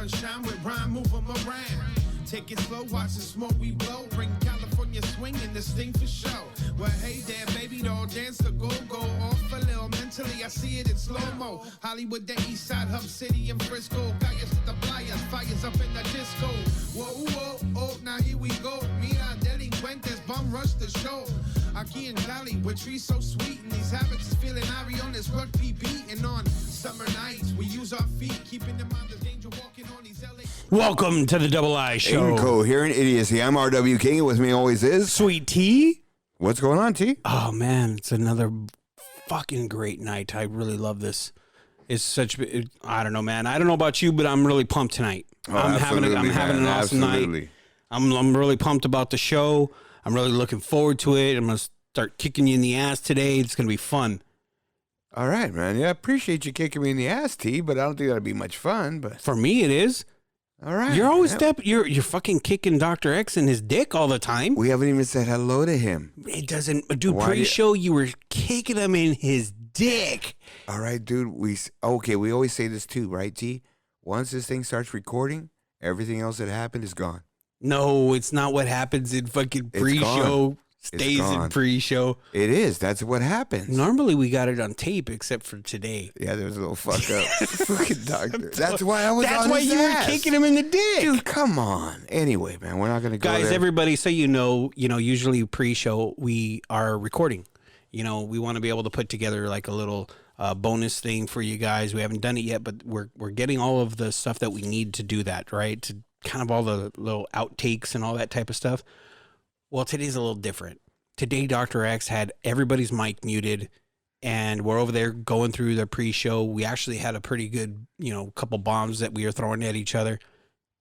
sunshine with rhyme, move 'em around. Take it slow, watch the smoke we blow. Bring California swinging, this thing for show. Well, hey there, baby doll, dance the go-go. Off a little mentally, I see it in slow-mo. Hollywood, the east side, Hub City, and Frisco. Calles to the playas, fires up in the disco. Whoa, whoa, oh, now here we go. Mira, delincuentes, bum rush the show. Aquí in Cali, with trees so sweet, and these habits is feeling Ari on this rugby beat. And on summer nights, we use our feet, keeping in mind the danger walking on these LA. Welcome to the Double I Show. Incoherent idiocy. I'm RW King, and with me always is Sweet Tea. What's going on, T? Oh man, it's another fucking great night. I really love this. It's such. I don't know, man. I don't know about you, but I'm really pumped tonight. Oh, I'm having an awesome night. I'm really pumped about the show. I'm really looking forward to it. I'm gonna start kicking you in the ass today. It's gonna be fun. All right, man. Yeah, I appreciate you kicking me in the ass, T, but I don't think that'll be much fun. But for me, it is. All right. You're always you're fucking kicking Dr. X in his dick all the time. We haven't even said hello to him. It doesn't, dude. Pre-show, you were kicking him in his dick. All right, dude. We always say this too, right, T? Once this thing starts recording, everything else that happened is gone. No, it's not what happens in fucking pre-show. Stays in pre-show. It is. That's what happens. Normally we got it on tape, except for today. Yeah, there was a little fuck up. Fucking doctor. That's why I was. That's on why his you ass. were kicking him in the dick, dude. Come on. Anyway, man, we're not gonna go guys. there. Everybody, so you know, usually pre-show we are recording. You know, we want to be able to put together like a little bonus thing for you guys. We haven't done it yet, but we're getting all of the stuff that we need to do that, right? To kind of all the little outtakes and all that type of stuff. Well, today's a little different. Today, Dr. X had everybody's mic muted, and we're over there going through the pre-show. We actually had a pretty good, couple bombs that we were throwing at each other,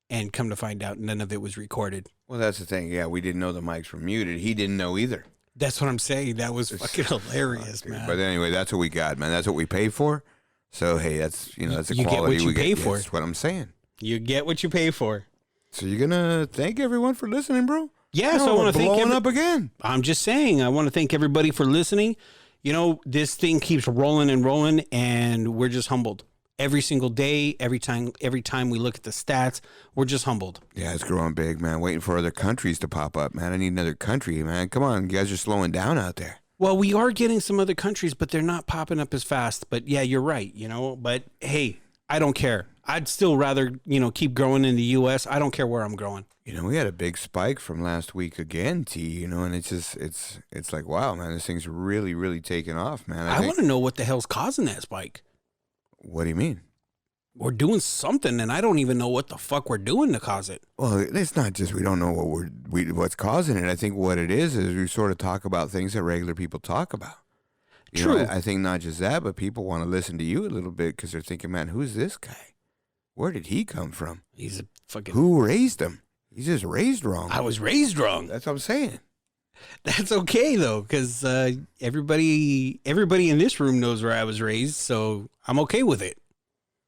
and come to find out, none of it was recorded. Well, that's the thing. Yeah, we didn't know the mics were muted. He didn't know either. That's what I'm saying. That was fucking hilarious, man. But anyway, that's what we got, man. That's what we pay for. So, hey, that's that's the you quality get what you pay for. That's what I'm saying. You get what you pay for. So you're gonna thank everyone for listening, bro? Yeah, so I want to thank blowing up again. I'm just saying, I want to thank everybody for listening. You know, this thing keeps rolling and rolling, and we're just humbled. Every single day, every time we look at the stats, we're just humbled. Yeah, it's growing big, man. Waiting for other countries to pop up, man. I need another country, man. Come on, you guys are slowing down out there. Well, we are getting some other countries, but they're not popping up as fast. But yeah, you're right, But hey, I don't care. I'd still rather, keep growing in the U.S. I don't care where I'm growing. We had a big spike from last week again, T, and it's like, wow, man, this thing's really, really taking off, man. I want to know what the hell's causing that spike. What do you mean? We're doing something, and I don't even know what the fuck we're doing to cause it. Well, it's not just we don't know what's causing it. I think what it is we sort of talk about things that regular people talk about. True. I think not just that, but people want to listen to you a little bit because they're thinking, man, who's this guy? Where did he come from? He's a fucking... Who raised him? He's just raised wrong. I was raised wrong. That's what I'm saying. That's okay, though, because everybody in this room knows where I was raised, so I'm okay with it.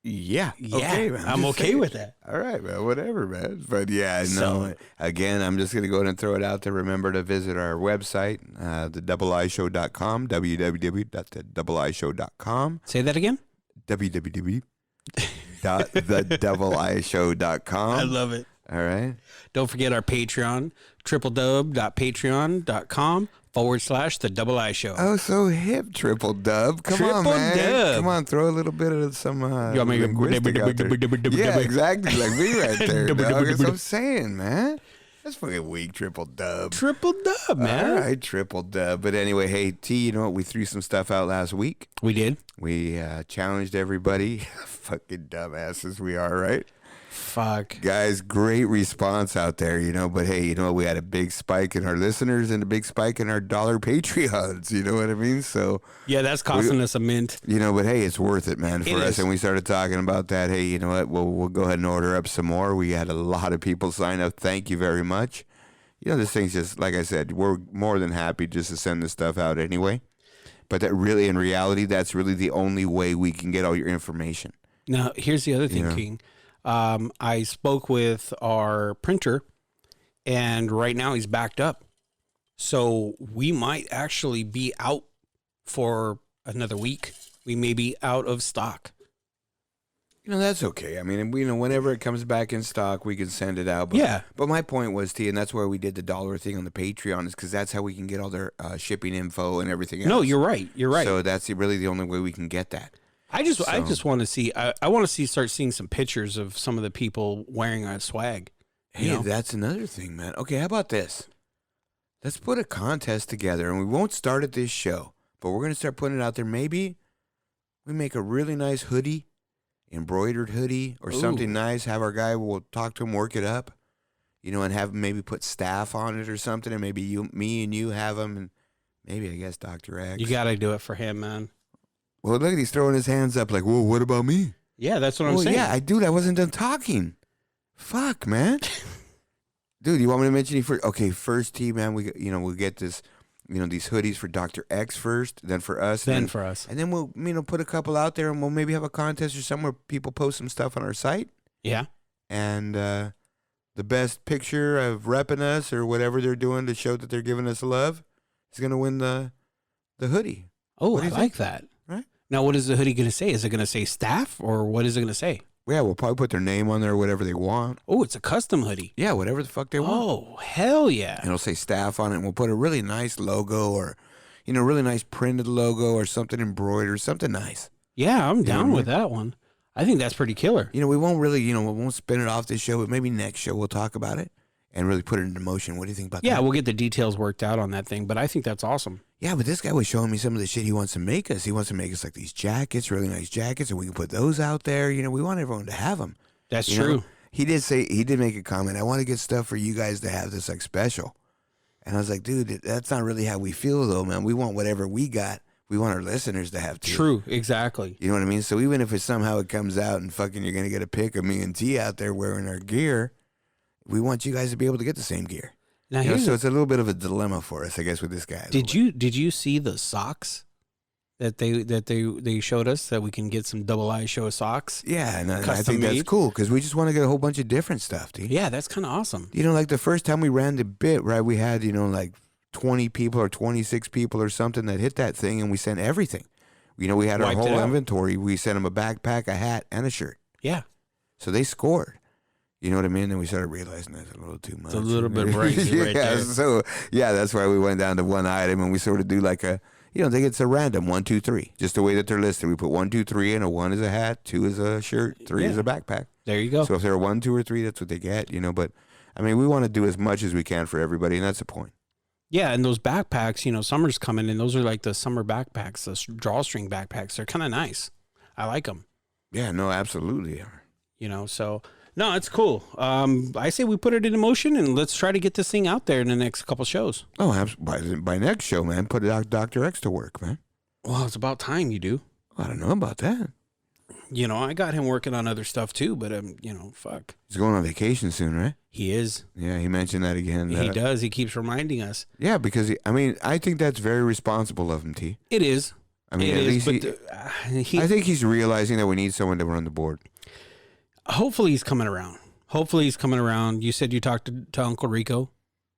Yeah. Okay, man. I'm okay with that. All right, man. Whatever, man. But yeah, no. Again, I'm just going to go ahead and throw it out there. Remember to visit our website, thedoubleshow.com, www.thedoubleshow.com. Say that again? www.thedoubleshow.com. I love it. All right. Don't forget our Patreon, www.patreon.com/The Double I Show. Oh, so hip, Triple Dub. Come on, man. Dub. Come on, throw a little bit of some linguistic out there. Yeah, exactly. Like me right there, dog. That's what I'm saying, man. That's fucking weak, Triple Dub. Triple Dub, man. All right, Triple Dub. But anyway, hey, T, you know what? We threw some stuff out last week. We did. We challenged everybody. Fucking dumbasses we are, right? Fuck. Guys, great response out there, but hey, we had a big spike in our listeners and a big spike in our dollar Patreons, you know what I mean? So yeah, that's costing us a mint. But hey, it's worth it, man, for us. And we started talking about that. Hey, you know what? We'll go ahead and order up some more. We had a lot of people sign up. Thank you very much. This thing's just, like I said, we're more than happy just to send this stuff out anyway. But that really, in reality, that's really the only way we can get all your information. Now, here's the other thing, King. I spoke with our printer, and right now he's backed up. So we might actually be out for another week. We may be out of stock. That's okay. I mean, whenever it comes back in stock, we can send it out. But, Yeah. But my point was, T, and that's why we did the $1 thing on the Patreon, is because that's how we can get all their shipping info and everything else. No, you're right. You're right. So that's really the only way we can get that. I just want to see. I want to start seeing some pictures of some of the people wearing our swag. Hey, that's another thing, man. Okay, how about this? Let's put a contest together, and we won't start at this show, but we're going to start putting it out there. Maybe we make a really nice hoodie, embroidered hoodie, or something nice. Have our guy, we'll talk to him, work it up, and have him maybe put staff on it or something, and maybe me and you have them, and maybe, I guess, Dr. X. You got to do it for him, man. Well, look, he's throwing his hands up like, whoa, what about me? Yeah, that's what I'm saying. Yeah, I wasn't done talking. Fuck, man. Dude, you want me to mention you first? Okay, first team, man. We'll get this, these hoodies for Dr. X first, then for us, then for us, and then we'll, put a couple out there, and we'll maybe have a contest or somewhere people post some stuff on our site. Yeah. And the best picture of repping us or whatever they're doing to show that they're giving us love is gonna win the hoodie. Oh, I like that. Right. Now, what is the hoodie gonna say? Is it gonna say staff, or what is it gonna say? Yeah, we'll probably put their name on there, whatever they want. Oh, it's a custom hoodie. Yeah, whatever the fuck they want. Oh, hell yeah. And it'll say staff on it, and we'll put a really nice logo or, really nice printed logo or something embroidered, something nice. Yeah, I'm down with that one. I think that's pretty killer. We won't really, we won't spin it off this show, but maybe next show we'll talk about it and really put it into motion. What do you think about that? Yeah, we'll get the details worked out on that thing, but I think that's awesome. Yeah, but this guy was showing me some of the shit he wants to make us. He wants to make us like these jackets, really nice jackets, and we can put those out there. We want everyone to have them. That's true. He did make a comment. I want to get stuff for you guys to have this like special. And I was like, dude, that's not really how we feel though, man. We want whatever we got. We want our listeners to have too. True, exactly. You know what I mean? So even if somehow it comes out and fucking you're going to get a pic of me and T out there wearing our gear, we want you guys to be able to get the same gear. Now, so it's a little bit of a dilemma for us, I guess, with this guy. Did you see the socks that they showed us, that we can get some double I show socks? Yeah, and I think that's cool because we just want to get a whole bunch of different stuff, dude. Yeah, that's kind of awesome. Like the first time we ran the bit, right, we had, like 20 people or 26 people or something that hit that thing, and we sent everything. We had our whole inventory. We sent them a backpack, a hat, and a shirt. Yeah. So they scored. You know what I mean? Then we started realizing that's a little too much. It's a little bit pricey right there. So, that's why we went down to one item, and we sort of do like a, I think it's a random 1, 2, 3, just the way that they're listed. We put 1, 2, 3 in, 1 is a hat, 2 is a shirt, 3 is a backpack. There you go. So if they're 1, 2, or 3, that's what they get, But, I mean, we want to do as much as we can for everybody, and that's the point. Yeah, and those backpacks, summer's coming, and those are like the summer backpacks, the drawstring backpacks. They're kind of nice. I like them. Yeah, no, absolutely. So... No, it's cool. I say we put it into motion and let's try to get this thing out there in the next couple shows. Oh, by next show, man. Put Dr. X to work, man. Well, it's about time you do. I don't know about that. I got him working on other stuff too, but fuck. He's going on vacation soon, right? He is. Yeah, he mentioned that again. He does. He keeps reminding us. Yeah, because I think that's very responsible of him, T. It is. I mean, at least I think he's realizing that we need someone to run the board. Hopefully he's coming around. You said you talked to Uncle Rico.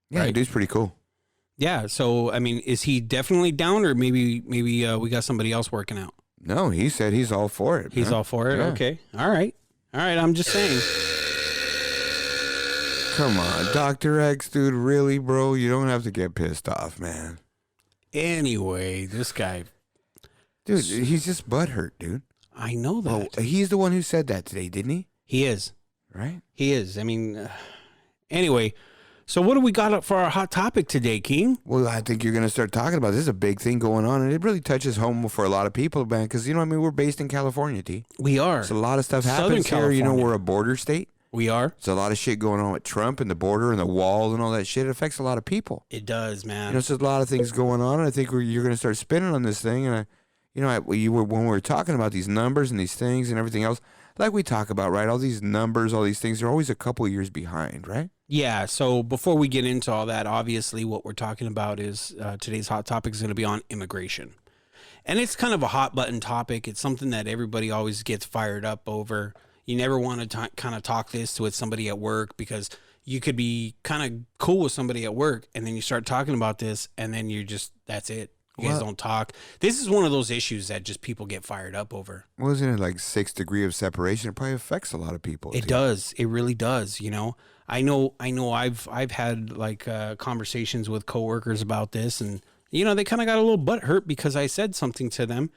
Yeah, right? Dude's pretty cool. Yeah. So, I mean, is he definitely down, or maybe we got somebody else working out? No, he said he's all for it. He's all for it? Yeah. Okay. All right. I'm just saying. Come on, Dr. X, dude. Really, bro? You don't have to get pissed off, man. Anyway, this guy. Dude, he's just butthurt, dude. I know that. Oh, he's the one who said that today, didn't he? He is. Right? He is. I mean, anyway, so what do we got up for our hot topic today, King? Well, I think you're going to start talking about this. Is a big thing going on, and it really touches home for a lot of people, man, because, we're based in California, T. We are. So a lot of stuff Southern happens California. here. We're a border state. We are. There's a lot of shit going on with Trump and the border and the wall and all that shit. It affects a lot of people. It does, man. So there's a lot of things going on, and I think you're going to start spinning on this thing, and when we were talking about these numbers and these things and everything else, like we talk about, right? All these numbers, all these things are always a couple of years behind, right? Yeah. So before we get into all that, obviously what we're talking about is today's hot topic is going to be on immigration. And it's kind of a hot button topic. It's something that everybody always gets fired up over. You never want to kind of talk this with somebody at work because you could be kind of cool with somebody at work and then you start talking about this and then that's it. You guys don't talk. This is one of those issues that just people get fired up over. Wasn't it like 6 degrees of separation? It probably affects a lot of people. It does. It really does. You know, I know. I've had like conversations with coworkers about this, and you know, they kind of got a little butthurt because I said something to them.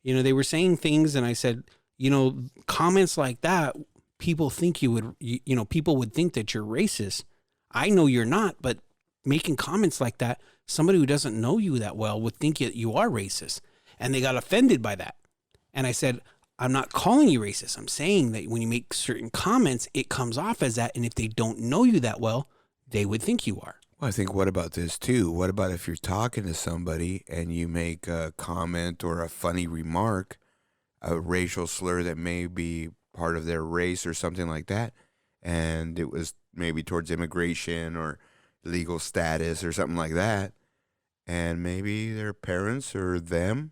You know, they were saying things, and I said, you know, comments like that, people think people would think that you're racist. I know you're not, but making comments like that, somebody who doesn't know you that well would think you are racist. And they got offended by that. And I said, I'm not calling you racist. I'm saying that when you make certain comments, it comes off as that. And if they don't know you that well, they would think you are. Well, I think, what about this too? What about if you're talking to somebody and you make a comment or a funny remark, a racial slur that may be part of their race or something like that, and it was maybe towards immigration or legal status or something like that, and maybe their parents or them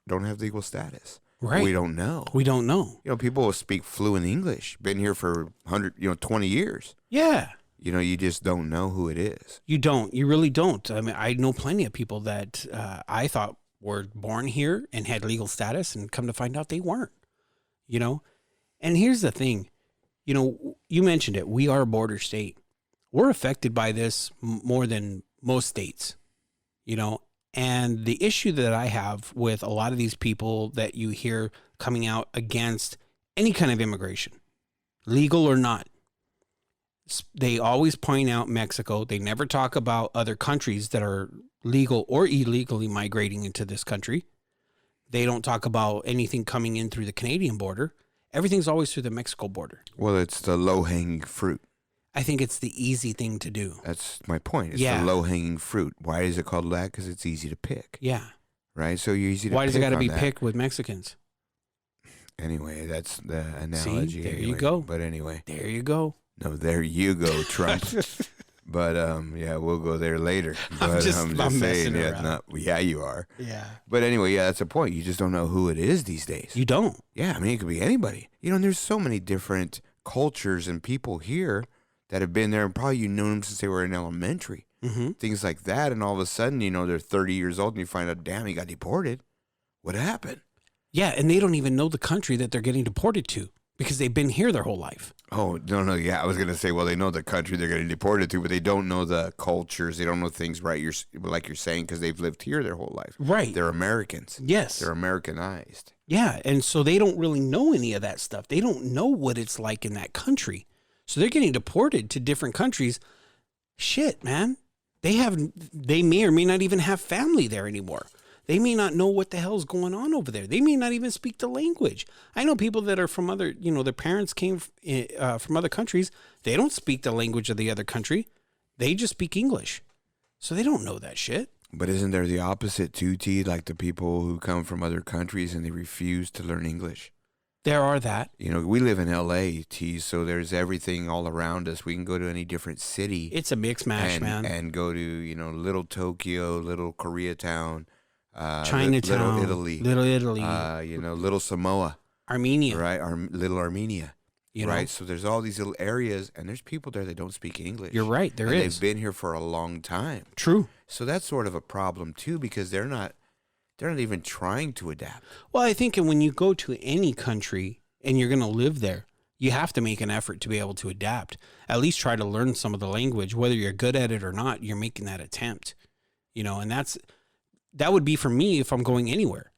don't have legal status. Right. We don't know. We don't know. You know, people will speak fluent English, been here for 20 years. Yeah. You know, you just don't know who it is. You don't. You really don't. I mean, I know plenty of people that I thought were born here and had legal status, and come to find out they weren't, you know? And here's the thing, you know, you mentioned it. We are a border state. We're affected by this more than most states, you know? And the issue that I have with a lot of these people that you hear coming out against any kind of immigration, legal or not, they always point out Mexico. They never talk about other countries that are legal or illegally migrating into this country. They don't talk about anything coming in through the Canadian border. Everything's always through the Mexico border. Well, it's the low-hanging fruit. I think it's the easy thing to do. That's my point. It's the low-hanging fruit. Why is it called that? Because it's easy to pick. Yeah. Right? So you're easy to pick. Why does it got to be that. picked with Mexicans? Anyway, that's the analogy. See, there anyway. you go. But anyway. There you go. No, there you go, Trump. But yeah, we'll go there later. But I'm just saying, around. Yeah, you are. Yeah. But anyway, yeah, that's the point. You just don't know who it is these days. You don't. Yeah, I mean, it could be anybody. You know, and there's so many different cultures and people here that have been there, and probably you knew them since they were in elementary. Mm-hmm. Things like that, and all of a sudden, you know, they're 30 years old, and you find out, damn, he got deported. What happened? Yeah, and they don't even know the country that they're getting deported to because they've been here their whole life. Oh, no, yeah, I was going to say, well, they know the country they're getting deported to, but they don't know the cultures. They don't know things, right, like you're saying, because they've lived here their whole life. Right. They're Americans. Yes. They're Americanized. Yeah, and so they don't really know any of that stuff. They don't know what it's like in that country. So they're getting deported to different countries. Shit, man. They may or may not even have family there anymore. They may not know what the hell's going on over there. They may not even speak the language. I know people that are from other, you know, their parents came from other countries. They don't speak the language of the other country. They just speak English. So they don't know that shit. But isn't there the opposite too, T? Like the people who come from other countries and they refuse to learn English. There are that. You know, we live in L.A., T, so there's everything all around us. We can go to any different city. It's a mix mash, man. And go to, you know, little Tokyo, little Koreatown. Chinatown, Little Italy, you know, Little Samoa, Armenia, right? Little Armenia, you right? know? So there's all these little areas, and there's people there that don't speak English. You're right, there and is. They've been here for a long time. True. So that's sort of a problem too, because they're not even trying to adapt. Well, I think when you go to any country and you're going to live there, you have to make an effort to be able to adapt. At least try to learn some of the language, whether you're good at it or not. You're making that attempt, you know, and that would be for me if I'm going anywhere.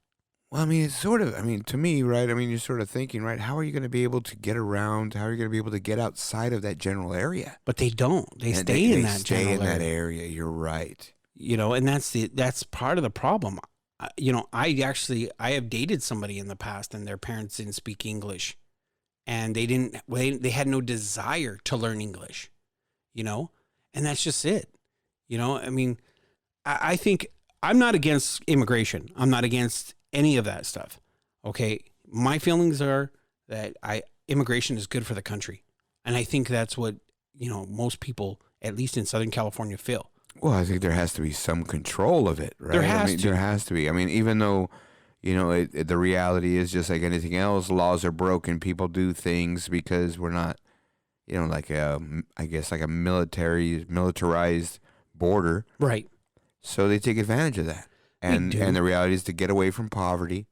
Well, I mean, it's sort of, I mean, to me, right? I mean, you're sort of thinking, right? How are you going to be able to get around? How are you going to be able to get outside of that general area? But they don't. They stay in that general area. That area. You're right. You know, and that's part of the problem. You know, I have dated somebody in the past, and their parents didn't speak English, and they had no desire to learn English. You know, and that's just it. You know, I mean, I think. I'm not against immigration. I'm not against any of that stuff. Okay. My feelings are that immigration is good for the country. And I think that's what, you know, most people, at least in Southern California, feel. Well, I think there has to be some control of it, right? There has to be. I mean, even though, you know, the reality is just like anything else, laws are broken. People do things because we're not, you know, like I guess like a militarized border. Right. So they take advantage of that. And the reality is to get away from poverty.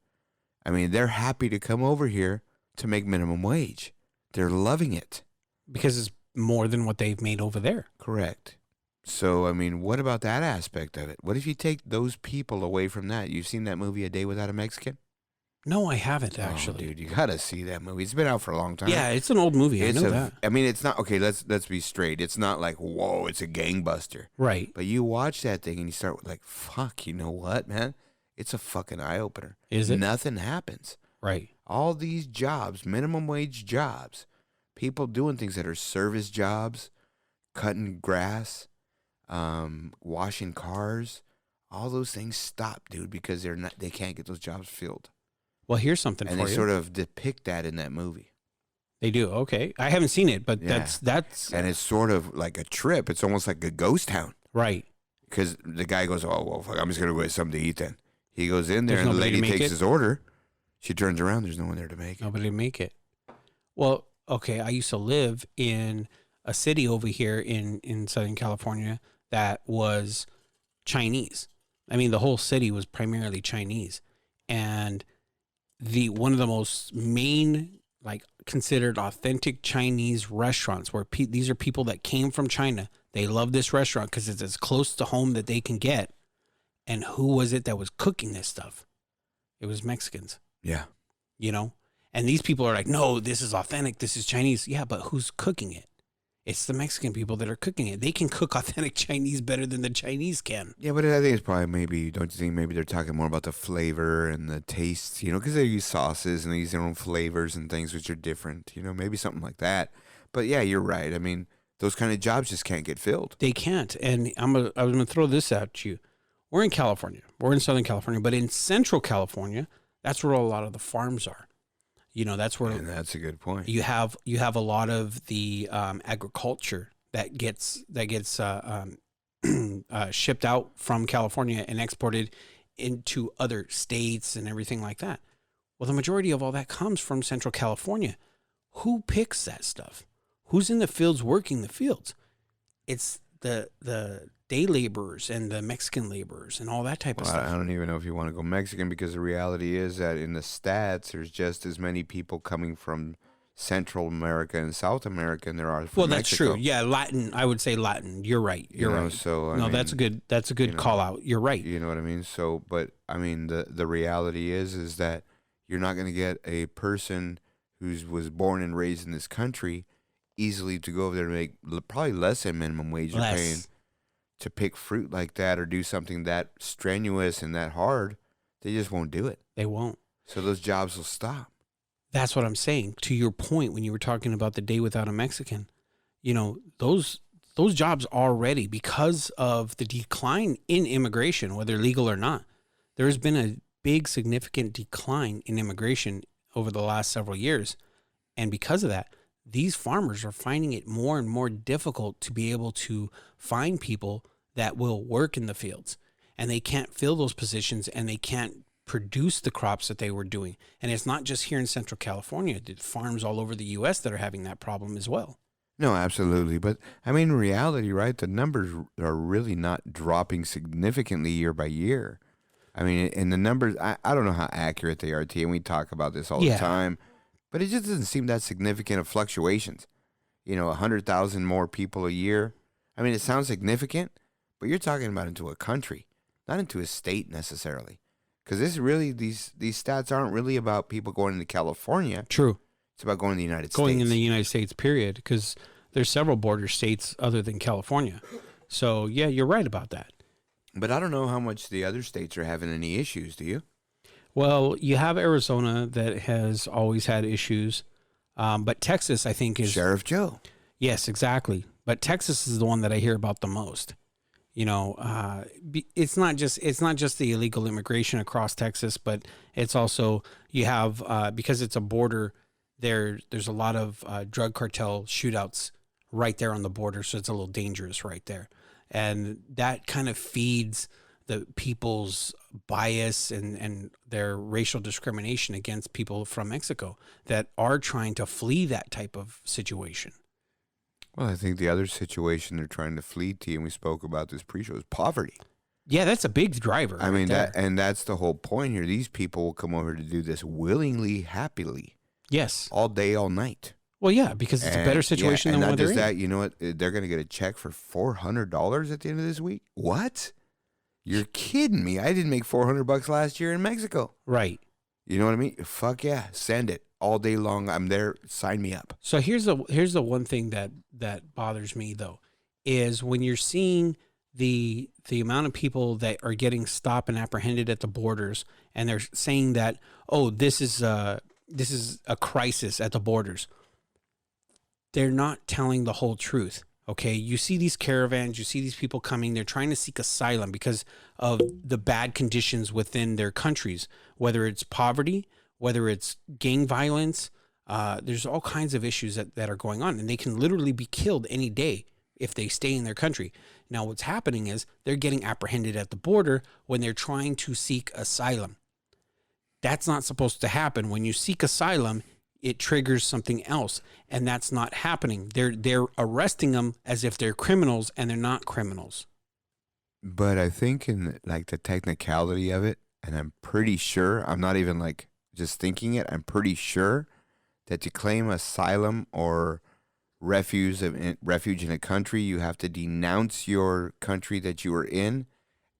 I mean, they're happy to come over here to make minimum wage. They're loving it. Because it's more than what they've made over there. Correct. So, I mean, what about that aspect of it? What if you take those people away from that? You've seen that movie, A Day Without a Mexican? No, I haven't, actually. Oh, dude, you got to see that movie. It's been out for a long time. Yeah, it's an old movie. I know that. I mean, it's not, okay, let's be straight. It's not like, whoa, it's a gangbuster. Right. But you watch that thing and you start with like, fuck, you know what, man? It's a fucking eye-opener. Is it? Nothing happens. Right. All these jobs, minimum wage jobs, people doing things that are service jobs, cutting grass, washing cars, all those things stop, dude, because they can't get those jobs filled. Well, here's something and for you. And they sort of depict that in that movie. They do. Okay. I haven't seen it, but yeah. that's and it's sort of like a trip. It's almost like a ghost town. Right. Because the guy goes, oh, well, fuck, I'm just going to go get something to eat then. He goes in there, There's and the lady to takes it? his order. She turns around. There's no one there to make it. Nobody to make it. Well, okay. I used to live in a city over here in Southern California that was Chinese. I mean, the whole city was primarily Chinese. And one of the most main, like, considered authentic Chinese restaurants where these are people that came from China. They love this restaurant because it's as close to home that they can get. And who was it that was cooking this stuff? It was Mexicans. Yeah. You know? And these people are like, no, this is authentic. This is Chinese. Yeah, but who's cooking it? It's the Mexican people that are cooking it. They can cook authentic Chinese better than the Chinese can. Yeah, but I think it's probably maybe, don't you think maybe they're talking more about the flavor and the tastes, you know, because they use sauces and they use their own flavors and things which are different, you know, maybe something like that. But yeah, you're right. I mean, those kind of jobs just can't get filled. They can't. And I was going to throw this at you. We're in California. We're in Southern California. But in Central California, that's where a lot of the farms are. You know, that's where. And that's a good point. You have a lot of the agriculture that gets shipped out from California and exported into other states and everything like that. Well, the majority of all that comes from Central California. Who picks that stuff? Who's in the fields working the fields? It's the day laborers and the Mexican laborers and all that type of stuff. I don't even know if you want to go Mexican because the reality is that in the stats, there's just as many people coming from Central America and South America than there are from that's Mexico. true. Yeah, Latin. I would say Latin. You're right. You're right. So I no, mean, that's a good call out. You're right. You know what I mean? So, but I mean, the reality is that you're not going to get a person who was born and raised in this country easily to go over there and make probably less than minimum wage you're paying to pick fruit like that or do something that strenuous and that hard. They just won't do it. They won't. So those jobs will stop. That's what I'm saying. To your point, when you were talking about the day without a Mexican, you know, those jobs already, because of the decline in immigration, whether legal or not, there's been a big, significant decline in immigration over the last several years. And because of that, these farmers are finding it more and more difficult to be able to find people that will work in the fields. And they can't fill those positions and they can't produce the crops that they were doing. And it's not just here in Central California. There's farms all over the U.S. that are having that problem as well. No, absolutely. But, I mean, in reality, right, the numbers are really not dropping significantly year by year. I mean, and the numbers, I don't know how accurate they are, T, and we talk about this all the time. But it just doesn't seem that significant of fluctuations. You know, 100,000 more people a year. I mean, it sounds significant, but you're talking about into a country, not into a state necessarily. Because this really, these stats aren't really about people going into California. True. It's about going to the United States. Going in the United States, period. Because there's several border states other than California. So, yeah, you're right about that. But I don't know how much the other states are having any issues, do you? Well, you have Arizona that has always had issues. But Texas, I think, is... Sheriff Joe. Yes, exactly. But Texas is the one that I hear about the most. You know, it's not just the illegal immigration across Texas, but it's also, you have, because it's a border, there's a lot of drug cartel shootouts right there on the border. So it's a little dangerous right there. And that kind of feeds the people's bias and their racial discrimination against people from Mexico that are trying to flee that type of situation. Well, I think the other situation they're trying to flee to, and we spoke about this pre-show, is poverty. Yeah, that's a big driver. I mean, there. that's the whole point here. These people will come over to do this willingly, happily. Yes. All day, all night. Well, yeah, because it's a better situation than what they're in. That, you know what? They're going to get a check for $400 at the end of this week. What? You're kidding me. I didn't make $400 last year in Mexico. Right. You know what I mean? Fuck yeah. Send it all day long. I'm there. Sign me up. So here's the one thing that bothers me, though, is when you're seeing the amount of people that are getting stopped and apprehended at the borders, and they're saying that, oh, this is a crisis at the borders. They're not telling the whole truth. Okay, you see these caravans, you see these people coming, they're trying to seek asylum because of the bad conditions within their countries, whether it's poverty, whether it's gang violence. There's all kinds of issues that are going on, and they can literally be killed any day if they stay in their country. Now, what's happening is they're getting apprehended at the border when they're trying to seek asylum. That's not supposed to happen. When you seek asylum, it triggers something else, and that's not happening. They're arresting them as if they're criminals, and they're not criminals. But I think in like the technicality of it, and I'm pretty sure, I'm not even like just thinking it, I'm pretty sure that to claim asylum or refuge in a country, you have to denounce your country that you are in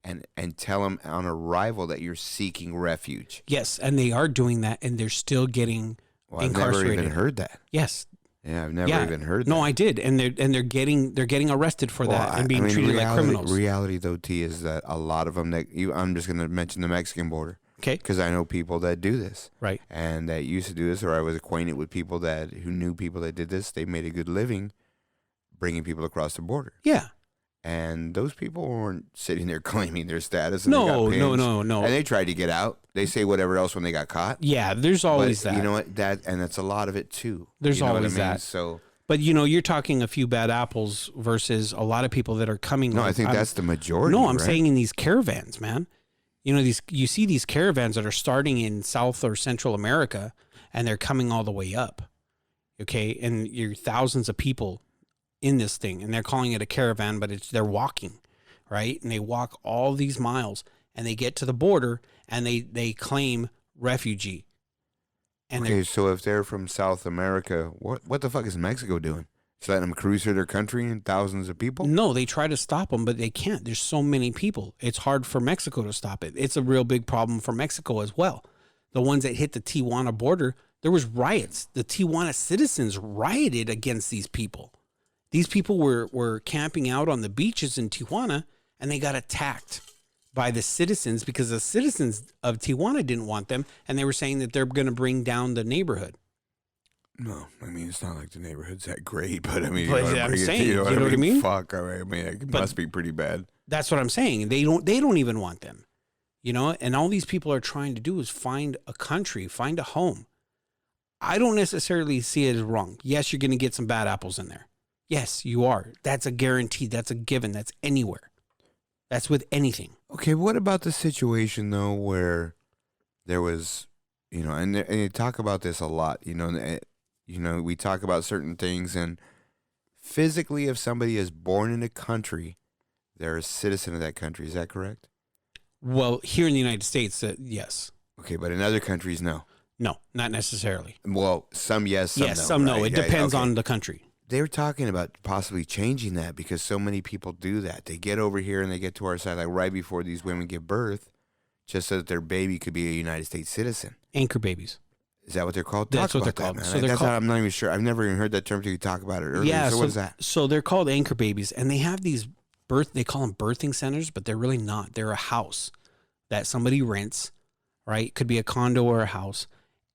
and tell them on arrival that you're seeking refuge. Yes, and they are doing that, and they're still getting incarcerated. I've never even heard that. Yes. Yeah, I've never even heard that. No, I did, and they're getting arrested for that and being treated like criminals. Reality, though, T, is that a lot of them I'm just going to mention the Mexican border. Okay. Because I know people that do this. Right. And that used to do this, or I was acquainted with people who knew people that did this. They made a good living bringing people across the border. Yeah. And those people weren't sitting there claiming their status. And No. And they tried to get out. They say whatever else when they got caught. Yeah, there's always that. You know what? And that's a lot of it, too. There's always that. So, but, you're talking a few bad apples versus a lot of people that are coming. No, I think that's the majority. No, I'm saying in these caravans, man. You see these caravans that are starting in South or Central America, and they're coming all the way up. Okay, and you're thousands of people in this thing, and they're calling it a caravan, but they're walking, right? And they walk all these miles, and they get to the border, and they claim refugee. And okay, so if they're from South America, what the fuck is Mexico doing? Just letting them cruise through their country and thousands of people? No, they try to stop them, but they can't. There's so many people. It's hard for Mexico to stop it. It's a real big problem for Mexico as well. The ones that hit the Tijuana border, there was riots. The Tijuana citizens rioted against these people. These people were camping out on the beaches in Tijuana, and they got attacked by the citizens because the citizens of Tijuana didn't want them, and they were saying that they're going to bring down the neighborhood. No, I mean, it's not like the neighborhood's that great, but I mean, I'm saying, you know what I mean? Fuck, I mean, it must be pretty bad. That's what I'm saying. They don't even want them, and all these people are trying to do is find a country, find a home. I don't necessarily see it as wrong. Yes, you're going to get some bad apples in there. Yes, you are. That's a guarantee. That's a given. That's anywhere. That's with anything. Okay, what about the situation, though, where there was, and you talk about this a lot, we talk about certain things, and physically, if somebody is born in a country, they're a citizen of that country. Is that correct? Well, here in the United States, yes. Okay, but in other countries, no. No, not necessarily. Well, some yes, some no. Yes, some no. Right? It depends on the country. They were talking about possibly changing that because so many people do that. They get over here and they get to our side, like right before these women give birth, just so that their baby could be a United States citizen. Anchor babies. Is that what they're called? That's what they're called. So I'm not even sure. I've never even heard that term until you talk about it earlier. Yeah, so what is that? So they're called anchor babies, and they have these they call them birthing centers, but they're really not. They're a house that somebody rents, right? Could be a condo or a house.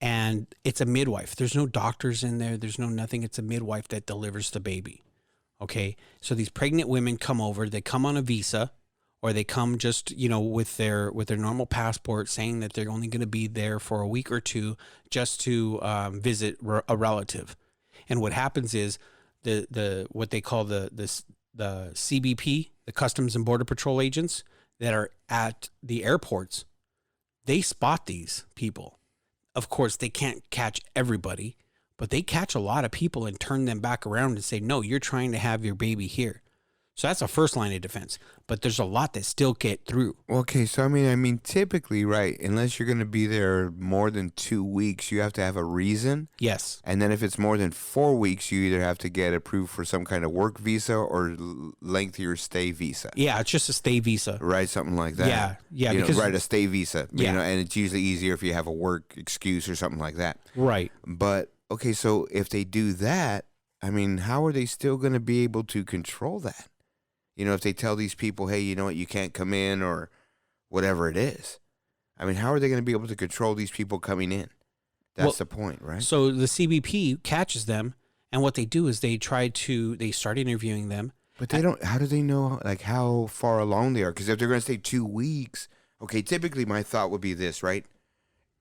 And it's a midwife. There's no doctors in there. There's no nothing. It's a midwife that delivers the baby. Okay. So these pregnant women come over, they come on a visa, or they come just, with their normal passport saying that they're only going to be there for a week or two just to visit a relative. And what happens is what they call the CBP, the Customs and Border Patrol agents that are at the airports, they spot these people. Of course, they can't catch everybody, but they catch a lot of people and turn them back around and say, no, you're trying to have your baby here. So that's a first line of defense. But there's a lot that still get through. Okay, so I mean, typically, right? Unless you're going to be there more than 2 weeks, you have to have a reason. Yes. And then if it's more than 4 weeks, you either have to get approved for some kind of work visa or lengthier stay visa. Yeah, it's just a stay visa. Right, something like that. Yeah, you because know, right, a stay visa. Yeah. You know, and it's usually easier if you have a work excuse or something like that. right. But okay, so if they do that, I mean, how are they still going to be able to control that? You know, if they tell these people, hey, you know what, you can't come in or whatever it is. I mean, how are they going to be able to control these people coming in? That's the point, right? So the CBP catches them, and what they do is they start interviewing them. But they don't, how do they know, like, how far along they are? Because if they're going to stay 2 weeks, okay, typically my thought would be this, right?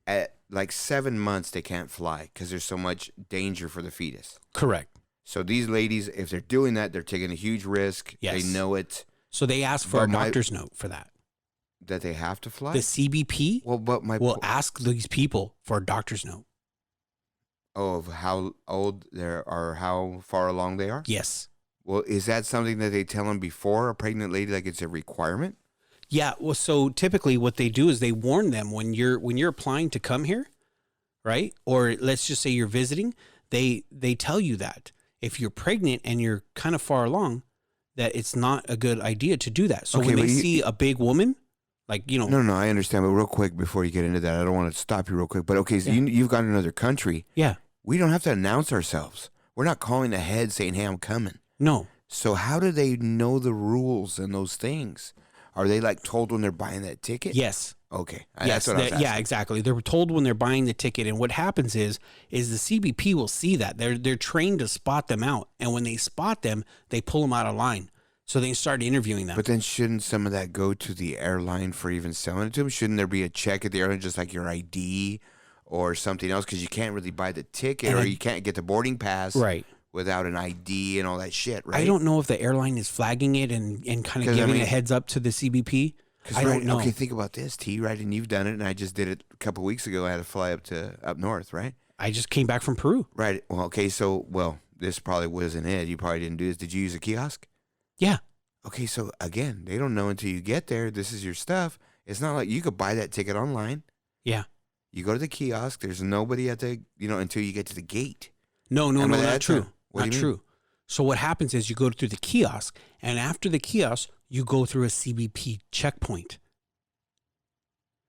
At like 7 months, they can't fly because there's so much danger for the fetus. Correct. So these ladies, if they're doing that, they're taking a huge risk. Yes. They know it. So they ask for a doctor's note for that. That they have to fly? The CBP will ask these people for a doctor's note. Oh, of how old they are or how far along they are? Yes. Well, is that something that they tell them before a pregnant lady, like it's a requirement? Yeah. Well, so typically what they do is they warn them when you're applying to come here, right? Or let's just say you're visiting, they tell you that if you're pregnant and you're kind of far along, that it's not a good idea to do that. So Okay, when they see a big woman, like, you know. No, I understand. But real quick, before you get into that, I don't want to stop you real quick. But okay, so Yeah. you've gone to another country. Yeah. We don't have to announce ourselves. We're not calling ahead saying, hey, I'm coming. No. So how do they know the rules and those things? Are they like told when they're buying that ticket? Yes. Okay. Yes, That's what I was asking. yeah, exactly. They're told when they're buying the ticket, and what happens is the CBP will see that they're trained to spot them out, and when they spot them, they pull them out of line, so they start interviewing them. But then shouldn't some of that go to the airline for even selling it to them? Shouldn't there be a check at the airline, just like your ID or something else? Because you can't really buy the ticket or you can't get the boarding pass Right. without an ID and all that shit, right? I don't know if the airline is flagging it and kind of giving a heads up to the CBP. I don't know. Okay, think about this, T, right? And you've done it, and I just did it a couple of weeks ago. I had to fly up north, right? I just came back from Peru. Right. Well, okay, so, this probably wasn't it. You probably didn't do this. Did you use a kiosk? Yeah. Okay, so, again, they don't know until you get there. This is your stuff. It's not like you could buy that ticket online. Yeah. You go to the kiosk. There's nobody at the, until you get to the gate. No, not true. Not mean? true. So what happens is you go through the kiosk, and after the kiosk, you go through a CBP checkpoint.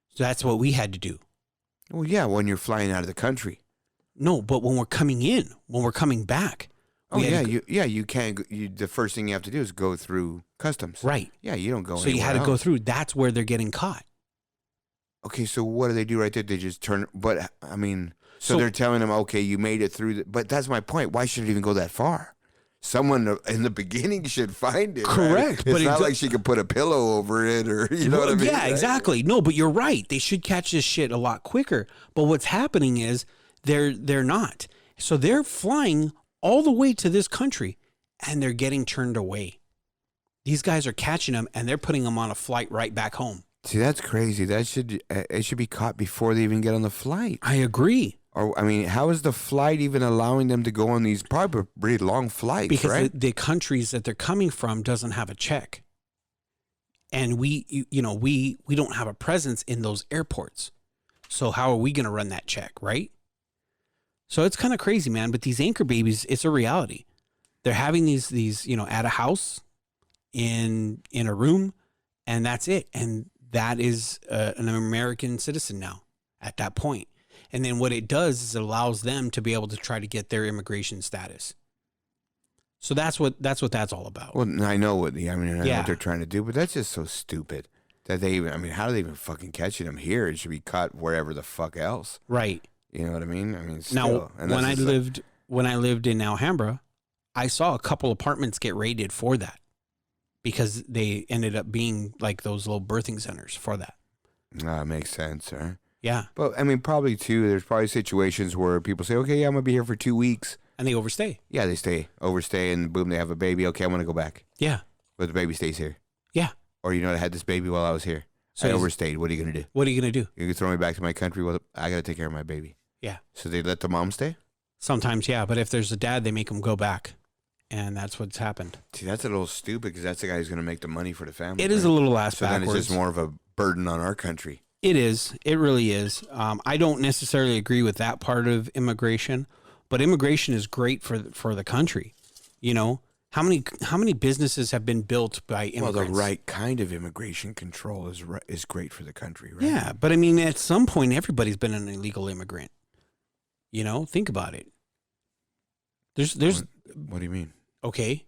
So that's what we had to do. Well, yeah, when you're flying out of the country. No, but when we're coming in, when we're coming back. Oh, yeah, you can't. The first thing you have to do is go through customs. Right. Yeah, you don't go So you had to go through. That's where they're getting caught. Okay, so what do they do right there? They just turn. But, I mean, so they're telling them, okay, you made it through. But that's my point. Why should it even go that far? Someone in the beginning should find it. Correct. Right? It's not like she could put a pillow over it or, you know what I mean? Yeah, right? exactly. No, but you're right. They should catch this shit a lot quicker. But what's happening is they're not. So they're flying all the way to this country and they're getting turned away. These guys are catching them and they're putting them on a flight right back home. See, that's crazy. It should be caught before they even get on the flight. I agree. Or, I mean, how is the flight even allowing them to go on these probably pretty long flights, because right? the countries that they're coming from doesn't have a check. And we don't have a presence in those airports. So how are we going to run that check, right? So it's kind of crazy, man. But these anchor babies, it's a reality. They're having these at a house, in a room, and that's it. And that is an American citizen now at that point. And then what it does is it allows them to be able to try to get their immigration status. So that's what that's all about. Well, I know what they're trying to do, but that's just so stupid that they even. I mean, how do they even fucking catch them here? It should be caught wherever the fuck else. Right. You know what I mean? I mean, still, now when I lived in Alhambra, I saw a couple apartments get raided for that because they ended up being like those little birthing centers for that. Makes sense, right? Yeah. But, I mean, probably, too, there's probably situations where people say, okay, yeah, I'm going to be here for 2 weeks. And they overstay. Yeah, they overstay, and boom, they have a baby. Okay, I'm going to go back. Yeah. But the baby stays here. Yeah. Or, I had this baby while I was here. So I overstayed. What are you going to do? What are you going to do? You're going to throw me back to my country? Well, I got to take care of my baby. Yeah. So they let the mom stay? Sometimes, yeah. But if there's a dad, they make them go back. and that's what's happened. See, that's a little stupid because that's the guy who's going to make the money for the family. It is a little ass so backwards. then it's just more of a burden on our country. It is. It really is. I don't necessarily agree with that part of immigration, but immigration is great for the country. You know, how many businesses have been built by immigrants? Well, the right kind of immigration control is great for the country, right? Yeah, but I mean, at some point, everybody's been an illegal immigrant. You know, think about it. There's. What do you mean? Okay,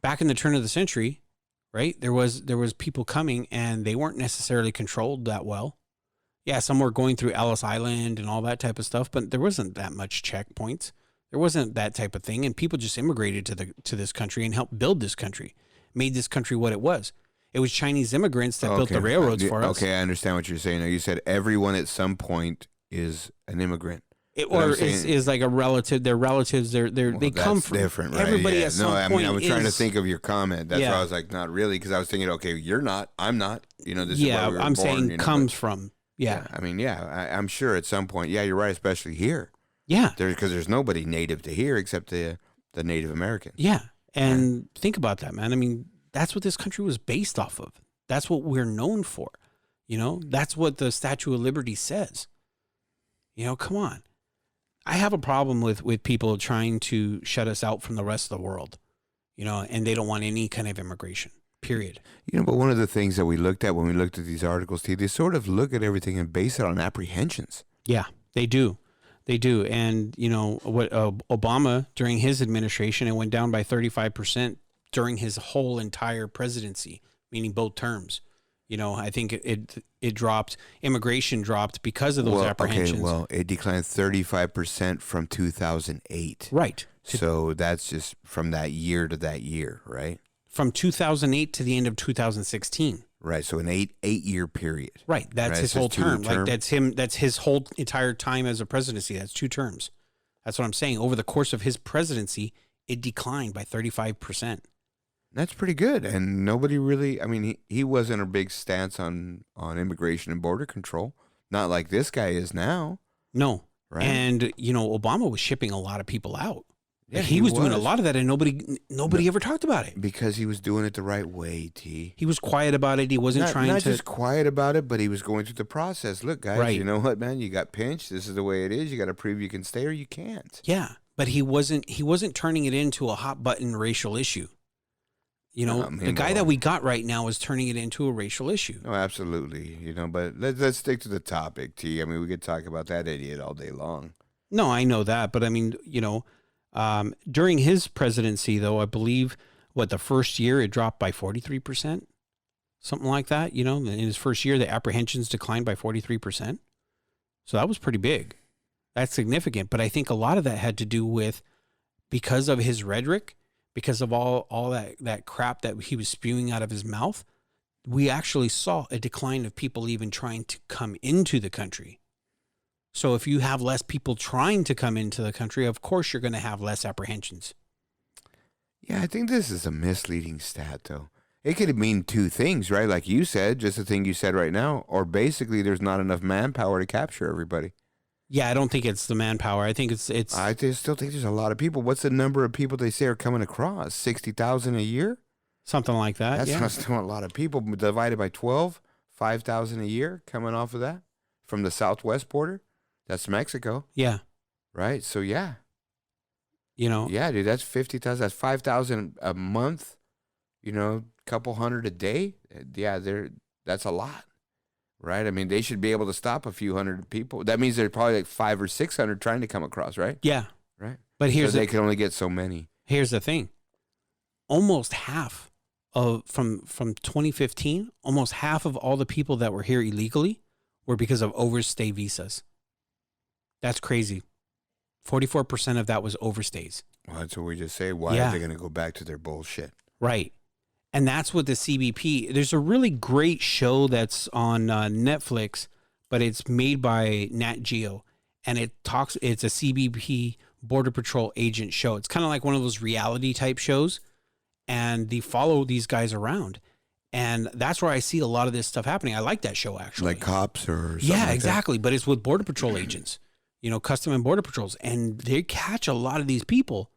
back in the turn of the century, right? There was people coming and they weren't necessarily controlled that well. Yeah, some were going through Ellis Island and all that type of stuff, but there wasn't that much checkpoints. There wasn't that type of thing, and people just immigrated to this country and helped build this country, made this country what it was. It was Chinese immigrants that built the railroads for us. Okay, I understand what you're saying. Now, you said everyone at some point is an immigrant. Is like a relative. They're relatives. They come from different. Right? Everybody at some point. I was trying to think of your comment. That's why I was like, not really, because I was thinking, okay, you're not, I'm not. You know, this is where we were I'm born, saying you know, comes from. Yeah. I mean, I'm sure at some point. Yeah, you're right, especially here. Yeah. Because there's nobody native to here except the Native Americans. Yeah, and think about that, man. I mean, that's what this country was based off of. That's what we're known for. You know, that's what the Statue of Liberty says. You know, come on. I have a problem with people trying to shut us out from the rest of the world, you know, and they don't want any kind of immigration, period. You know, but one of the things that we looked at when we looked at these articles, they sort of look at everything and base it on apprehensions. Yeah, they do. They do. And, you know, what Obama, during his administration, it went down by 35% during his whole entire presidency, meaning both terms. You know, I think it dropped, immigration dropped because of those apprehensions. Okay, well, it declined 35% from 2008. Right. So that's just from that year to that year, right? From 2008 to the end of 2016. Right. So an eight-year period. Right. That's his whole term. Like that's him. That's his whole entire time as a presidency. That's 2 terms. That's what I'm saying. Over the course of his presidency, it declined by 35%. That's pretty good. And nobody really, I mean, he wasn't a big stance on immigration and border control. Not like this guy is now. No. Right. And, you know, Obama was shipping a lot of people out. Yeah, he was doing a lot of that, and nobody ever talked about it. Because he was doing it the right way, T. He was quiet about it. He wasn't not just quiet about it, but he was going through the process. Look, guys, you know what, man? You got pinched. This is the way it is. You got to prove you can stay or you can't. Yeah, but he wasn't turning it into a hot button racial issue. You know, the guy that we got right now is turning it into a racial issue. No, absolutely. You know, but let's stick to the topic, T. I mean, we could talk about that idiot all day long. No, I know that, but I mean, you know, during his presidency, though, I believe the first year it dropped by 43%, something like that. You know, in his first year, the apprehensions declined by 43%. So that was pretty big. That's significant. But I think a lot of that had to do with because of his rhetoric, because of all that crap that he was spewing out of his mouth. We actually saw a decline of people even trying to come into the country. So if you have less people trying to come into the country, of course you're going to have less apprehensions. Yeah, I think this is a misleading stat, though. It could mean 2 things, right? Like you said, just the thing you said right now, or basically there's not enough manpower to capture everybody. Yeah, I don't think it's the manpower. I think it's. I still think there's a lot of people. What's the number of people they say are coming across? 60,000 a year? Something like that. That's still a lot of people. Divided by 12, 5,000 a year coming off of that from the southwest border. That's Mexico. Yeah. Right? So, yeah. You know? Yeah, dude, that's 50,000. That's 5,000 a month, you know, couple hundred a day. Yeah, that's a lot. Right? I mean, they should be able to stop a few hundred people. That means there's probably like 500 or 600 trying to come across, right? Yeah. Right? But they can only get so many. Here's the thing. Almost half of, from 2015, almost half of all the people that were here illegally were because of overstay visas. That's crazy. 44% of that was overstays. Well, that's what we just say. Why are they going to go back to their bullshit? Right. And that's what the CBP, there's a really great show that's on Netflix, but it's made by Nat Geo. And it's a CBP Border Patrol agent show. It's kind of like one of those reality type shows. And they follow these guys around. And that's where I see a lot of this stuff happening. I like that show, actually. Like cops or something. Yeah, like exactly. But it's with Border Patrol agents, you know, Custom and Border Patrols. And they catch a lot of these people.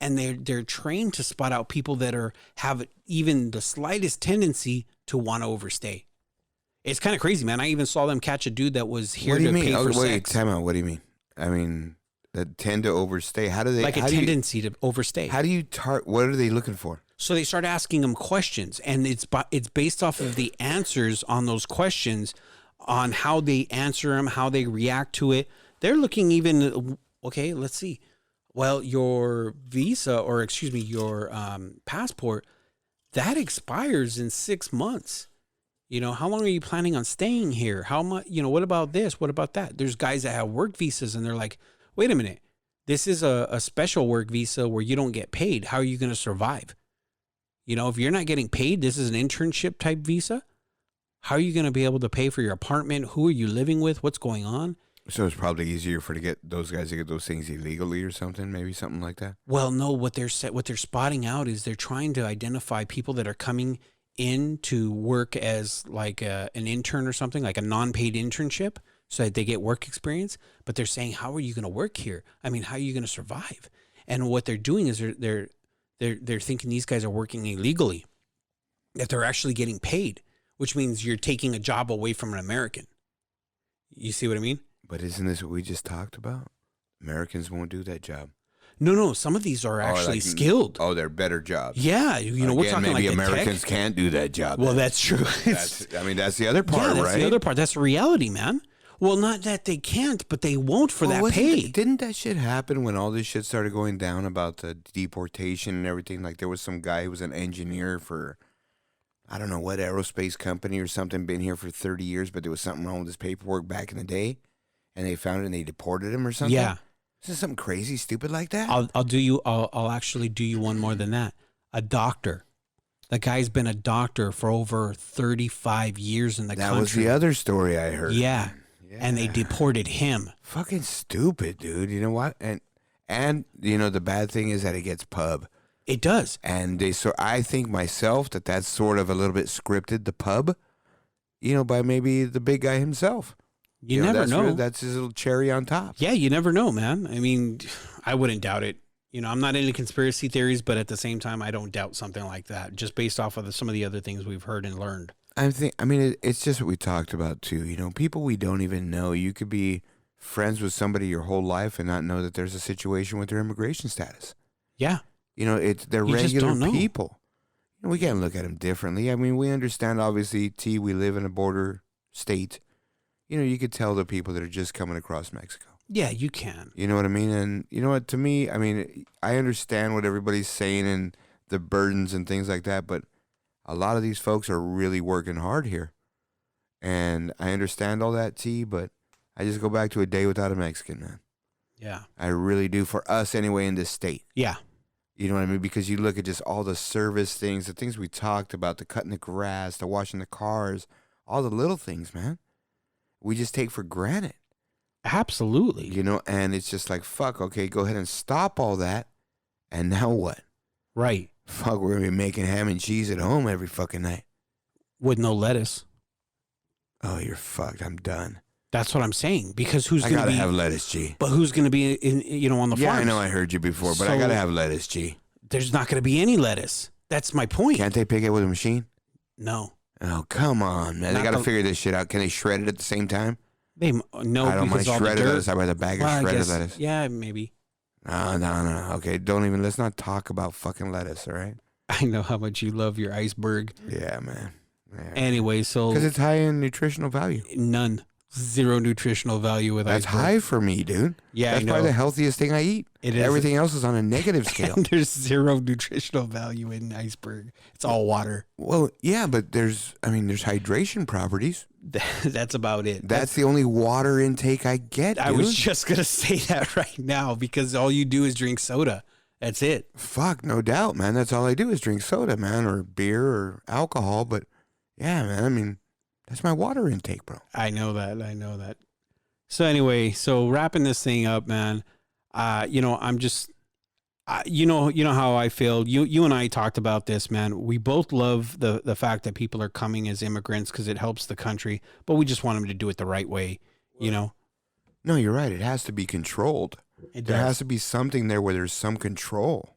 and they're trained to spot out people that have even the slightest tendency to want to overstay. It's kind of crazy, man. I even saw them catch a dude that was here to pay for sex. Time out. What do you mean? I mean, that tend to overstay. How do they like a tendency to overstay? How do you what are they looking for? So they start asking them questions, and it's based off of the answers on those questions, on how they answer them, how they react to it. They're looking even, okay, let's see. Well, your visa, or excuse me, your passport, that expires in 6 months. You know, how long are you planning on staying here? How much, you know, what about this? What about that? There's guys that have work visas and they're like, wait a minute, this is a special work visa where you don't get paid. How are you going to survive? You know, if you're not getting paid, this is an internship type visa. How are you going to be able to pay for your apartment? Who are you living with? What's going on? So it's probably easier to get those guys to get those things illegally or something, maybe something like that. Well, no, what they're spotting out is they're trying to identify people that are coming in to work as like an intern or something, like a non-paid internship, so that they get work experience. But they're saying, how are you going to work here? I mean, how are you going to survive? And what they're doing is they're thinking these guys are working illegally, that they're actually getting paid, which means you're taking a job away from an American. You see what I mean? But isn't this what we just talked about? Americans won't do that job. No. Some of these are actually skilled. Oh, they're better jobs. Yeah, you know, we're talking maybe like Americans can't do that job. Well, that's true. That's the other part, that's right? the other part. That's the reality, man. Well, not that they can't, but they won't for that pay. Didn't that shit happen when all this shit started going down about the deportation and everything? Like there was some guy who was an engineer for, I don't know what aerospace company or something, been here for 30 years, but there was something wrong with his paperwork back in the day, and they found it and they deported him or something. Yeah. Is this something crazy, stupid like that? I'll actually do you one more than that. A doctor. The guy's been a doctor for over 35 years in the country. That was the other story I heard. Yeah. And they deported him. Fucking stupid, dude. You know what? And you know the bad thing is that it gets pub. It does. And I think myself that's sort of a little bit scripted, the pub, you know, by maybe the big guy himself. You never know. That's his little cherry on top. Yeah, you never know, man. I mean, I wouldn't doubt it. You know, I'm not into conspiracy theories, but at the same time, I don't doubt something like that, just based off of some of the other things we've heard and learned. It's just what we talked about too. You know, people we don't even know. You could be friends with somebody your whole life and not know that there's a situation with their immigration status. Yeah. You know, they're regular people. You know, we can't look at them differently. I mean, we understand, obviously, we live in a border state. You know, you could tell the people that are just coming across Mexico. Yeah, you can. You know what I mean? And you know what, to me, I mean, I understand what everybody's saying and the burdens and things like that, but a lot of these folks are really working hard here. And I understand all that, but I just go back to a day without a Mexican, man. Yeah. I really do, for us anyway in this state. Yeah. You know what I mean? Because you look at just all the service things, the things we talked about, the cutting the grass, the washing the cars, all the little things, man. We just take for granted. Absolutely. You know, and it's just like, fuck, okay, go ahead and stop all that. And now what? Right. Fuck, we're going to be making ham and cheese at home every fucking night. With no lettuce. Oh, you're fucked. I'm done. That's what I'm saying. Because who's going to be... I got to have lettuce, G. But who's going to be, on the farm? Yeah, I know I heard you before, but I got to have lettuce, G. There's not going to be any lettuce. That's my point. Can't they pick it with a machine? No. Oh, come on, man. They got to figure this shit out. Can they shred it at the same time? No, I don't mind shredded lettuce. I buy the bag of shredded lettuce. Yeah, maybe. No. Okay, let's not talk about fucking lettuce, all right? I know how much you love your iceberg. Yeah, man. Yeah. Anyway, so... Because it's high in nutritional value. None. Zero nutritional value with That's iceberg. high for me, dude. Yeah, That's probably the healthiest thing I eat. It is. Everything else is on a negative scale. And there's zero nutritional value in iceberg. It's all water. Well, yeah, but there's hydration properties. That's about it. That's the only water intake I get, dude. I was just going to say that right now because all you do is drink soda. That's it. Fuck, no doubt, man. That's all I do is drink soda, man, or beer or alcohol. But yeah, man, I mean, that's my water intake, bro. I know that. So anyway, wrapping this thing up, man, I'm just, you know how I feel. You and I talked about this, man. We both love the fact that people are coming as immigrants because it helps the country, but we just want them to do it the right way, you know? No, you're right. It has to be controlled. There has to be something there where there's some control.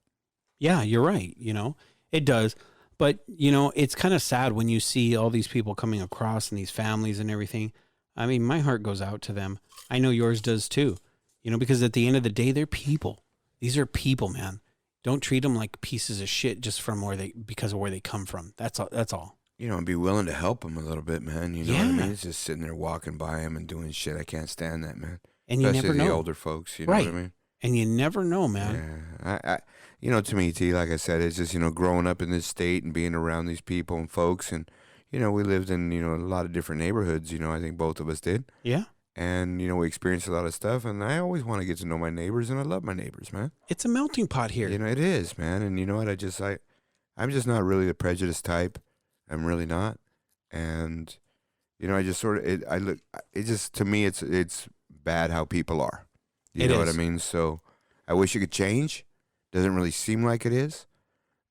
Yeah, you're right. You know, it does. But, you know, it's kind of sad when you see all these people coming across and these families and everything. I mean, my heart goes out to them. I know yours does too. You know, because at the end of the day, they're people. These are people, man. Don't treat them like pieces of shit just from because of where they come from. That's all. That's all. You know, and be willing to help them a little bit, man. You know what I mean? It's just sitting there walking by them and doing shit. I can't stand that, man. And you Especially never know. the older folks, you know Right. what I mean? And you never know, man. Yeah. You know, to me, T, like I said, it's just, you know, growing up in this state and being around these people and folks. And, you know, we lived in, you know, a lot of different neighborhoods, you know, I think both of us did. Yeah. And, you know, we experienced a lot of stuff. And I always want to get to know my neighbors, and I love my neighbors, man. It's a melting pot here. You know, it is, man. And you know what? I'm just not really the prejudiced type. I'm really not. And, you know, I just sort of, it just, to me, it's bad how people are. You know what I mean? So I wish it could change. Doesn't really seem like it is.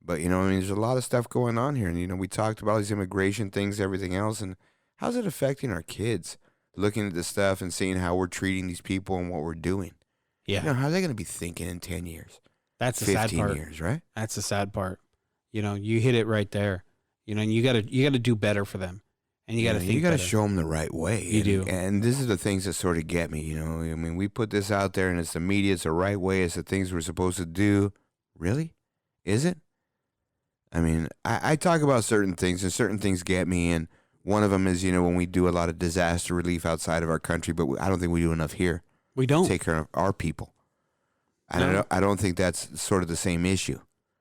But, you know, I mean, there's a lot of stuff going on here. And, you know, we talked about these immigration things, everything else. And how's it affecting our kids? Looking at this stuff and seeing how we're treating these people and what we're doing. Yeah. You know, how are they going to be thinking in 10 years? That's the sad 15 part. years, right? That's the sad part. You know, you hit it right there. You know, and you gotta do better for them. And you gotta think you gotta better. show them the right way. You do. And this is the things that sort of get me, you know. I mean, we put this out there and it's the media, it's the right way, it's the things we're supposed to do. Really? Is it? I mean, I talk about certain things and certain things get me. And one of them is, you know, when we do a lot of disaster relief outside of our country, but I don't think we do enough here. We don't. To take care of our people. I don't think that's sort of the same issue.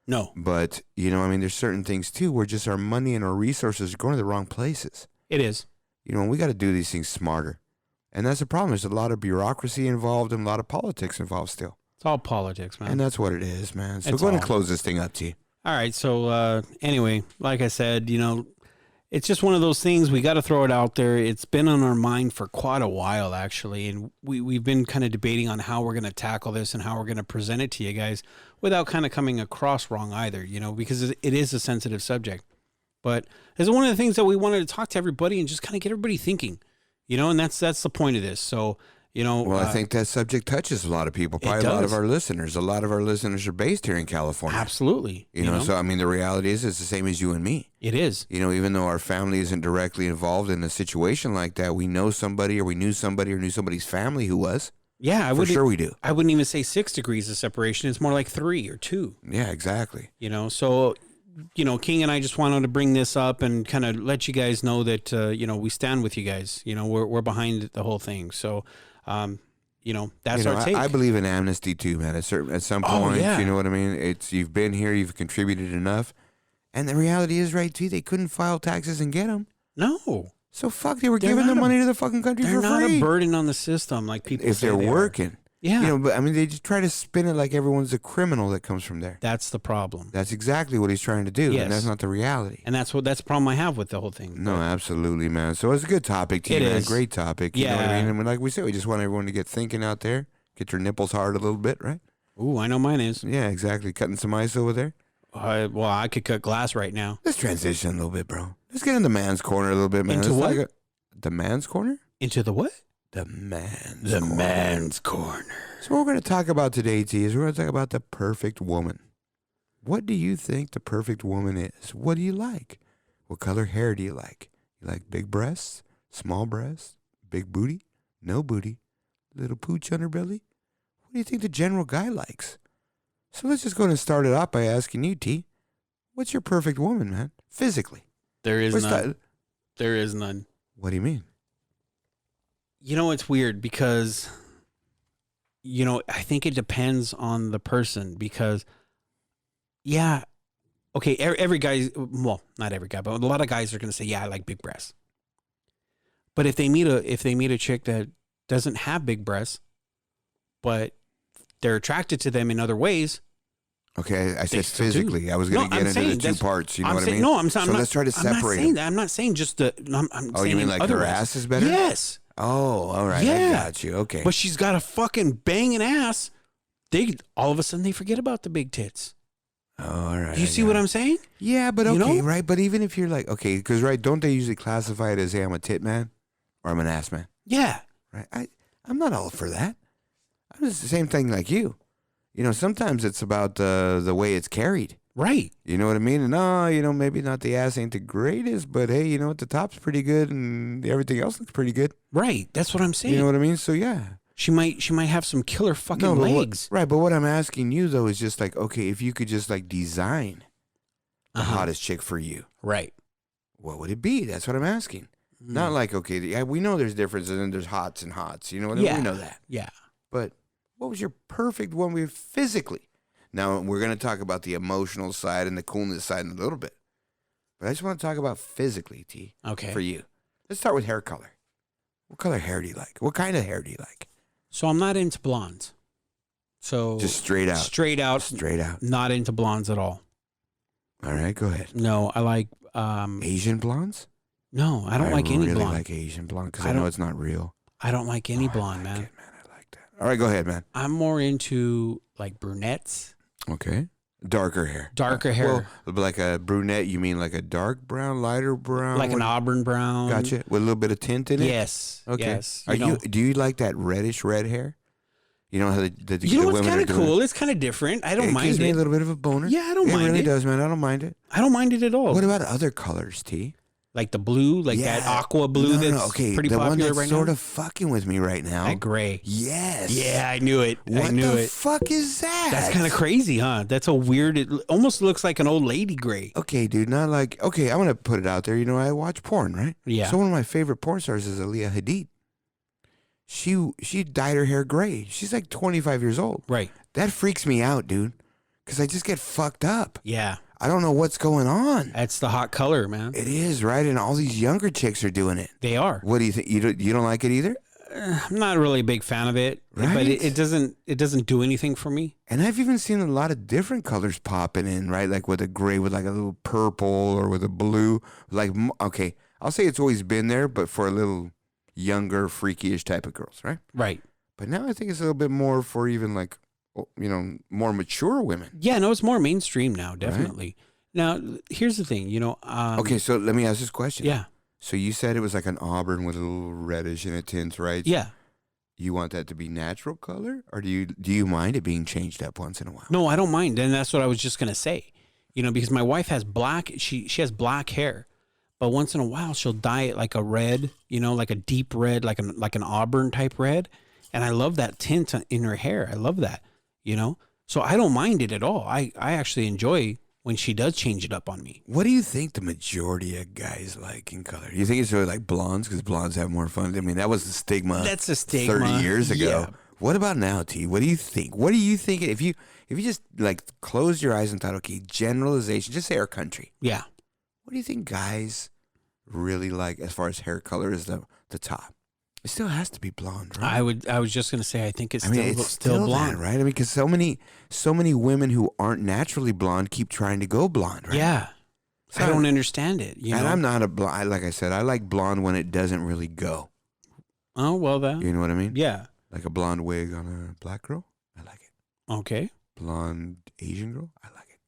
No. But, you know, I mean, there's certain things, too, where just our money and our resources are going to the wrong places. It is. You know, we got to do these things smarter. And that's the problem. There's a lot of bureaucracy involved and a lot of politics involved still. It's all politics, man. And that's what it is, man. So It's go ahead and all. close this thing up, T. All right. So anyway, like I said, you know, it's just one of those things. We got to throw it out there. It's been on our mind for quite a while, actually. And we've been kind of debating on how we're going to tackle this and how we're going to present it to you guys without kind of coming across wrong either, you know, because it is a sensitive subject. But it's one of the things that we wanted to talk to everybody and just kind of get everybody thinking, you know, and that's the point of this. So, you know. Well, I think that subject touches a lot of people, probably a lot of our listeners. A lot of our listeners are based here in California. Absolutely. You know, so, I mean, the reality is it's the same as you and me. It is. You know, even though our family isn't directly involved in a situation like that, we know somebody or we knew somebody or knew somebody's family who was. Yeah, For sure we do. I wouldn't even say 6 degrees of separation. It's more like 3 or 2. Yeah, exactly. You know, so, you know, King and I just wanted to bring this up and kind of let you guys know that, you know, we stand with you guys. You know, we're behind the whole thing. So, you know, that's our take. I believe in amnesty too, man. At some point, yeah. You know what I mean? You've been here, you've contributed enough. And the reality is, right, too, they couldn't file taxes and get them. No. So, they were giving the money to the fucking country for free. They're not a burden on the system like people if say they're they working. Are. Yeah. You know, but I mean, they just try to spin it like everyone's a criminal that comes from there. That's the problem. That's exactly what he's trying to do. Yes. And that's not the reality. And that's the problem I have with the whole thing. No, absolutely, man. So it's a good topic, T, It man. is. Great topic. You know what I mean? And like we said, we just want everyone to get thinking out there. Get your nipples hard a little bit, right? Ooh, I know mine is. Yeah, exactly. Cutting some ice over there. Well, I could cut glass right now. Let's transition a little bit, bro. Let's get in the man's corner a little bit, man. Into what? The man's corner? Into the what? The man's The corner. man's corner. So what we're going to talk about today, T, is we're going to talk about the perfect woman. What do you think the perfect woman is? What do you like? What color hair do you like? You like big breasts, small breasts, big booty, no booty, little pooch on her belly? What do you think the general guy likes? So let's just go and start it off by asking you, T, what's your perfect woman, man? Physically. There is none. There is none. What do you mean? You know, it's weird because, you know, I think it depends on the person because, yeah, okay, every guy, well, not every guy, but a lot of guys are going to say, yeah, I like big breasts. But if they meet a chick that doesn't have big breasts, but they're attracted to them in other ways. Okay, I said still physically. do. I was going to get into the two parts. You know what I mean? No, I'm saying. So let's try to separate them. I'm not saying just the. I'm Oh, saying you mean like her ass is better? Yes. Oh, all right. Yeah. I got you. Okay. But she's got a fucking banging ass. All of a sudden they forget about the big tits. Oh, all right. Do you see what I'm saying? Yeah, but You okay, know? right? But even if you're like, okay, because, right, don't they usually classify it as, hey, I'm a tit man or I'm an ass man? Yeah. Right? I'm not all for that. I'm just the same thing like you. sometimes it's about the way it's carried. Right. You know what I mean? And no, maybe not the ass ain't the greatest, but hey, you know what? The top's pretty good and everything else looks pretty good. Right. That's what I'm saying. You know what I mean? So yeah. She might have some killer fucking legs. Right, but what I'm asking you though is just like, okay, if you could just like design the hottest chick for you. Right. What would it be? That's what I'm asking. Not like, okay, yeah, we know there's differences and there's hots and hots. You know what I mean? We know that. Yeah. But what was your perfect one with physically? Now, we're going to talk about the emotional side and the coolness side in a little bit. But I just want to talk about physically, T. Okay. For you. Let's start with hair color. What color hair do you like? What kind of hair do you like? So I'm not into blondes. So just straight out. Straight out. Straight out. Not into blondes at all. All right, go ahead. No, I like Asian blondes? No, I don't like any blonde. I really like Asian blonde because I know it's not real. I don't like any blonde, man. I like that. All right, go ahead, man. I'm more into like brunettes. Okay. Darker hair. Darker hair. Well, like a brunette, you mean like a dark brown, lighter brown? Like an auburn brown. Gotcha. With a little bit of tint in it? Yes. Okay. Yes. Do you like that reddish red hair? You know how the you know women what's kind of cool? It? It's kind of different. I don't mind It gives me it. a little bit of a boner. Yeah, I don't mind it. It really does, man. I don't mind it. I don't mind it at all. What about other colors, T? Like the blue, like that aqua blue that's pretty popular right now? The one that's sort of fucking with me right now. That gray. Yes. Yeah, I knew it. What the fuck is that? That's kind of crazy, huh? That's a weird, it almost looks like an old lady gray. Okay, dude, not like, okay, I'm going to put it out there. You know, I watch porn, right? Yeah. So one of my favorite porn stars is Aaliyah Hadid. She dyed her hair gray. She's like 25 years old. Right. That freaks me out, dude, because I just get fucked up. Yeah. I don't know what's going on. That's the hot color, man. It is, right? And all these younger chicks are doing it. They are. What do you think? You don't like it either? I'm not really a big fan of it, right? But it doesn't do anything for me. And I've even seen a lot of different colors popping in, right? Like with a gray, with like a little purple, or with a blue. Like, okay, I'll say it's always been there, but for a little younger, freaky-ish type of girls, right? Right. But now I think it's a little bit more for even like, more mature women. Yeah, no, it's more mainstream now, definitely. Right? Now, here's the thing, okay, so let me ask this question. Yeah. So you said it was like an auburn with a little reddish in a tint, right? Yeah. You want that to be natural color, or do you mind it being changed up once in a while? No, I don't mind, and that's what I was just gonna say. Because my wife has black. She has black hair, but once in a while she'll dye it like a red. Like a deep red, like an auburn type red, and I love that tint in her hair. I love that. So I don't mind it at all. I actually enjoy when she does change it up on me. What do you think the majority of guys like in color? You think it's really like blondes because blondes have more fun? I mean, that was the stigma. That's the stigma 30 years ago. Yeah. What about now, T? What do you think? What do you think if you just like closed your eyes and thought, okay, generalization, just say our country. Yeah. What do you think guys really like as far as hair color is the top? It still has to be blonde, right? I was just gonna say I think it's it's still blonde, that, right? I mean, because so many women who aren't naturally blonde keep trying to go blonde, right? Yeah, so I don't understand it. And I'm not a blonde. Like I said, I like blonde when it doesn't really go. Oh well, then you know what I mean? Yeah, like a blonde wig on a black girl. I like it. Okay. Blonde Asian girl. I like it.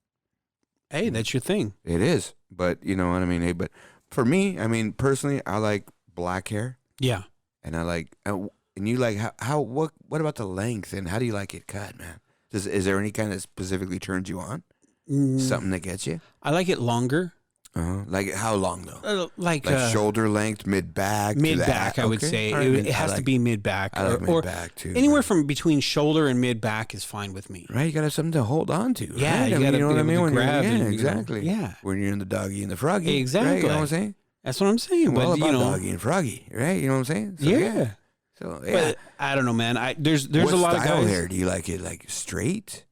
Hey, that's your thing. It is, but you know what I mean. Hey, but for me, I mean personally, I like black hair. Yeah. And I like, and you like what about the length and how do you like it cut, man? Is there any kind that specifically turns you on? Something that gets you? I like it longer. Like how long though? Like shoulder length, mid back. Mid back, I would say. Right. It has to be mid back. I like mid back too. Anywhere from between shoulder and mid back is fine with me. Right, you gotta have something to hold on to. Yeah, right? you gotta you know what I mean? When grab exactly. Yeah, when you're in the doggy and the froggy. Exactly. Right? You know what I'm saying? That's what I'm saying. Well, about doggy and froggy, right? You know what I'm saying? So, yeah. So yeah. But I don't know, man. There's what a lot of style guys. Hair? Do you like it like straight?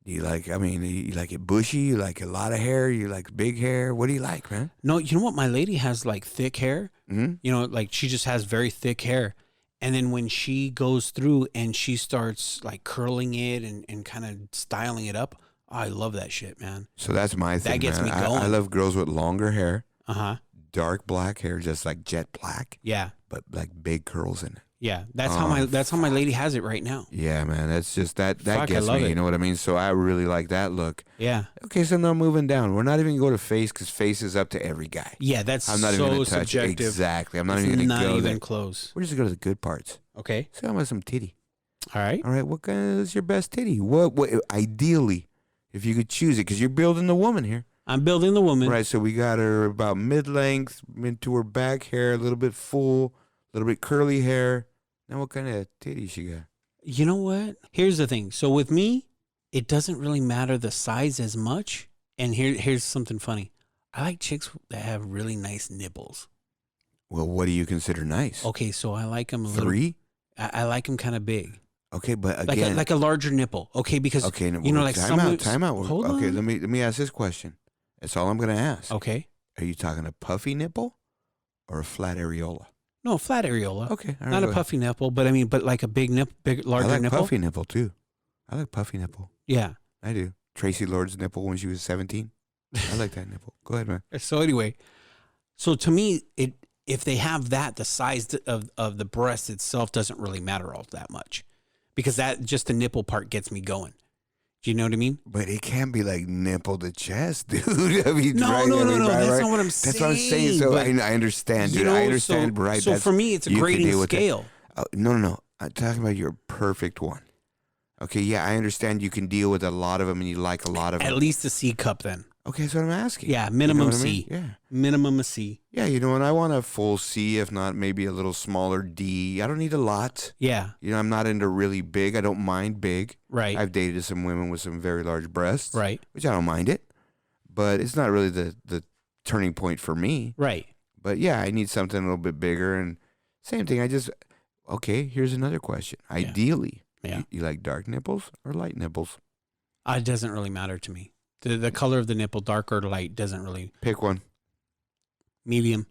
Do you like? I mean, you like it bushy? You like a lot of hair? You like big hair? What do you like, man? No, you know what? My lady has like thick hair. Mm-hmm. Like she just has very thick hair. And then when she goes through and she starts like curling it and kind of styling it up, I love that shit, man. So that's my thing. That gets man. me going. I love girls with longer hair. Dark black hair, just like jet black. Yeah. But like big curls in it. Yeah, that's how my lady has it right now. Yeah, man, that's just that Fuck, gets me. it. You know what I mean? So I really like that look. Yeah. Okay, so now moving down, we're not even going to face because face is up to every guy. Yeah, that's I'm not even so going to touch subjective. Exactly. I'm not even going to go Not even there. close. We're just going to go to the good parts. Okay. So I want some titty. All right. All right, what kind is your best titty? What ideally, if you could choose it, because you're building the woman here. I'm building the woman. Right, so we got her about mid-length, into her back hair, a little bit full, a little bit curly hair. Now what kind of titty she got? You know what? Here's the thing. So with me, it doesn't really matter the size as much. And here's something funny. I like chicks that have really nice nipples. Well, what do you consider nice? Okay, so I like them a little. 3? I like them kind of big. Okay, but again, like a larger nipple. Okay, because like time out. Hold okay, on. let me ask this question. That's all I'm gonna ask. Okay. Are you talking a puffy nipple or a flat areola? No, flat areola. Okay, all right, not a puffy nipple, but like a big larger I like nipple. puffy nipple too. I like puffy nipple. Yeah, I do. Tracy Lord's nipple when she was 17. I like that nipple. Go ahead, man. So anyway, to me, if they have that, the size of the breast itself doesn't really matter all that much, because that just the nipple part gets me going. Do you know what I mean? But it can't be like nipple to chest, dude. I mean, No. That's not what I'm saying. That's what I'm saying. So I understand, dude. I understand, right? So for me, it's a grading scale. No. I'm talking about your perfect one. Okay, yeah, I understand you can deal with a lot of them and you like a lot of them. At least a C cup then. Okay, that's what I'm asking. Yeah, minimum you know C. I mean? Yeah. Minimum a C. Yeah, and I want a full C, if not maybe a little smaller D. I don't need a lot. Yeah. I'm not into really big. I don't mind big. Right. I've dated some women with some very large breasts. Right. Which I don't mind it. But it's not really the turning point for me. Right. But yeah, I need something a little bit bigger. And same thing, okay, here's another question. Yeah. Ideally, Yeah. You like dark nipples or light nipples? It doesn't really matter to me. The color of the nipple, dark or light, doesn't really. Pick one. Medium.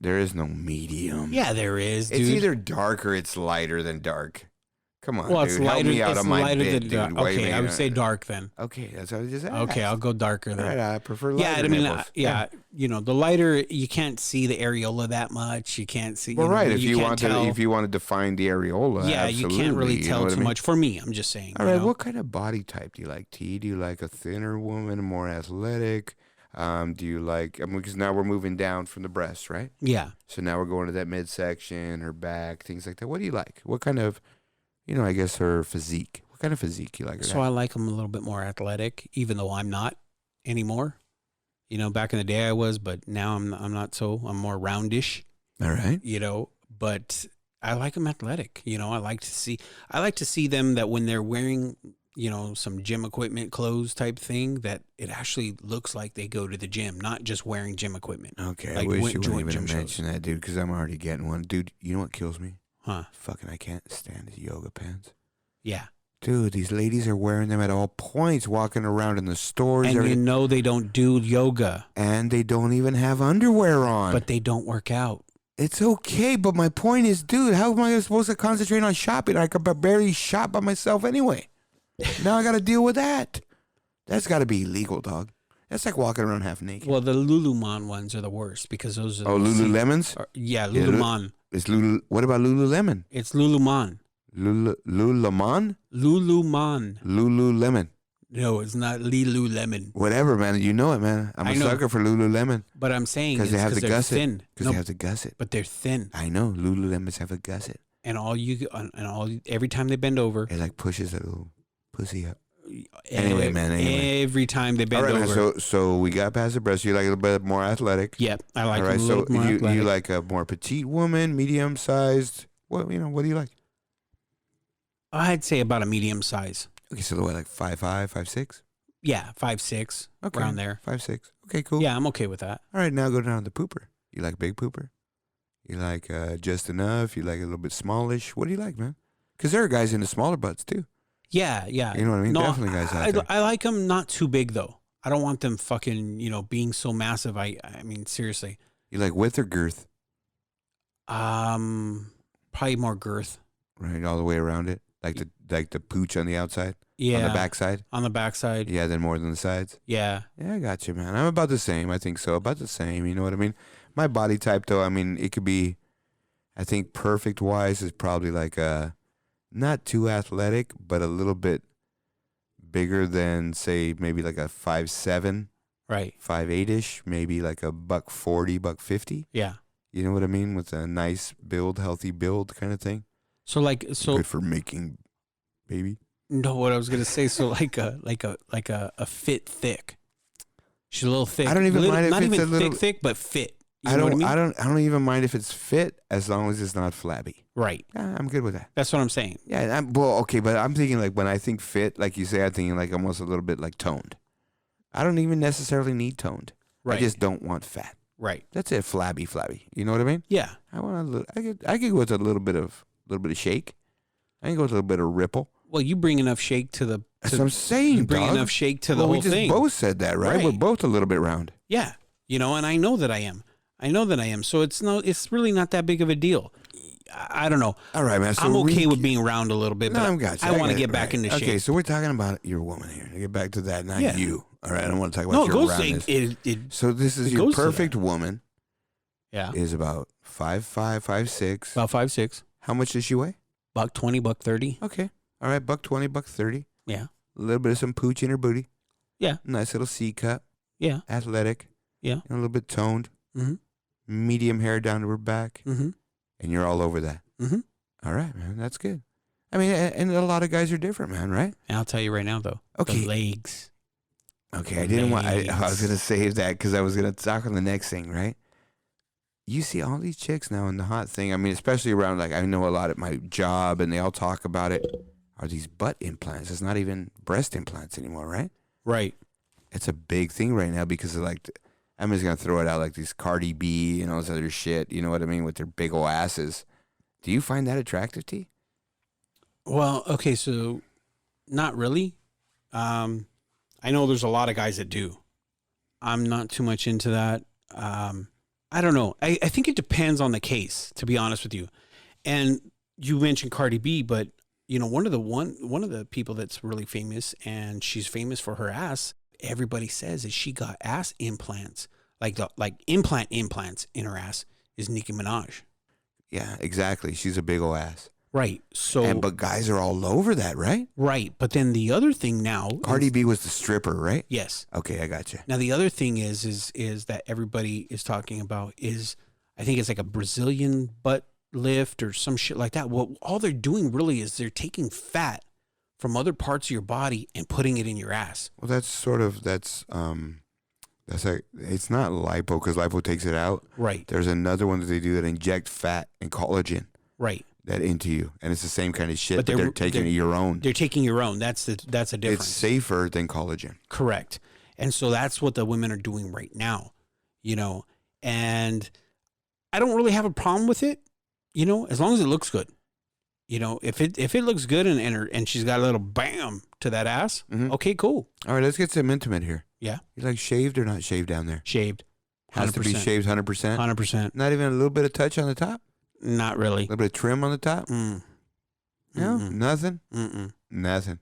There is no medium. Yeah, there is, dude. It's either dark or it's lighter than dark. Come on, well, dude. it's lighter. Help me out it's on my lighter bit, than dude. dark. Wait a Okay, I minute. would say dark then. Okay, that's what I just asked. Okay, I'll go darker then. All right, I prefer lighter Yeah, I mean, nipples. yeah, the lighter, you can't see the areola that much. You can't see. Well, right. If you can't tell. if you want to define the areola, yeah, absolutely, you can't really you tell know what too I mean? much. For me, I'm just saying. All right, what kind of body type do you like, T? Do you like a thinner woman, more athletic? Do you like? Because now we're moving down from the breast, right? Yeah. So now we're going to that midsection, her back, things like that. What do you like? What kind of, I guess her physique. What kind of physique you like? So I like them a little bit more athletic, even though I'm not anymore. Back in the day I was, but now I'm not so. I'm more roundish. All right. But I like them athletic. I like to see them that when they're wearing, some gym equipment clothes type thing, that it actually looks like they go to the gym, not just wearing gym equipment. Okay, like I wish you wouldn't gym even mention that, dude, because I'm already getting one. Dude, you know what kills me? Huh? Fucking, I can't stand the yoga pants. Yeah. Dude, these ladies are wearing them at all points, walking around in the stores. And they don't do yoga. And they don't even have underwear on. But they don't work out. It's okay, but my point is, dude, how am I supposed to concentrate on shopping? I could barely shop by myself anyway. Now I got to deal with that. That's got to be illegal, dog. That's like walking around half naked. Well, the Lululemon ones are the worst because those are... Oh, Lululemons? Yeah, Lululemon. What about Lululemon? It's Lululemon. Lululemon? Lululemon. Lululemon. No, it's not Lululemon. Whatever, man. You know it, man. I'm a sucker for Lululemon. But I'm saying because they have the they're gusset. thin. Because they have the gusset. But they're thin. I know. Lululemons have a gusset. And every time they bend over, it like pushes a little pussy up. Anyway, man. Every time they bend over. Man, so we got past the breast. You like a little bit more athletic. Yep, I like. All right, a little more athletic. You like a more petite woman, medium sized. What do you like? I'd say about a medium size. Okay, so what, like 5'5", 5'6"? Yeah, 5'6", okay, around there. 5'6". Okay, cool. Yeah, I'm okay with that. All right, now go down to the pooper. You like big pooper? You like just enough? You like a little bit smallish? What do you like, man? Because there are guys into smaller butts too. Yeah. You know what I mean? No, definitely guys out there. I like them not too big though. I don't want them fucking being so massive. I mean seriously. You like width or girth? Probably more girth. Right, all the way around it, like the pooch on the outside. Yeah. On the backside. On the backside. Yeah, then more than the sides. Yeah. Yeah, I got you, man. I'm about the same. I think so. About the same. You know what I mean? My body type, though, I mean, it could be, I think perfect wise is probably like not too athletic, but a little bit bigger than, say, maybe like a 5'7", right, 5'8"-ish, maybe like a $140, $150. Yeah. You know what I mean? With a nice build, healthy build kind of thing. So good for making baby. No, what I was gonna say. So like a fit thick. She's a little thick. I don't even mind if not it's even a little thick, but fit. You I know don't. what I mean? I don't even mind if it's fit as long as it's not flabby. Right. Yeah, I'm good with that. That's what I'm saying. Yeah. Well, okay, but I'm thinking like when I think fit, like you say, I'm thinking like almost a little bit like toned. I don't even necessarily need toned. Right. I just don't want fat. Right. That's it. Flabby. You know what I mean? Yeah. I want a little. I could go with a little bit of shake. I can go with a little bit of ripple. Well, you bring enough shake to the. That's what I'm saying. You bring dog. enough shake to the whole we just thing. both said that, right? We're both a little bit round. Yeah. And I know that I am. So it's really not that big of a deal. I don't know. All right, man. So I'm okay with being round a little bit, but I want to get back into shape. Okay, so we're talking about your woman here. To get back to that, not you. All right, I don't want to talk about your roundness. So this is your perfect woman. Yeah. Is about 5'5", 5'6". About 5'6". How much does she weigh? $120, $130. Okay. All right, $120, $130. Yeah. A little bit of some pooch in her booty. Yeah. Nice little C cup. Yeah. Athletic. Yeah. And a little bit toned. Mm-hmm. Medium hair down to her back. Mm-hmm. And you're all over that. Mm-hmm. All right, man. That's good. I mean, and a lot of guys are different, man, right? And I'll tell you right now, though. Okay. The legs. Okay, I didn't want. I was gonna save that because I was gonna talk on the next thing, right? You see all these chicks now in the hot thing. I mean, especially around like I know a lot at my job, and they all talk about it. Are these butt implants? It's not even breast implants anymore, right? Right. It's a big thing right now because of like, I'm just gonna throw it out like these Cardi B and all this other shit. You know what I mean with their big ol' asses. Do you find that attractive, T? Well, okay, so not really. I know there's a lot of guys that do. I'm not too much into that. I don't know. I think it depends on the case, to be honest with you. And you mentioned Cardi B, but one of the people that's really famous, and she's famous for her ass. Everybody says that she got ass implants, like implants in her ass, is Nicki Minaj. Yeah, exactly. She's a big ol' ass. Right. So, but guys are all over that, right? Right. But then the other thing now, Cardi B was the stripper, right? Yes. Okay, I got you. Now the other thing is that everybody is talking about is, I think it's like a Brazilian butt lift or some shit like that. Well, all they're doing really is they're taking fat from other parts of your body and putting it in your ass. Well, that's like, it's not lipo because lipo takes it out. Right. There's another one that they do that inject fat and collagen. Right. That into you, and it's the same kind of shit, but they're taking your own. They're taking your own. That's a difference. It's safer than collagen. Correct. And so that's what the women are doing right now, and I don't really have a problem with it, as long as it looks good. If it looks good and she's got a little bam to that ass, okay, cool. All right, let's get some intimate here. Yeah. You like shaved or not shaved down there? Shaved. 100%. Has to be shaved 100%? 100%. Not even a little bit of touch on the top? Not really. A little bit of trim on the top? No? Nothing? Nothing.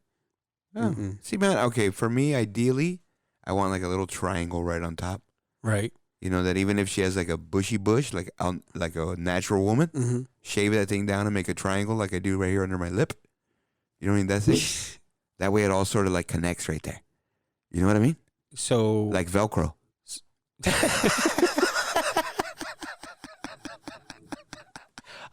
Oh. See, man, okay, for me, ideally, I want like a little triangle right on top. Right. That even if she has like a bushy bush, like a natural woman, shave that thing down and make a triangle like I do right here under my lip. You know what I mean? That's it. That way it all sort of like connects right there. You know what I mean? So. Like Velcro.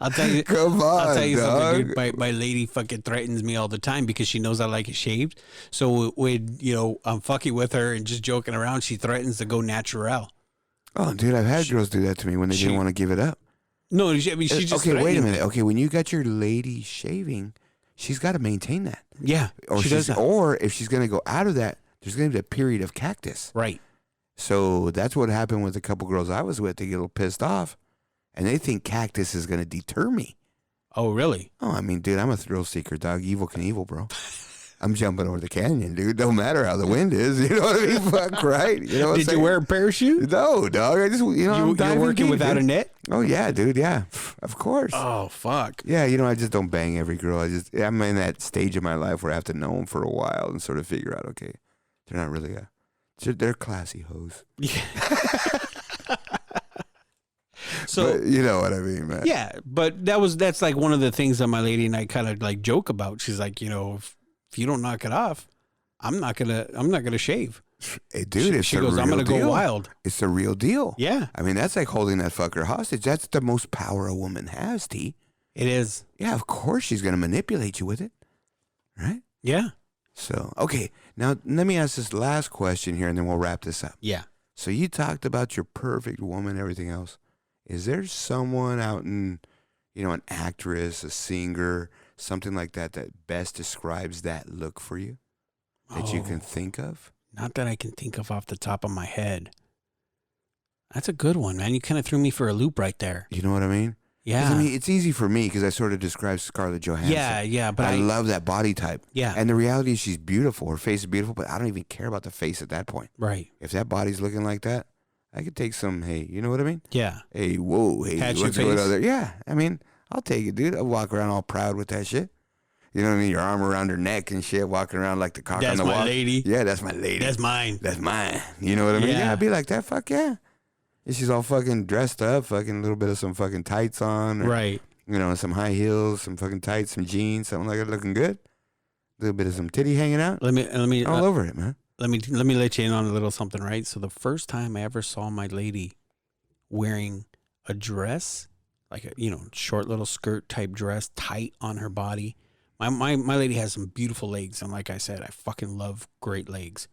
I'll tell you. Come on, I'll tell you dog. something, dude. My lady fucking threatens me all the time because she knows I like it shaved. So when I'm fucking with her and just joking around, she threatens to go natural. Oh, dude, I've had girls do that to me when they didn't want to give it up. No, she just okay. Wait a minute. Okay, when you got your lady shaving, she's got to maintain that. Yeah, or she does that. Or if she's going to go out of that, there's going to be a period of cactus. Right. So that's what happened with a couple girls I was with. They get a little pissed off. And they think cactus is going to deter me. Oh, really? Oh, I mean, dude, I'm a thrill seeker, dog. Evil can evil, bro. I'm jumping over the canyon, dude. Don't matter how the wind is. You know what I mean? Fuck, right? You know what Did you wear a parachute? No, dog. I just, you're working without a net? Oh, yeah, dude. Yeah, of course. Oh, fuck. Yeah, I just don't bang every girl. I'm in that stage of my life where I have to know them for a while and sort of figure out, okay, they're not really they're classy hoes. Yeah. So but you know what I mean, man. Yeah, but that's like one of the things that my lady and I kind of like joke about. She's like, if you don't knock it off, I'm not gonna shave. Hey, dude, she goes, I'm gonna go wild. It's a real deal. Yeah. I mean, that's like holding that fucker hostage. That's the most power a woman has, T. It is. Yeah, of course she's gonna manipulate you with it. Right? Yeah. So, okay. Now, let me ask this last question here, and then we'll wrap this up. Yeah. So you talked about your perfect woman, everything else. Is there someone out in, an actress, a singer, something like that best describes that look for you that you can think of? Not that I can think of off the top of my head. That's a good one, man. You kind of threw me for a loop right there. You know what I mean? Yeah. 'Cause, I mean, it's easy for me because I sort of describe Scarlett Johansson. Yeah, but I love that body type. Yeah. And the reality is she's beautiful. Her face is beautiful, but I don't even care about the face at that point. Right. If that body's looking like that, I could take some, hey, you know what I mean? Yeah. Hey, whoa, hey, Patch what's your going face. on there? Yeah, I mean, I'll take it, dude. I'll walk around all proud with that shit. You know what I mean? Your arm around her neck and shit, walking around like the cock on the wall. That's my lady. Yeah, that's my lady. That's mine. That's mine. You know what I mean? Yeah. Yeah, I'd be like that. Fuck yeah. And she's all fucking dressed up, fucking a little bit of some fucking tights on. Or, Right. Some high heels, some fucking tights, some jeans, something like that, looking good. A little bit of some titty hanging out. Let me All over it, man. let me let you in on a little something, right? So the first time I ever saw my lady wearing a dress, like a short little skirt type dress, tight on her body. My lady has some beautiful legs, and like I said, I fucking love great legs.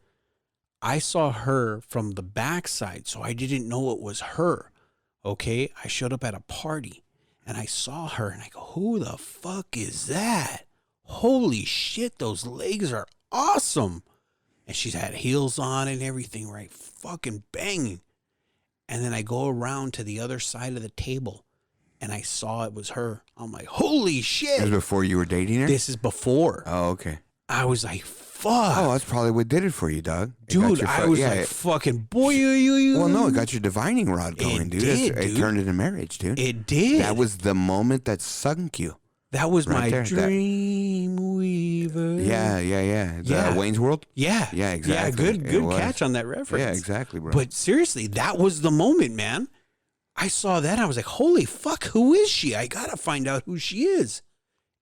I saw her from the backside, so I didn't know it was her. Okay, I showed up at a party, and I saw her, and I go, "Who the fuck is that? Holy shit, those legs are awesome!" And she's had heels on and everything, right? Fucking banging. And then I go around to the other side of the table, and I saw it was her. I'm like, holy shit. That was before you were dating her? This is before. Oh, okay. I was like, fuck. Oh, that's probably what did it for you, dog. It got Dude, your I was like, fucking boy. Well, no, it got your divining rod going, It dude. did, It dude. turned into marriage, dude. It did. That was the moment that sunk you. That was right my there. dream weaver. Yeah. Yeah. Wayne's World? Yeah. Yeah, exactly. Yeah, It good was. catch on that reference. Yeah, exactly, bro. But seriously, that was the moment, man. I saw that. I was like, holy fuck, who is she? I got to find out who she is.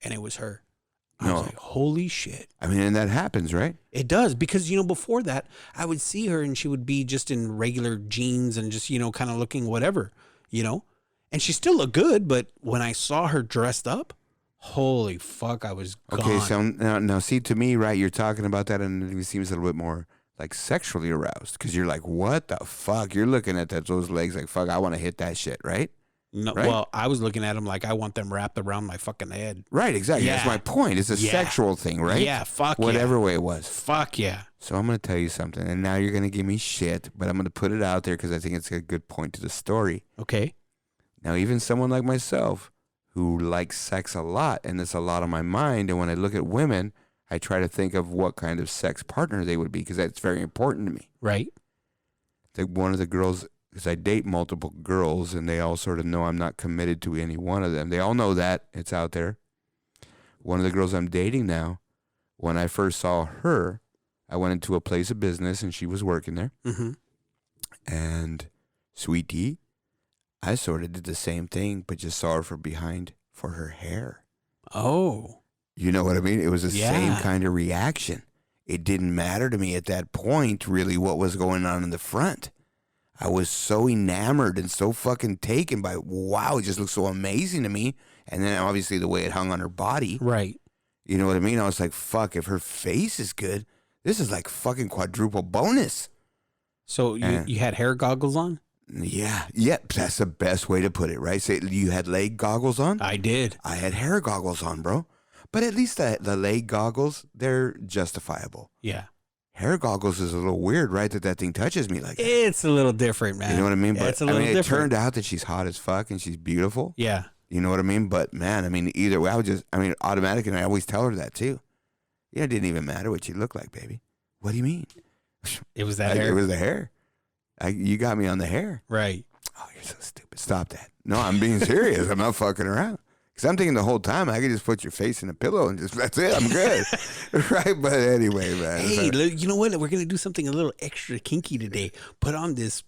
And it was her. I was like, holy shit. I mean, and that happens, right? It does. Because, before that, I would see her and she would be just in regular jeans and just, kind of looking whatever, And she still looked good. But when I saw her dressed up, holy fuck, I was gone. Okay, so now see, to me, right, you're talking about that and it seems a little bit more like sexually aroused because you're like, what the fuck? You're looking at those legs like, fuck, I want to hit that shit, right? No, right? Well, I was looking at them like I want them wrapped around my fucking head. Right, exactly. Yeah. That's my point. It's a sexual thing, right? Yeah, fuck Whatever way it was. Fuck yeah. So I'm going to tell you something, and now you're going to give me shit, but I'm going to put it out there because I think it's a good point to the story. Okay. Now, even someone like myself who likes sex a lot, and it's a lot on my mind, and when I look at women, I try to think of what kind of sex partner they would be because that's very important to me. Right. Like one of the girls, because I date multiple girls, and they all sort of know I'm not committed to any one of them. They all know that. It's out there. One of the girls I'm dating now, when I first saw her, I went into a place of business, and she was working there. Mm-hmm. And sweetie, I sort of did the same thing, but just saw her from behind for her hair. Oh. You know what I mean? It was the Yeah. same kind of reaction. It didn't matter to me at that point, really, what was going on in the front. I was so enamored and so fucking taken by, wow, it just looks so amazing to me. And then obviously the way it hung on her body. Right. You know what I mean? I was like, fuck, if her face is good, this is like fucking quadruple bonus. So you had hair goggles on? Yeah. Yep. That's the best way to put it, right? Say you had leg goggles on? I did. I had hair goggles on, bro. But at least the leg goggles, they're justifiable. Yeah. Hair goggles is a little weird, right? That thing touches me like that. It's a little different, man. You know what I mean? Yeah, But it's a little it different. turned out that she's hot as fuck and she's beautiful. Yeah. You know what I mean? But man, I mean, either way, automatically, and I always tell her that too. Yeah, it didn't even matter what she looked like, baby. What do you mean? It was that hair. It was the hair. You got me on the hair. Right. Oh, you're so stupid. Stop that. No, I'm being serious. I'm not fucking around. Because I'm thinking the whole time I could just put your face in a pillow and that's it. I'm good. Right? But anyway, man. Hey, you know what? We're going to do something a little extra kinky today. Put on this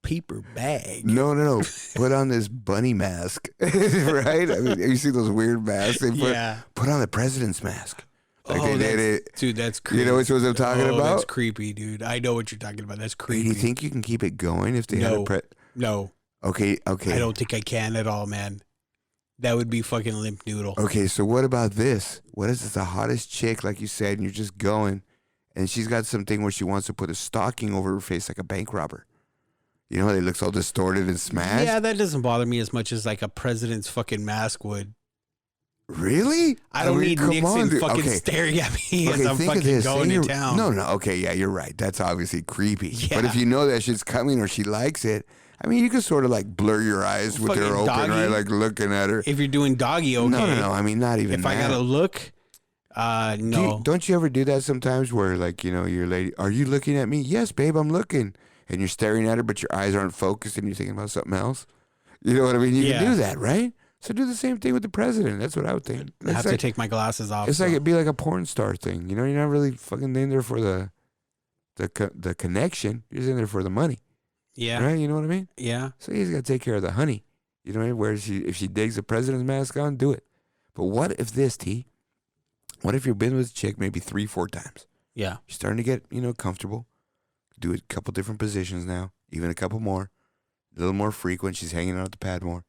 paper bag. No. Put on this bunny mask. Right? I mean, you see those weird masks? They put on the president's mask. Like dude, that's creepy. You know which ones I'm talking about? That's creepy, dude. I know what you're talking about. That's creepy. Do you think you can keep it going if they had a No. No. Okay. I don't think I can at all, man. That would be fucking limp noodle. Okay, so what about this? What is the hottest chick, like you said, and you're just going, and she's got something where she wants to put a stocking over her face like a bank robber. You know how they look all distorted and smashed? Yeah, that doesn't bother me as much as like a president's fucking mask would. Really? I don't need Nixon fucking staring at me as I'm fucking going to town. No, okay, yeah, you're right. That's obviously creepy. Yeah. But if you know that shit's coming or she likes it, I mean, you can sort of like blur your eyes with her open, doggy, right? Like looking at her. If you're doing doggy, okay. No. I mean, not even if that. I gotta look, no. Don't you ever do that sometimes where, like, you know, your lady, are you looking at me? Yes, babe, I'm looking. And you're staring at her, but your eyes aren't focused and you're thinking about something else. You know what I mean? You can do that, right? So do the same thing with the president. That's what I would think. I have to take my glasses off. It's like it'd be like a porn star thing. You know, you're not really fucking in there for the connection. You're just in there for the money. Yeah. Right? You know what I mean? Yeah. So you just got to take care of the honey. You know what I mean? Where if she digs the president's mask on, do it. But what if this, T? What if you've been with a chick maybe 3-4 times? Yeah. You're starting to get, you know, comfortable. Do a couple different positions now, even a couple more. A little more frequent. She's hanging out at the pad more.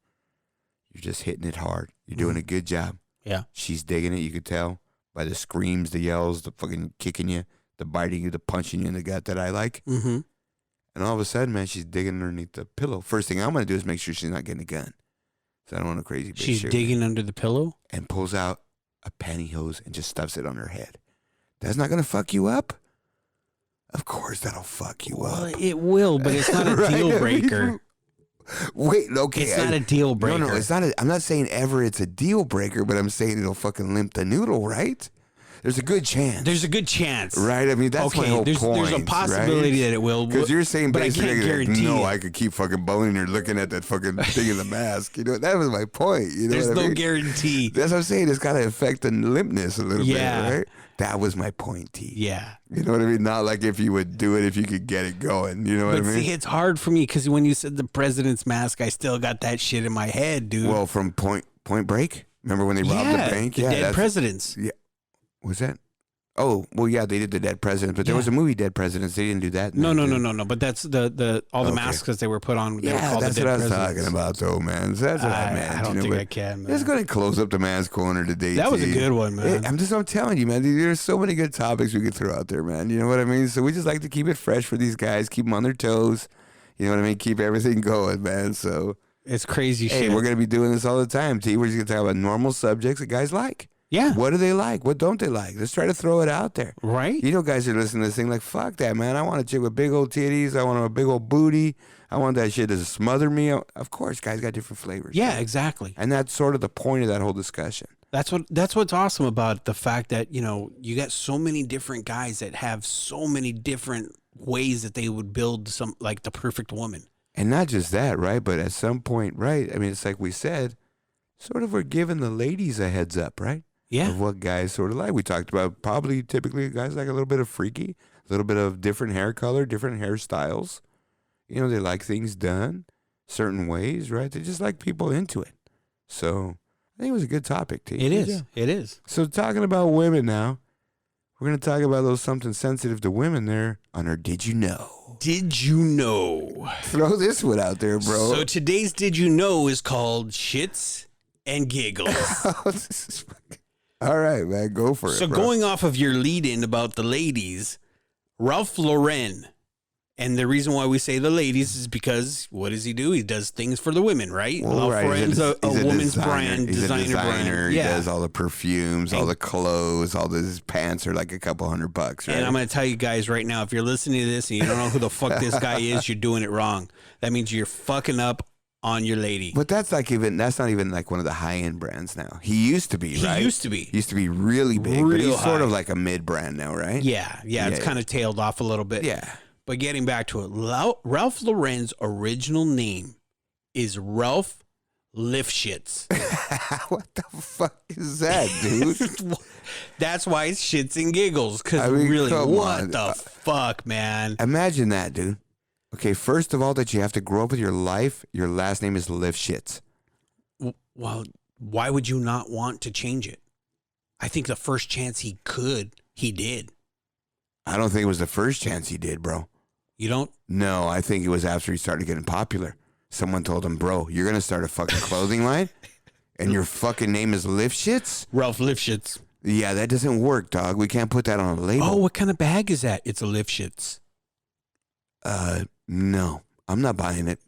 You're just hitting it hard. You're doing a good job. Yeah. She's digging it. You could tell by the screams, the yells, the fucking kicking you, the biting you, the punching you in the gut that I like. Mm-hmm. And all of a sudden, man, she's digging underneath the pillow. First thing I'm going to do is make sure she's not getting a gun. So I don't want a crazy bitch. She's digging under the pillow? And pulls out a pantyhose and just stuffs it on her head. That's not going to fuck you up? Of course that'll fuck you up. It will, but it's not a Right? deal breaker. Wait, okay. It's not a deal breaker. No, it's not. I'm not saying ever it's a deal breaker, but I'm saying it'll fucking limp the noodle, right? There's a good chance. There's a good chance. Right? I mean, that's my whole point. There's a possibility that it will. Because you're saying but basically, I can't guarantee no, it. I could keep fucking boning her looking at that fucking thing in the mask. You know, that was my point. You know There's what I no mean? guarantee. That's what I'm saying. It's got to affect the limpness a little bit, right? That was my point, T. Yeah. You know what I mean? Not like if you would do it if you could get it going. You know what I mean? See, it's hard for me because when you said the president's mask, I still got that shit in my head, dude. Well, from Point Break? Remember when they robbed the bank? The dead presidents. Yeah. Was that? Oh, well, yeah, they did the dead presidents, but there was a movie, Dead Presidents. They didn't do that. No. But that's the all the masks that they were put on. They were called that's the what dead I was presidents. talking about, though, man. So that's what I meant. I don't think I can, man. Let's go and close up the man's corner today. That was a good one, man. I'm telling you, man. There's so many good topics we could throw out there, man. You know what I mean? So we just like to keep it fresh for these guys, keep them on their toes. You know what I mean? Keep everything going, man. So it's crazy hey, shit. we're gonna be doing this all the time, T. We're just gonna talk about normal subjects that guys like. Yeah. What do they like? What don't they like? Let's try to throw it out there. Right. You know, guys are listening to this thing like, fuck that, man. I want a chick with big old titties. I want a big old booty. I want that shit to smother me. Of course, guys got different flavors. Yeah, right? Exactly. And that's sort of the point of that whole discussion. That's what's awesome about the fact that, you know, you got so many different guys that have so many different ways that they would build some, like the perfect woman. And not just that, right? But at some point, right? I mean, it's like we said, sort of we're giving the ladies a heads up, right? Yeah. Of what guys sort of like. We talked about probably typically guys like a little bit of freaky, a little bit of different hair color, different hairstyles. You know, they like things done certain ways, right? They just like people into it. So I think it was a good topic, T. It is. Yeah. It is. So talking about women now, we're going to talk about a little something sensitive to women there on our Did You Know? Did you know? Throw this one out there, bro. So today's Did You Know is called Shits and Giggles. All right, man, go for it. So bro. going off of your lead-in about the ladies, Ralph Lauren, and the reason why we say the ladies is because what does he do? He does things for the women's, right? Well, Ralph Lauren's a woman's brand, He's a designer. brand. He Yeah. does all the perfumes, all the clothes, all his pants are like a couple $100, right? And I'm going to tell you guys right now, if you're listening to this and you don't know who the fuck this guy is, you're doing it wrong. That means you're fucking up on your lady. But that's not even like one of the high end brands now. He used to be, right? He used to be. He used to be really big, but he's sort of like a mid brand now, right? Yeah, it's kind of tailed off a little bit. Yeah. But getting back to it, Ralph Lauren's original name is Ralph Lifshits. What the fuck is that, dude? That's why it's Shits and Giggles. Because really, what the fuck, man? Imagine that, dude. Okay, first of all, that you have to grow up with your life. Your last name is Lifshits. Well, why would you not want to change it? I think the first chance he could, he did. I don't think it was the first chance he did, bro. You don't? No, I think it was after he started getting popular. Someone told him, bro, you're going to start a fucking clothing line? And your fucking name is Lifshitz? Ralph Lifshitz. Yeah, that doesn't work, dog. We can't put that on a label. Oh, what kind of bag is that? It's a Lifshitz. No. I'm not buying it.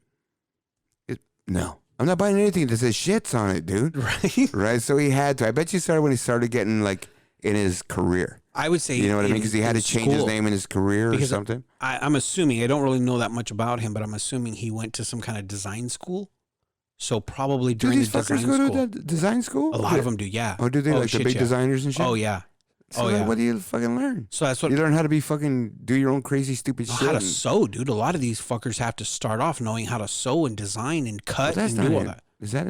No. I'm not buying anything that says shits on it, dude. Right? Right? So he had to. I bet you started when he started getting, like, in his career. I would say... You know what I mean? Because he had to change his name in his career or something. I'm assuming, I don't really know that much about him, but I'm assuming he went to some kind of design school. So probably during the design school. Go to design school? A lot of them do, yeah. Oh, do they? Like the big designers and shit? Oh, yeah. So like, what do you fucking learn? So that's what you learn how to be fucking do your own crazy stupid shit. How to sew, dude. A lot of these fuckers have to start off knowing how to sew and design and cut and do all that. Is that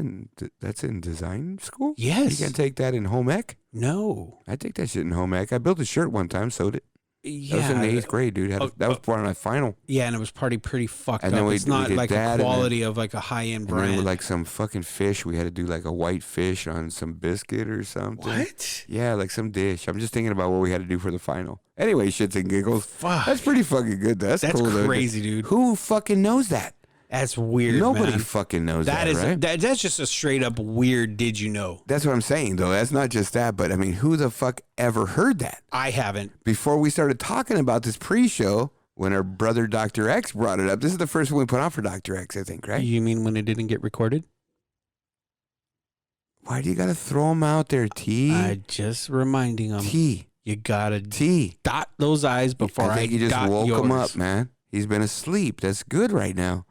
that's in design school? Yes. You can take that in home ec? No. I take that shit in home ec. I built a shirt one time, sewed it. Yeah. That was in the 8th grade, dude. That was part of my final. Yeah, and it was pretty fucked and up. Then it's not like a quality of like a high-end brand. And then with like some fucking fish, we had to do like a white fish on some biscuit or something. What? Yeah, like some dish. I'm just thinking about what we had to do for the final. Anyway, shits and giggles. Fuck. That's pretty fucking good. That's cool, crazy, dude. Who fucking knows that? That's weird. Nobody fucking knows that, right? That's just a straight up weird. Did you know? That's what I'm saying, though. That's not just that, but I mean, who the fuck ever heard that? I haven't. Before we started talking about this pre-show, when our brother Dr. X brought it up, this is the first one we put on for Dr. X, I think, right? You mean when it didn't get recorded? Why do you gotta throw him out there, T? I just reminding him. T. You gotta T. dot those I's before I think you just woke him up, man. He's been asleep. That's good right now.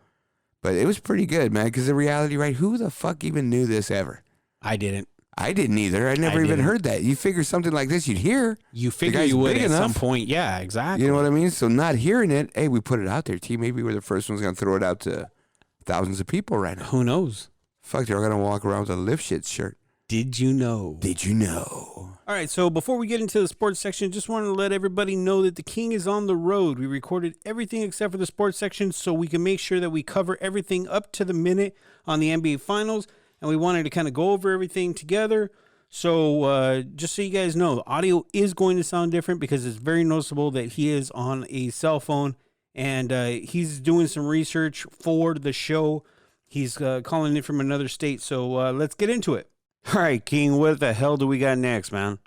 But it was pretty good, man, because the reality, right, who the fuck even knew this ever? I didn't. I didn't either. I never even heard that. You figure something like this you'd hear. You figure you would at some point. Yeah, exactly. You know what I mean? So not hearing it, hey, we put it out there, T. Maybe we're the first ones going to throw it out to thousands of people right now. Who knows? Fuck, they're going to walk around with a Lift Shit shirt. Did you know? Did you know? All right, so before we get into the sports section, just wanted to let everybody know that the King is on the road. We recorded everything except for the sports section so we can make sure that we cover everything up to the minute on the NBA Finals, and we wanted to kind of go over everything together. So just so you guys know, the audio is going to sound different because it's very noticeable that he is on a cell phone, and he's doing some research for the show. He's calling in from another state, so let's get into it. All right, King, what the hell do we got next, man?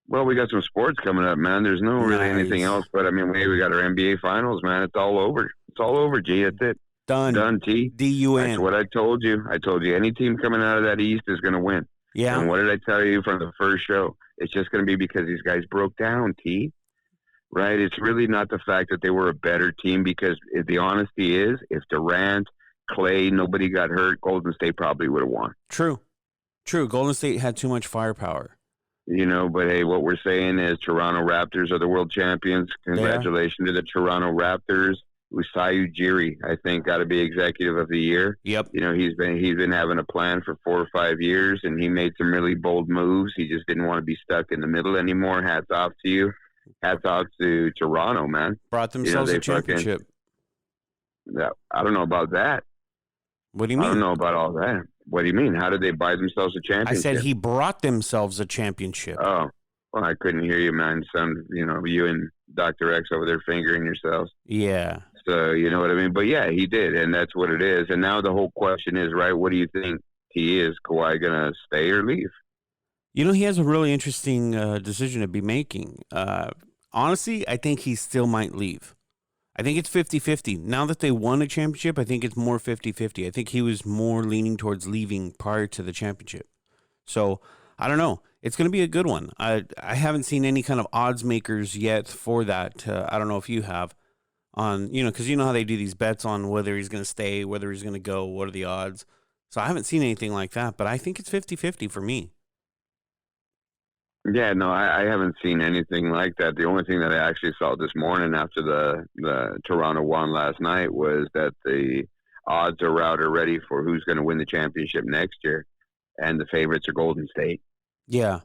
Well, we got some sports coming up, man. There's no really anything else, but I mean, we got our NBA Finals, man. It's all over. It's all over, G. That's it. Done, T. D-U-N. That's what I told you. I told you any team coming out of that East is going to win. Yeah. And what did I tell you from the first show? It's just going to be because these guys broke down, T. Right? It's really not the fact that they were a better team, because the honesty is, if Durant, Clay, nobody got hurt, Golden State probably would have won. True. Golden State had too much firepower. You know, but hey, what we're saying is Toronto Raptors are the world champions. Congratulations to the Toronto Raptors. Usai Ujiri, I think, got to be executive of the year. Yep. You know, he's been having a plan for 4 or 5 years, and he made some really bold moves. He just didn't want to be stuck in the middle anymore. Hats off to you. Hats off to Toronto, man. Brought themselves a championship. I don't know about that. What do you mean? I don't know about all that. What do you mean? How did they buy themselves a championship? I said he brought themselves a championship. Oh, well, I couldn't hear you, man. You and Dr. X over there fingering yourselves. Yeah. So, you know what I mean? But yeah, he did, and that's what it is. And now the whole question is, right, what do you think he is? Kawhi going to stay or leave? You know, he has a really interesting decision to be making. Honestly, I think he still might leave. I think it's 50-50. Now that they won a championship, I think it's more 50-50. I think he was more leaning towards leaving prior to the championship. So, I don't know. It's going to be a good one. I haven't seen any kind of odds makers yet for that. I don't know if you have on, because you know how they do these bets on whether he's going to stay, whether he's going to go, what are the odds. So, I haven't seen anything like that, but I think it's 50-50 for me. Yeah, no, I haven't seen anything like that. The only thing that I actually saw this morning after the Toronto won last night was that the odds are out already for who's going to win the championship next year, and the favorites are Golden State. Yeah.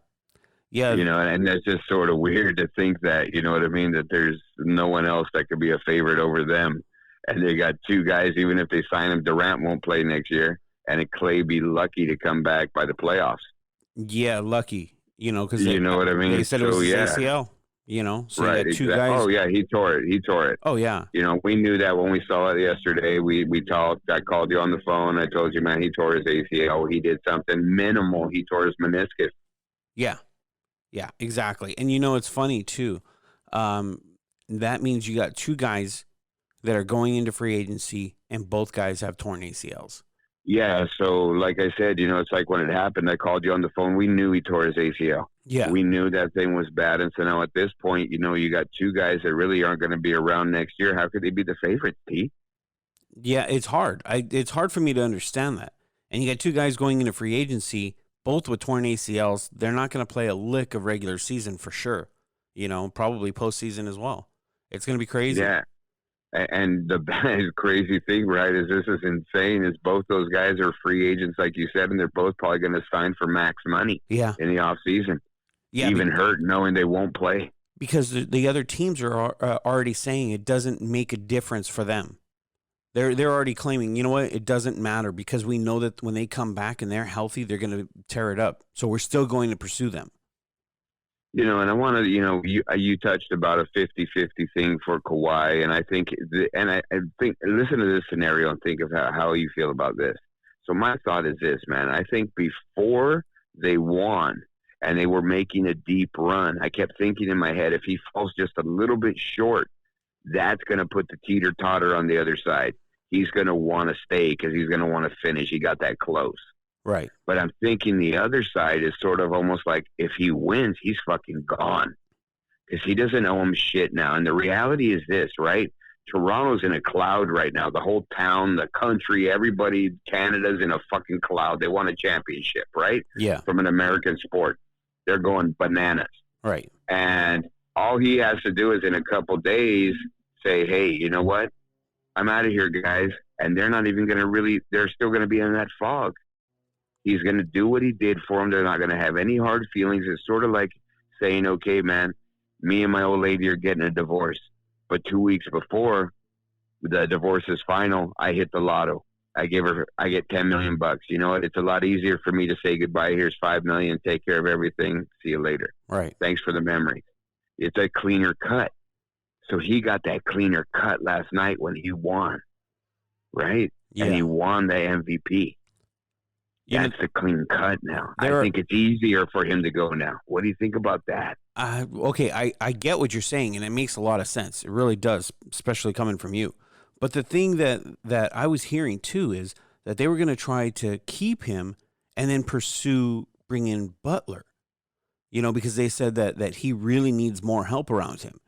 And that's just sort of weird to think that, you know what I mean, that there's no one else that could be a favorite over them. And they got two guys, even if they sign him, Durant won't play next year, and Clay be lucky to come back by the playoffs. Yeah, lucky. Because you know what I mean. They said it was ACL. So right. you got two Exactly. guys. Oh yeah, he tore it. Oh yeah. We knew that when we saw it yesterday. We talked. I called you on the phone. I told you, man, he tore his ACL. He did something minimal. He tore his meniscus. Yeah. Yeah, exactly. And it's funny too. That means you got two guys that are going into free agency, and both guys have torn ACLs. Yeah, so like I said, it's like when it happened, I called you on the phone. We knew he tore his ACL. Yeah. We knew that thing was bad. And so now at this point, you got two guys that really aren't going to be around next year. How could they be the favorites, Pete? Yeah, it's hard. It's hard for me to understand that. And you got two guys going into free agency, both with torn ACLs. They're not going to play a lick of regular season for sure. Probably postseason as well. It's going to be crazy. Yeah. And the crazy thing, right, is this is insane, is both those guys are free agents, like you said, and they're both probably going to sign for max money in the offseason. Yeah, even hurt knowing they won't play. Because the other teams are already saying it doesn't make a difference for them. They're already claiming, it doesn't matter because we know that when they come back and they're healthy, they're going to tear it up. So we're still going to pursue them. And I want to, you touched about a 50-50 thing for Kawhi, and I think, listen to this scenario and think of how you feel about this. So my thought is this, man. I think before they won and they were making a deep run, I kept thinking in my head, if he falls just a little bit short, that's going to put the teeter-totter on the other side. He's going to want to stay because he's going to want to finish. He got that close. Right. But I'm thinking the other side is sort of almost like if he wins, he's fucking gone because he doesn't owe him shit now. And the reality is this, right? Toronto's in a cloud right now. The whole town, the country, everybody, Canada's in a fucking cloud. They want a championship, right? Yeah. From an American sport. They're going bananas. Right. And all he has to do is in a couple days say, hey, you know what? I'm out of here, guys. And they're not even going to they're still going to be in that fog. He's going to do what he did for them. They're not going to have any hard feelings. It's sort of like saying, okay, man, me and my old lady are getting a divorce. But 2 weeks before the divorce is final, I hit the lotto. I get $10 million. You know what? It's a lot easier for me to say goodbye. Here's $5 million. Take care of everything. See you later. Right. Thanks for the memory. It's a cleaner cut. So he got that cleaner cut last night when he won. Right? Yeah. And he won the MVP. That's a clean cut now. I think it's easier for him to go now. What do you think about that? Okay, I get what you're saying, and it makes a lot of sense. It really does, especially coming from you. But the thing that I was hearing, too, is that they were going to try to keep him and then pursue bringing in Butler, because they said that he really needs more help around him.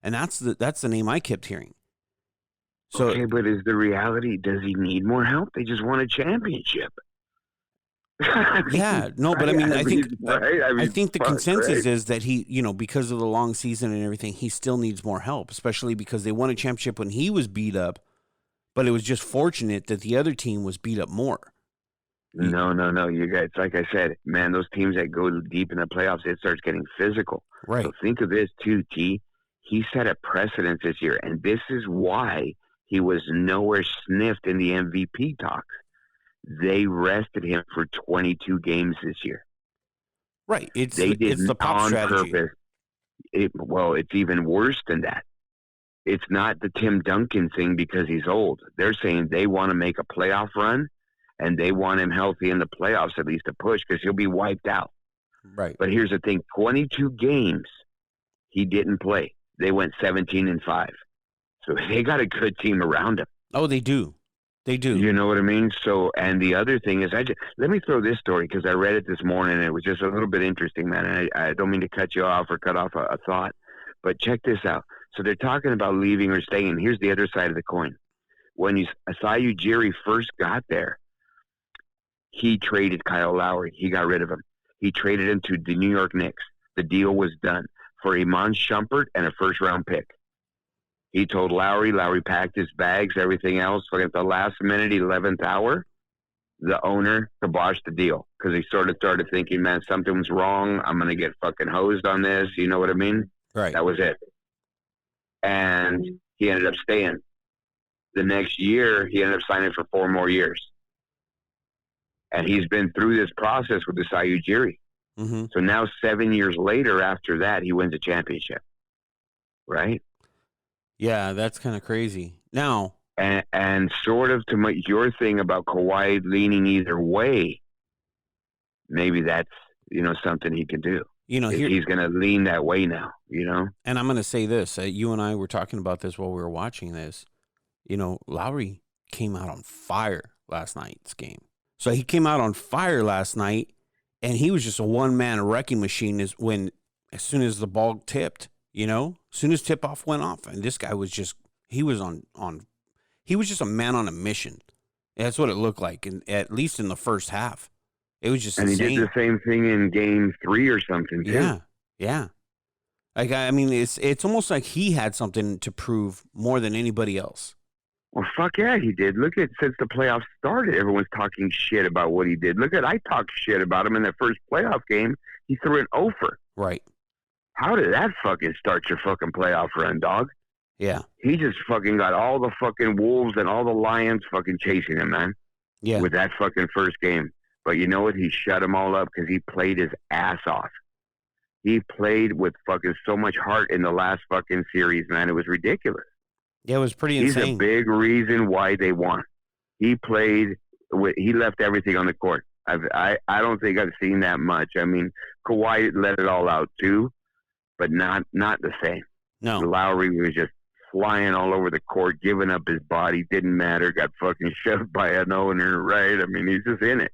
And that's the name I kept hearing. So, okay, but is the reality, does he need more help? They just won a championship. Yeah, no, but I think the consensus is that he, because of the long season and everything, he still needs more help, especially because they won a championship when he was beat up, but it was just fortunate that the other team was beat up more. No. You guys, like I said, man, those teams that go deep in the playoffs, it starts getting physical. Right. So think of this too, T. He set a precedent this year, and this is why he was nowhere sniffed in the MVP talks. They rested him for 22 games this year. Right. It's the pop strategy. Purpose. It's even worse than that. It's not the Tim Duncan thing because he's old. They're saying they want to make a playoff run, and they want him healthy in the playoffs at least to push because he'll be wiped out. Right. But here's the thing. 22 games he didn't play. They went 17-5. So they got a good team around him. Oh, they do. They do. You know what I mean? So, and the other thing is, let me throw this story because I read it this morning and it was just a little bit interesting, man. And I don't mean to cut you off or cut off a thought, but check this out. So they're talking about leaving or staying. Here's the other side of the coin. When Masai Ujiri first got there, he traded Kyle Lowry. He got rid of him. He traded him to the New York Knicks. The deal was done for Iman Shumpert and a first-round pick. He told Lowry packed his bags, everything else. But at the last minute, 11th hour, the owner kiboshed the deal because he sort of started thinking, man, something's wrong. I'm going to get fucking hosed on this. You know what I mean? Right. That was it. And he ended up staying. The next year, he ended up signing for 4 more years. And he's been through this process with the Masai Ujiri. Mm-hmm. So now 7 years later after that, he wins a championship. right? Yeah, that's kind of crazy. Now, and sort of to your thing about Kawhi leaning either way, maybe that's, something he can do. He's going to lean that way now, And I'm going to say this. You and I were talking about this while we were watching this. Lowry came out on fire last night's game. So he came out on fire last night, and he was just a one-man wrecking machine as soon as the ball tipped, as soon as tip-off went off. And this guy was just, he was just a man on a mission. That's what it looked like, at least in the first half. It was just insane. He did the same thing in game 3 or something, too. Yeah. Like, I mean, it's almost like he had something to prove more than anybody else. Well, fuck yeah, he did. Look at, since the playoffs started, everyone's talking shit about what he did. Look at, I talked shit about him in that first playoff game. He threw an over. Right. How did that fucking start your fucking playoff run, dog? Yeah. He just fucking got all the fucking Wolves and all the Lions fucking chasing him, man. Yeah. With that fucking first game. But you know what? He shut them all up because he played his ass off. He played with fucking so much heart in the last fucking series, man. It was ridiculous. Yeah, it was pretty insane. He's a big reason why they won. He played he left everything on the court. I don't think I've seen that much. I mean, Kawhi let it all out too, but not the same. No. Lowry was just flying all over the court, giving up his body, didn't matter, got fucking shoved by an owner, right? I mean, he's just in it.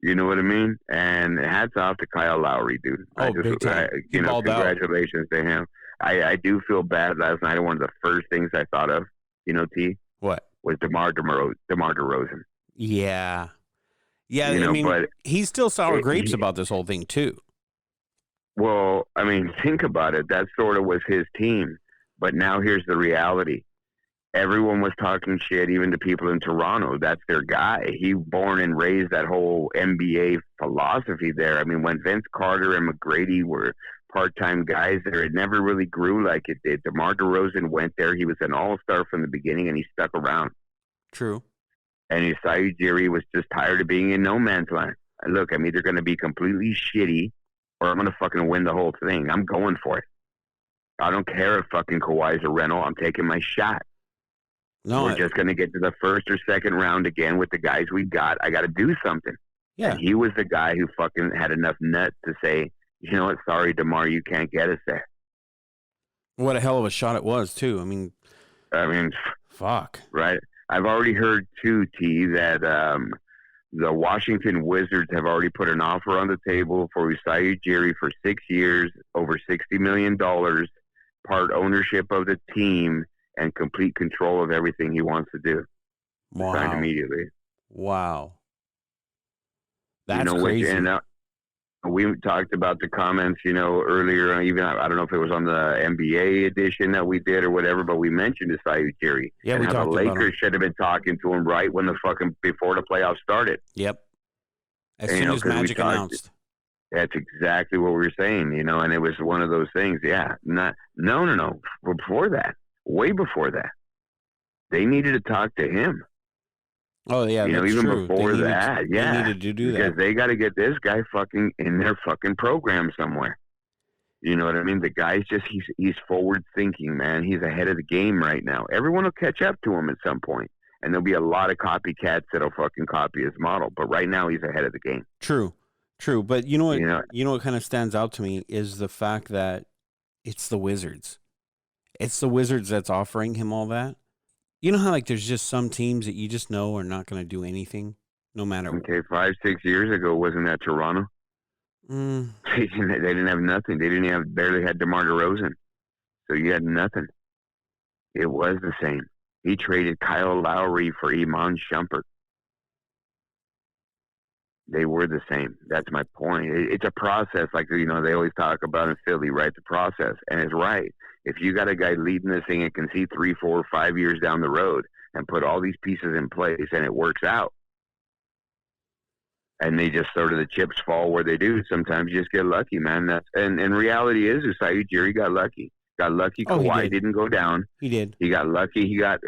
You know what I mean? And hats off to Kyle Lowry, dude. Big time. Congratulations to him. I do feel bad last night. One of the first things I thought of, T? What? Was DeMar DeRozan. Yeah. Yeah, I mean, but he's still sour grapes about this whole thing, too. Well, I mean, think about it. That sort of was his team. But now here's the reality. Everyone was talking shit, even the people in Toronto. That's their guy. He born and raised that whole NBA philosophy there. I mean, when Vince Carter and McGrady were part-time guys there, it never really grew like it did. DeMar DeRozan went there. He was an all-star from the beginning, and he stuck around. True. And Isaiah Ujiri was just tired of being in no man's land. Look, I'm either going to be completely shitty or I'm going to fucking win the whole thing. I'm going for it. I don't care if fucking Kawhi's a rental. I'm taking my shot. No, we're just going to get to the first or second round again with the guys we got. I got to do something. Yeah. And he was the guy who fucking had enough nuts to say, you know what, sorry, DeMar, you can't get us there. What a hell of a shot it was, too. I mean, fuck. Right. I've already heard, too, T, that the Washington Wizards have already put an offer on the table for Isaiah Ujiri for 6 years, over $60 million, part ownership of the team, and complete control of everything he wants to do. Wow. Signed immediately. Wow. That's crazy. And we talked about the comments, earlier, even, I don't know if it was on the NBA edition that we did or whatever, but we mentioned Isaiah Ujiri. Yeah, and how the Lakers should have been talking to him right when before the playoffs started. Yep. As soon as Magic announced. That's exactly what we were saying, and it was one of those things. Yeah. No. Before that. Way before that. They needed to talk to him. Oh, yeah, that's even true. Before that, yeah. They needed to do that. Because they got to get this guy fucking in their fucking program somewhere. You know what I mean? The guy's just, he's forward thinking, man. He's ahead of the game right now. Everyone will catch up to him at some point. And there'll be a lot of copycats that'll fucking copy his model. But right now, he's ahead of the game. True. But you know what kind of stands out to me is the fact that it's the Wizards. It's the Wizards that's offering him all that. You know how, there's just some teams that you just know are not going to do anything, no matter what. Okay, 5-6 years ago, wasn't that Toronto? They didn't have nothing. They barely had DeMar DeRozan. So you had nothing. It was the same. He traded Kyle Lowry for Iman Shumpert. They were the same. That's my point. It's a process, they always talk about in Philly, right? The process. And it's right. If you got a guy leading this thing and can see 3, 4, 5 years down the road and put all these pieces in place and it works out, and they just sort of the chips fall where they do, sometimes you just get lucky, man. And reality is Isaiah Ujiri got lucky. Kawhi didn't go down. He did. He got lucky. He got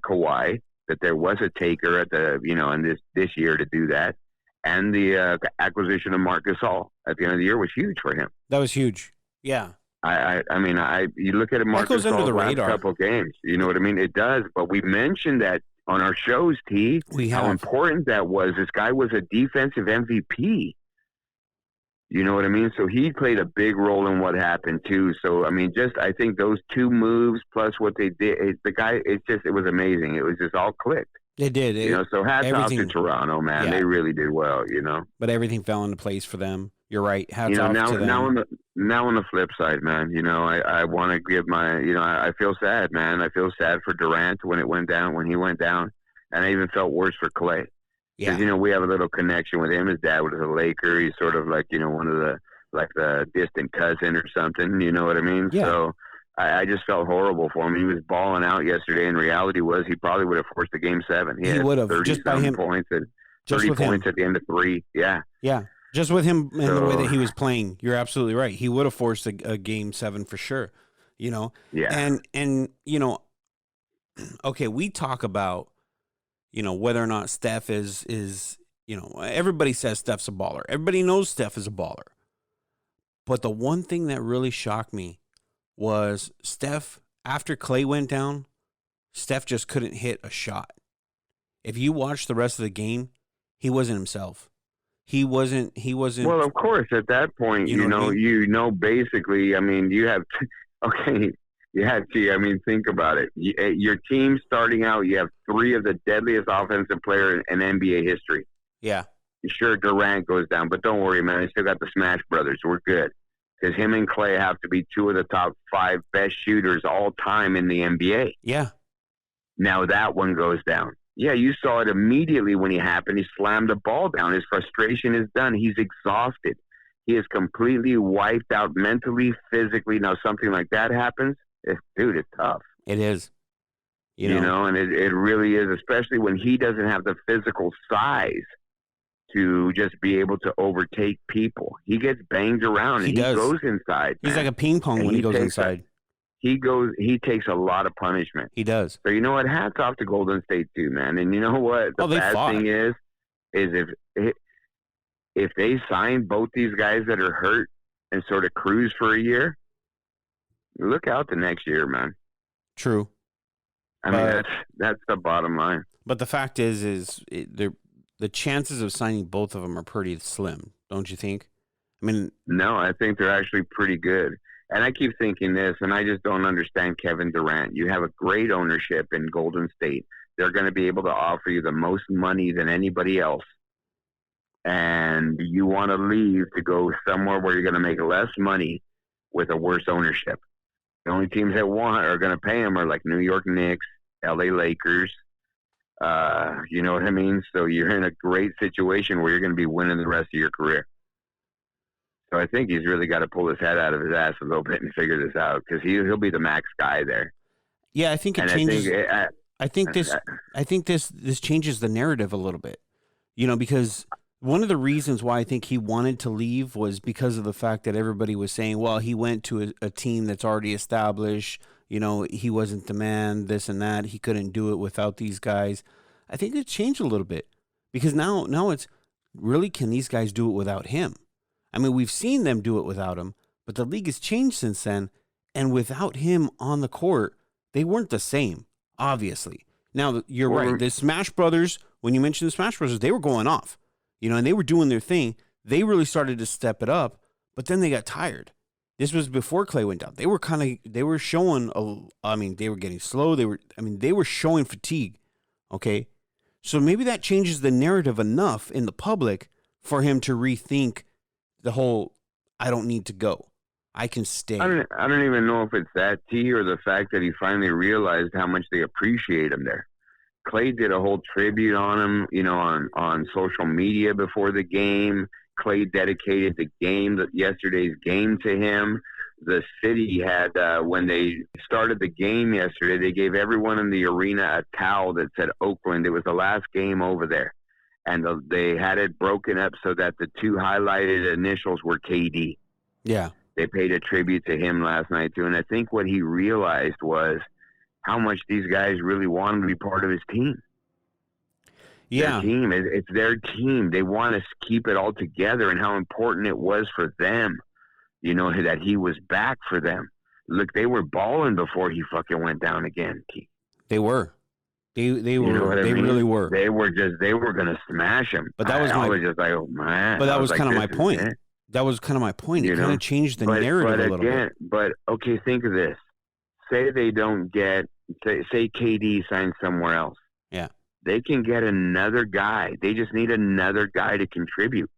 Kawhi, that there was a taker at the, in this year to do that. And the acquisition of Marc Gasol at the end of the year was huge for him. That was huge. Yeah. I mean, you look at Marc goes under Gasol's the last radar. couple games. You know what I mean? It does. But we mentioned that on our shows, T. How important that was. This guy was a defensive MVP. You know what I mean? So he played a big role in what happened too. So I mean, I think those two moves plus what they did, it was amazing. It was just all clicked. It did. So hats off to Toronto, man. Yeah. They really did well. But everything fell into place for them. You're right. Hats off to them. Now on the flip side, man. I want to give my. I feel sad, man. I feel sad for Durant when he went down, and I even felt worse for Clay. Because, we have a little connection with him. His dad was a Laker. He's sort of like, one of the distant cousin or something. You know what I mean? Yeah. So I just felt horrible for him. He was balling out yesterday, and reality was he probably would have forced the Game 7. He would have. Just by him. Points and 30 points at the end of 3. Yeah. Yeah. Just with him and the way that he was playing, you're absolutely right. He would have forced a Game 7 for sure. Yeah. And okay, we talk about, whether or not Steph is everybody says Steph's a baller. Everybody knows Steph is a baller. But the one thing that really shocked me was Steph, after Clay went down, Steph just couldn't hit a shot. If you watch the rest of the game, he wasn't himself. He wasn't. Well, of course, at that point, basically, I mean, you have, okay. Yeah, gee, I mean, think about it. Your team starting out, you have 3 of the deadliest offensive players in NBA history. Yeah. Sure, Durant goes down, but don't worry, man. I still got the Smash Brothers. We're good. Because him and Clay have to be 2 of the top 5 best shooters all time in the NBA. Yeah. Now that one goes down. Yeah, you saw it immediately when it happened. He slammed the ball down. His frustration is done. He's exhausted. He is completely wiped out mentally, physically. Now, something like that happens. Dude, it's tough. It is. And it really is, especially when he doesn't have the physical size to just be able to overtake people. He gets banged around and he goes inside. He's like a ping pong when he goes inside. He takes a lot of punishment. He does. So, hats off to Golden State too, man. And you know what? The bad thing is if they sign both these guys that are hurt and sort of cruise for a year, look out the next year, man. True. I mean, that's the bottom line. But the fact is the chances of signing both of them are pretty slim, don't you think? I mean, no, I think they're actually pretty good. And I keep thinking this, and I just don't understand Kevin Durant. You have a great ownership in Golden State. They're going to be able to offer you the most money than anybody else. And you want to leave to go somewhere where you're going to make less money with a worse ownership. The only teams that are going to pay him are like New York Knicks, LA Lakers. You know what I mean? So you're in a great situation where you're going to be winning the rest of your career. So I think he's really got to pull his head out of his ass a little bit and figure this out because he'll be the max guy there. Yeah, I think it changes. I think this changes the narrative a little bit. Because one of the reasons why I think he wanted to leave was because of the fact that everybody was saying, well, he went to a team that's already established. He wasn't the man, this and that. He couldn't do it without these guys. I think it changed a little bit because now it's really, can these guys do it without him? I mean, we've seen them do it without him, but the league has changed since then. And without him on the court, they weren't the same, obviously. Now, you're right. The Smash Brothers, when you mentioned the Smash Brothers, they were going off. And they were doing their thing. They really started to step it up, but then they got tired. This was before Clay went down. They were showing, they were getting slow. They were showing fatigue. Okay. So maybe that changes the narrative enough in the public for him to rethink the whole, I don't need to go. I can stay. I don't even know if it's that, T, or the fact that he finally realized how much they appreciate him there. Clay did a whole tribute on him, on social media before the game. Clay dedicated yesterday's game to him. The city had, when they started the game yesterday, they gave everyone in the arena a towel that said Oakland. It was the last game over there. And they had it broken up so that the 2 highlighted initials were KD. Yeah. They paid a tribute to him last night, too. And I think what he realized was how much these guys really want him to be part of his team. Yeah. Their team. It's their team. They want to keep it all together and how important it was for them. you know, that he was back for them. Look, they were balling before he fucking went down again. They were. They were. You know what I they mean? really were. They were gonna smash him. But that was I was just like, oh man. But that was like, kind of my this is point. it. That was kind of my point. It kind of changed the narrative a little bit. But okay, think of this. Say they don't get. Say KD signs somewhere else. Yeah. They can get another guy. They just need another guy to contribute,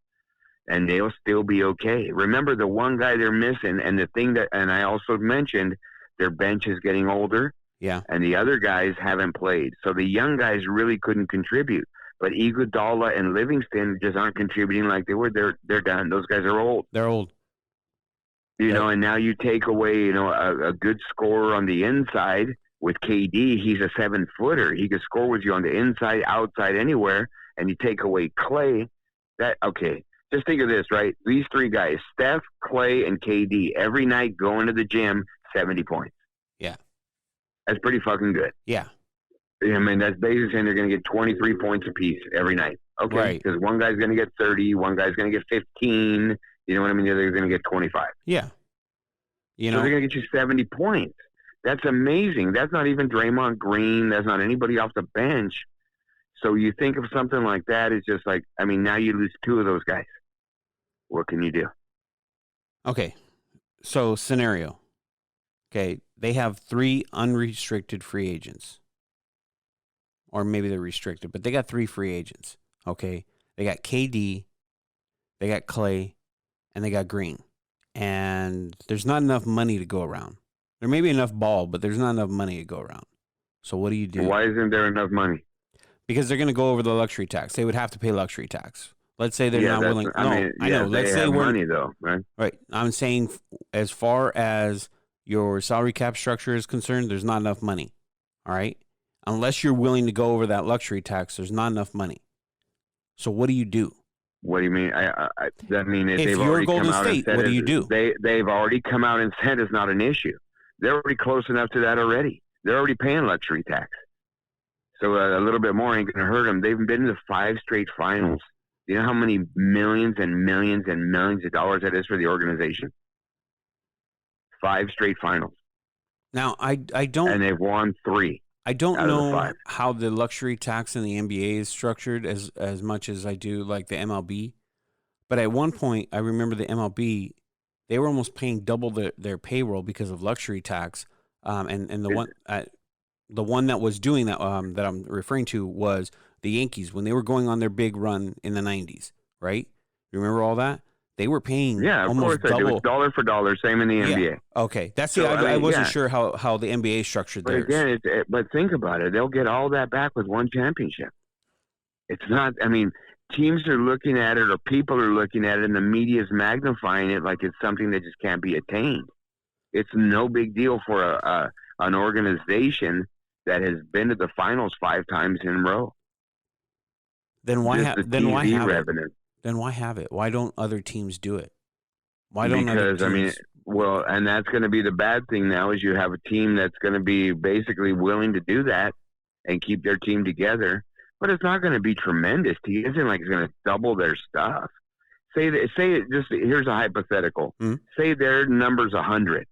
and they'll still be okay. Remember the one guy they're missing, and the thing that, and I also mentioned, their bench is getting older. Yeah. And the other guys haven't played. So the young guys really couldn't contribute. But Iguodala and Livingston just aren't contributing like they were. They're done. Those guys are old. They're old. You know, and now you take away, you know, a good scorer on the inside with KD. He's a 7-footer. He can score with you on the inside, outside, anywhere. And you take away Clay. Okay. Just think of this, right? These three guys, Steph, Clay, and KD, every night going to the gym, 70 points. Yeah. That's pretty fucking good. Yeah. I mean, that's basically saying they're going to get 23 points apiece every night. Okay. Right. Because one guy's going to get 30, one guy's going to get 15. You know what I mean? The other's going to get 25. Yeah. You know, so they're going to get you 70 points. That's amazing. That's not even Draymond Green. That's not anybody off the bench. So you think of something like that, it's just like, I mean, now you lose two of those guys. What can you do? Okay. So scenario. Okay. They have 3 unrestricted free agents. Or maybe they're restricted, but they got 3 free agents. Okay. They got KD, they got Clay, and they got Green. And there's not enough money to go around. There may be enough ball, but there's not enough money to go around. So what do you do? Why isn't there enough money? Because they're going to go over the luxury tax. They would have to pay luxury tax. Let's say they're not willing. I know. Let's say we're money though, right? Right. I'm saying as far as your salary cap structure is concerned, there's not enough money. All right. Unless you're willing to go over that luxury tax, there's not enough money. So what do you do? What do you mean? I mean, if you're already Golden come out State, and said what do you do? They've already come out and said it's not an issue. They're already close enough to that already. They're already paying luxury tax. So a little bit more ain't going to hurt them. They've been to 5 straight finals. Do you know how many millions and millions and millions of dollars that is for the organization? 5 straight finals. Now, I don't... And they've won 3. I don't know how the luxury tax in the NBA is structured as much as I do like the MLB. But at one point, I remember the MLB, they were almost paying double their payroll because of luxury tax. And the one that was doing that that I'm referring to was the Yankees when they were going on their big run in the 90s, right? You remember all that? They were paying almost double. It was dollar for dollar, same in the NBA. Okay, that's I wasn't sure how the NBA structured theirs. But again, but think about it. They'll get all that back with one championship. It's not, I mean, teams are looking at it or people are looking at it and the media is magnifying it like it's something that just can't be attained. It's no big deal for an organization that has been to the finals 5 times in a row. Then why have revenue. it? Then why have it? Why don't other teams do it? Why don't because other teams? and that's going to be the bad thing now is you have a team that's going to be basically willing to do that and keep their team together, but it's not going to be tremendous. It isn't like it's going to double their stuff. Here's a hypothetical. Mm-hmm. Say their number's 100.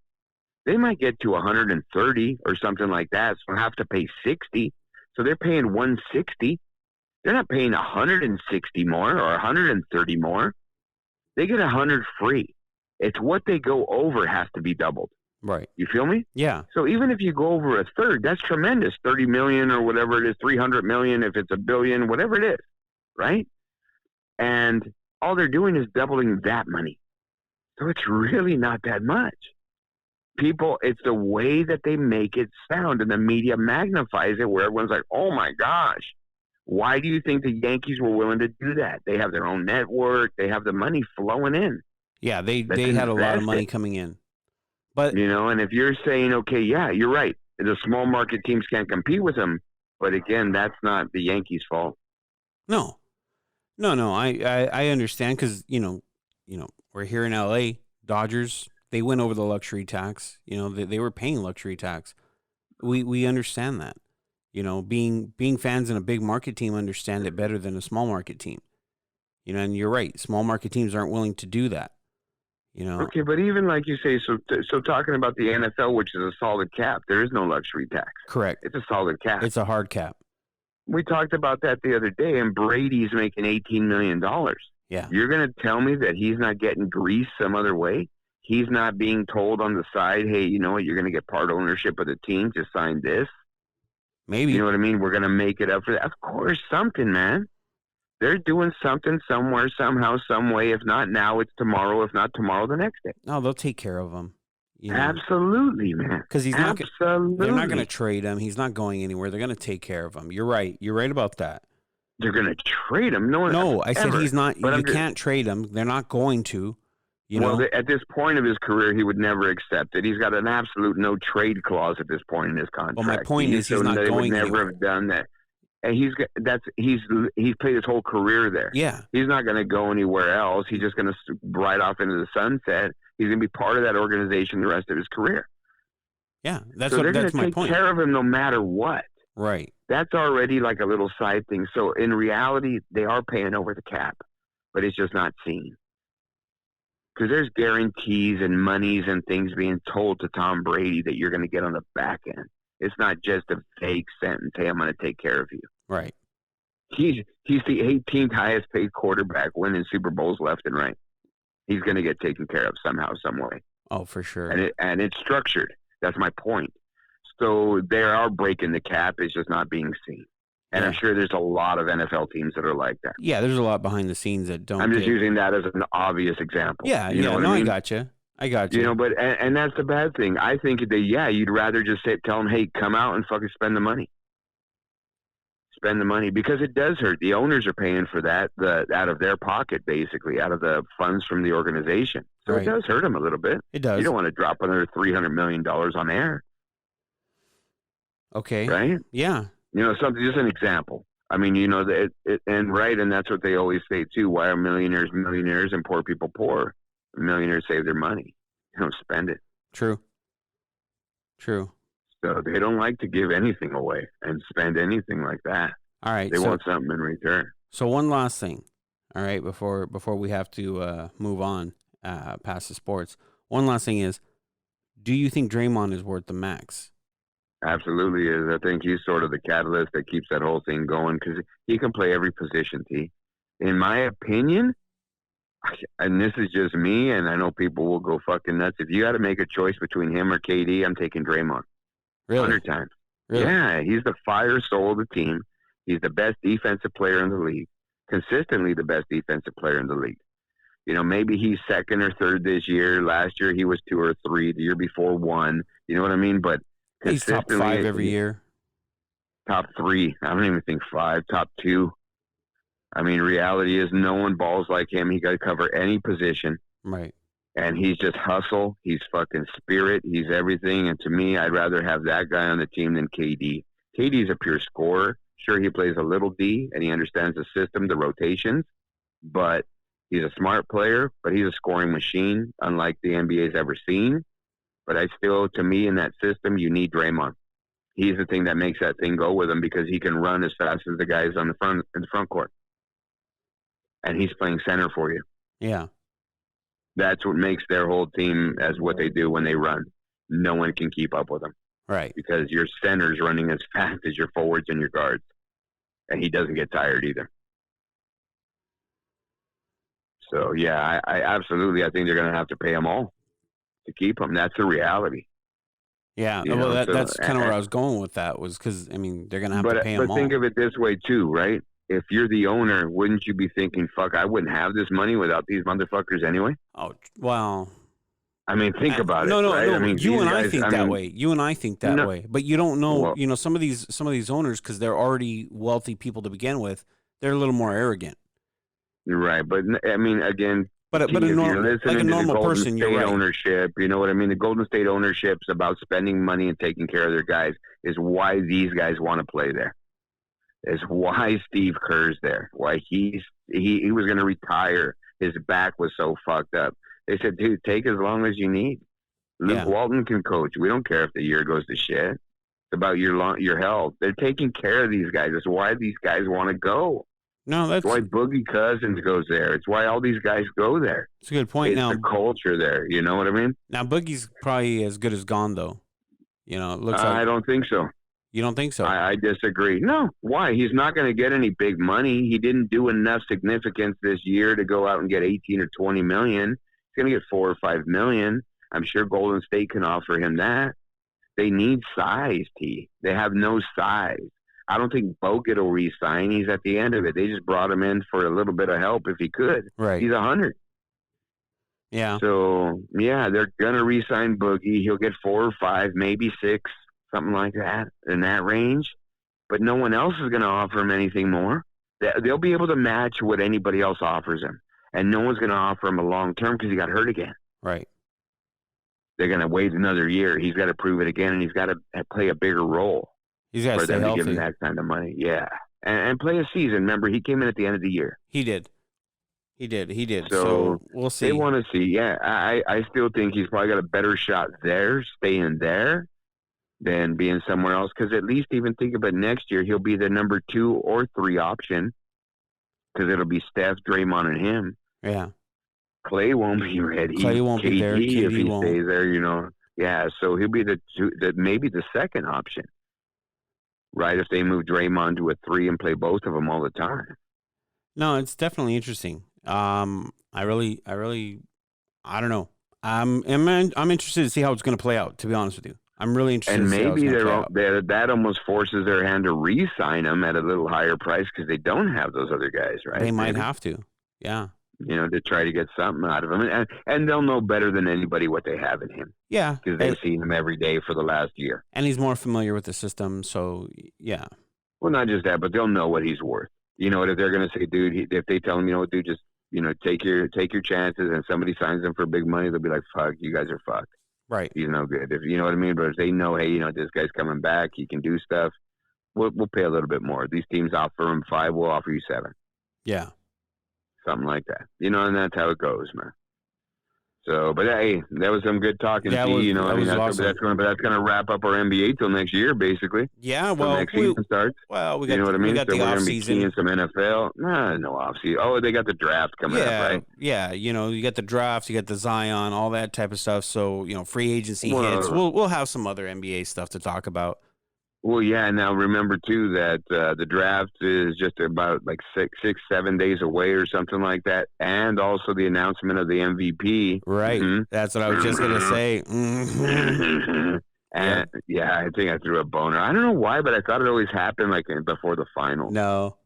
They might get to 130 or something like that, so have to pay 60. So they're paying 160. They're not paying 160 more or 130 more. They get 100 free. It's what they go over has to be doubled. Right. You feel me? Yeah. So even if you go over a third, that's tremendous. 30 million or whatever it is, 300 million, if it's $1 billion, whatever it is, right? And all they're doing is doubling that money. So it's really not that much. People, it's the way that they make it sound, and the media magnifies it where everyone's like, oh my gosh. Why do you think the Yankees were willing to do that? They have their own network. They have the money flowing in. Yeah, they had a lot of money coming in. But and if you're saying, okay, yeah, you're right. The small market teams can't compete with them. But again, that's not the Yankees' fault. No. I understand because we're here in LA. Dodgers, they went over the luxury tax. They were paying luxury tax. We understand that. Being fans in a big market team understand it better than a small market team. And you're right. Small market teams aren't willing to do that. You know. Okay, but even like you say, so talking about the NFL, which is a solid cap, there is no luxury tax. Correct. It's a solid cap. It's a hard cap. We talked about that the other day, and Brady's making $18 million. Yeah. You're going to tell me that he's not getting greased some other way? He's not being told on the side, hey, you know what, you're going to get part ownership of the team, just sign this. Maybe. You know what I mean? We're going to make it up for that. Of course, something, man. They're doing something somewhere, somehow, some way. If not now, it's tomorrow. If not tomorrow, the next day. No, they'll take care of him. You know? Absolutely, man. Because he's Absolutely. not. They're not going to trade him. He's not going anywhere. They're going to take care of him. You're right. You're right about that. They're going to trade him. No, I said he's not. You can't trade him. They're not going to. You know? Well, at this point of his career, he would never accept it. He's got an absolute no trade clause at this point in his contract. Well, my point is he's not they going would never anywhere. have done that. And he's played his whole career there. Yeah. He's not going to go anywhere else. He's just going to ride off into the sunset. He's going to be part of that organization the rest of his career. Yeah, that's so what. they're That's going my to point. take care of him no matter what. Right. That's already like a little side thing. So in reality, they are paying over the cap, but it's just not seen. Because there's guarantees and monies and things being told to Tom Brady that you're going to get on the back end. It's not just a vague sentence, hey, I'm going to take care of you. Right. He's the 18th highest paid quarterback winning Super Bowls left and right. He's going to get taken care of somehow, some way. Oh, for sure. And it's structured. That's my point. So they are breaking the cap. It's just not being seen. And Yeah. I'm sure there's a lot of NFL teams that are like that. Yeah, there's a lot behind the scenes that don't. I'm just using that as an obvious example. Yeah, you know what I mean? I got you. You know, but and that's the bad thing. I think that you'd rather just tell them, hey, come out and fucking spend the money. Spend the money, because it does hurt. The owners are paying for that out of their pocket, basically, out of the funds from the organization. So Right. It does hurt them a little bit. It does. You don't want to drop another $300 million on air, Okay. right? Yeah. You know, something, just an example. I mean, you know, and that's what they always say too. Why are millionaires millionaires and poor people poor? Millionaires save their money. They don't spend it. True. So they don't like to give anything away and spend anything like that. All right. They want something in return. So one last thing, all right, before we have to move on past the sports. One last thing is, do you think Draymond is worth the max? Absolutely is. I think he's sort of the catalyst that keeps that whole thing going, because he can play every position, T. In my opinion, and this is just me, and I know people will go fucking nuts. If you had to make a choice between him or KD, I'm taking Draymond. Really? 100 times. Really? Yeah, he's the fire soul of the team. He's the best defensive player in the league. Consistently the best defensive player in the league. You know, maybe he's second or third this year. Last year he was 2 or 3. The year before 1. You know what I mean? But he's top 5 every year. Top 3. I don't even think 5. Top 2. I mean, reality is no one balls like him. He got to cover any position. Right. And he's just hustle. He's fucking spirit. He's everything. And to me, I'd rather have that guy on the team than KD. KD's a pure scorer. Sure, he plays a little D, and he understands the system, the rotations. But he's a smart player, but he's a scoring machine, unlike the NBA's ever seen. But I still, to me, in that system, you need Draymond. He's the thing that makes that thing go with him, because he can run as fast as the guys on the front court. And he's playing center for you. Yeah. That's what makes their whole team as what they do when they run. No one can keep up with them. Right. Because your center's running as fast as your forwards and your guards. And he doesn't get tired either. So, yeah, I absolutely, I think they're going to have to pay them all to keep him. That's the reality. Yeah. You Well, know, that's kind of where I was going with that, was because, I mean, they're going to have to pay them all. But think of it this way, too, right? If you're the owner, wouldn't you be thinking, fuck, I wouldn't have this money without these motherfuckers anyway? Oh, well. I mean, think about it. No, right? I mean, you and I guys, think that way. You and I think that way. But you don't know, Well, you know, some of these owners, because they're already wealthy people to begin with, they're a little more arrogant. You're right. But, I mean, again, But if you're like a normal person, you're right. Ownership, you know what I mean? The Golden State ownership's about spending money and taking care of their guys, is why these guys want to play there. Is why Steve Kerr's there. Why he was going to retire. His back was so fucked up. They said, dude, take as long as you need. Luke Walton can coach. We don't care if the year goes to shit. It's about your health. They're taking care of these guys. That's why these guys want to go. No, that's why Boogie Cousins goes there. It's why all these guys go there. It's a good point. It's Now the culture there. You know what I mean? Now Boogie's probably as good as gone though. You know, it looks like I don't think so. You don't think so? I disagree. No. Why? He's not going to get any big money. He didn't do enough significance this year to go out and get 18 or 20 million. He's going to get 4 or 5 million. I'm sure Golden State can offer him that. They need size, T. They have no size. I don't think Bogut will re-sign. He's at the end of it. They just brought him in for a little bit of help if he could. Right. He's 100. Yeah. So, yeah, they're going to re-sign Boogie. He'll get 4 or 5, maybe 6, something like that, in that range. But no one else is going to offer him anything more. They'll be able to match what anybody else offers him. And no one's going to offer him a long term because he got hurt again. Right. They're going to wait another year. He's got to prove it again, and he's got to play a bigger role. He's got to stay healthy. healthy. To give him that kind of money. Yeah. And play a season. Remember, he came in at the end of the year. He did. So we'll see. They want to see. Yeah, I still think he's probably got a better shot there, staying there, than being somewhere else. Because at least even think about next year, he'll be the number 2 or 3 option. Because it'll be Steph, Draymond, and him. Yeah. Clay won't be ready. Clay won't be there. KD, if he won't. stays there, you know. Yeah, so he'll be maybe the second option. Right, if they move Draymond to a 3 and play both of them all the time. No, it's definitely interesting. I don't know. I'm interested to see how it's going to play out. To be honest with you, I'm really interested. And to see how maybe it's gonna play out. that almost forces their hand to re-sign him at a little higher price because they don't have those other guys, right? They might have to. Yeah. You know, to try to get something out of him, and they'll know better than anybody what they have in him. Yeah, because they've seen him every day for the last year, and he's more familiar with the system. So yeah. Well, not just that, but they'll know what he's worth. You know, if they're going to say, dude, if they tell him, you know what, dude, just take your chances, and somebody signs him for big money, they'll be like, fuck, you guys are fucked. Right. He's no good. If you know what I mean. But if they know, hey, this guy's coming back, he can do stuff. We'll pay a little bit more. These teams offer him 5, we'll offer you 7. Yeah. Something like that, and that's how it goes, man. So, but hey, that was some good talking to you. Awesome. That's going to wrap up our NBA till next year, basically. Yeah, well, next season starts. Well, we got, you know what I mean. We got so the we're off going to be season. seeing some NFL. No off season. Oh, they got the draft coming up, right? Yeah, you got the draft, you got the Zion, all that type of stuff. So free agency hits. We'll have some other NBA stuff to talk about. Well, yeah. Now remember too that the draft is just about like 6-7 days away or something like that, and also the announcement of the MVP. Right. Mm-hmm. That's what I was just gonna say. Mm-hmm. And yeah, I think I threw a boner. I don't know why, but I thought it always happened like before the final. No,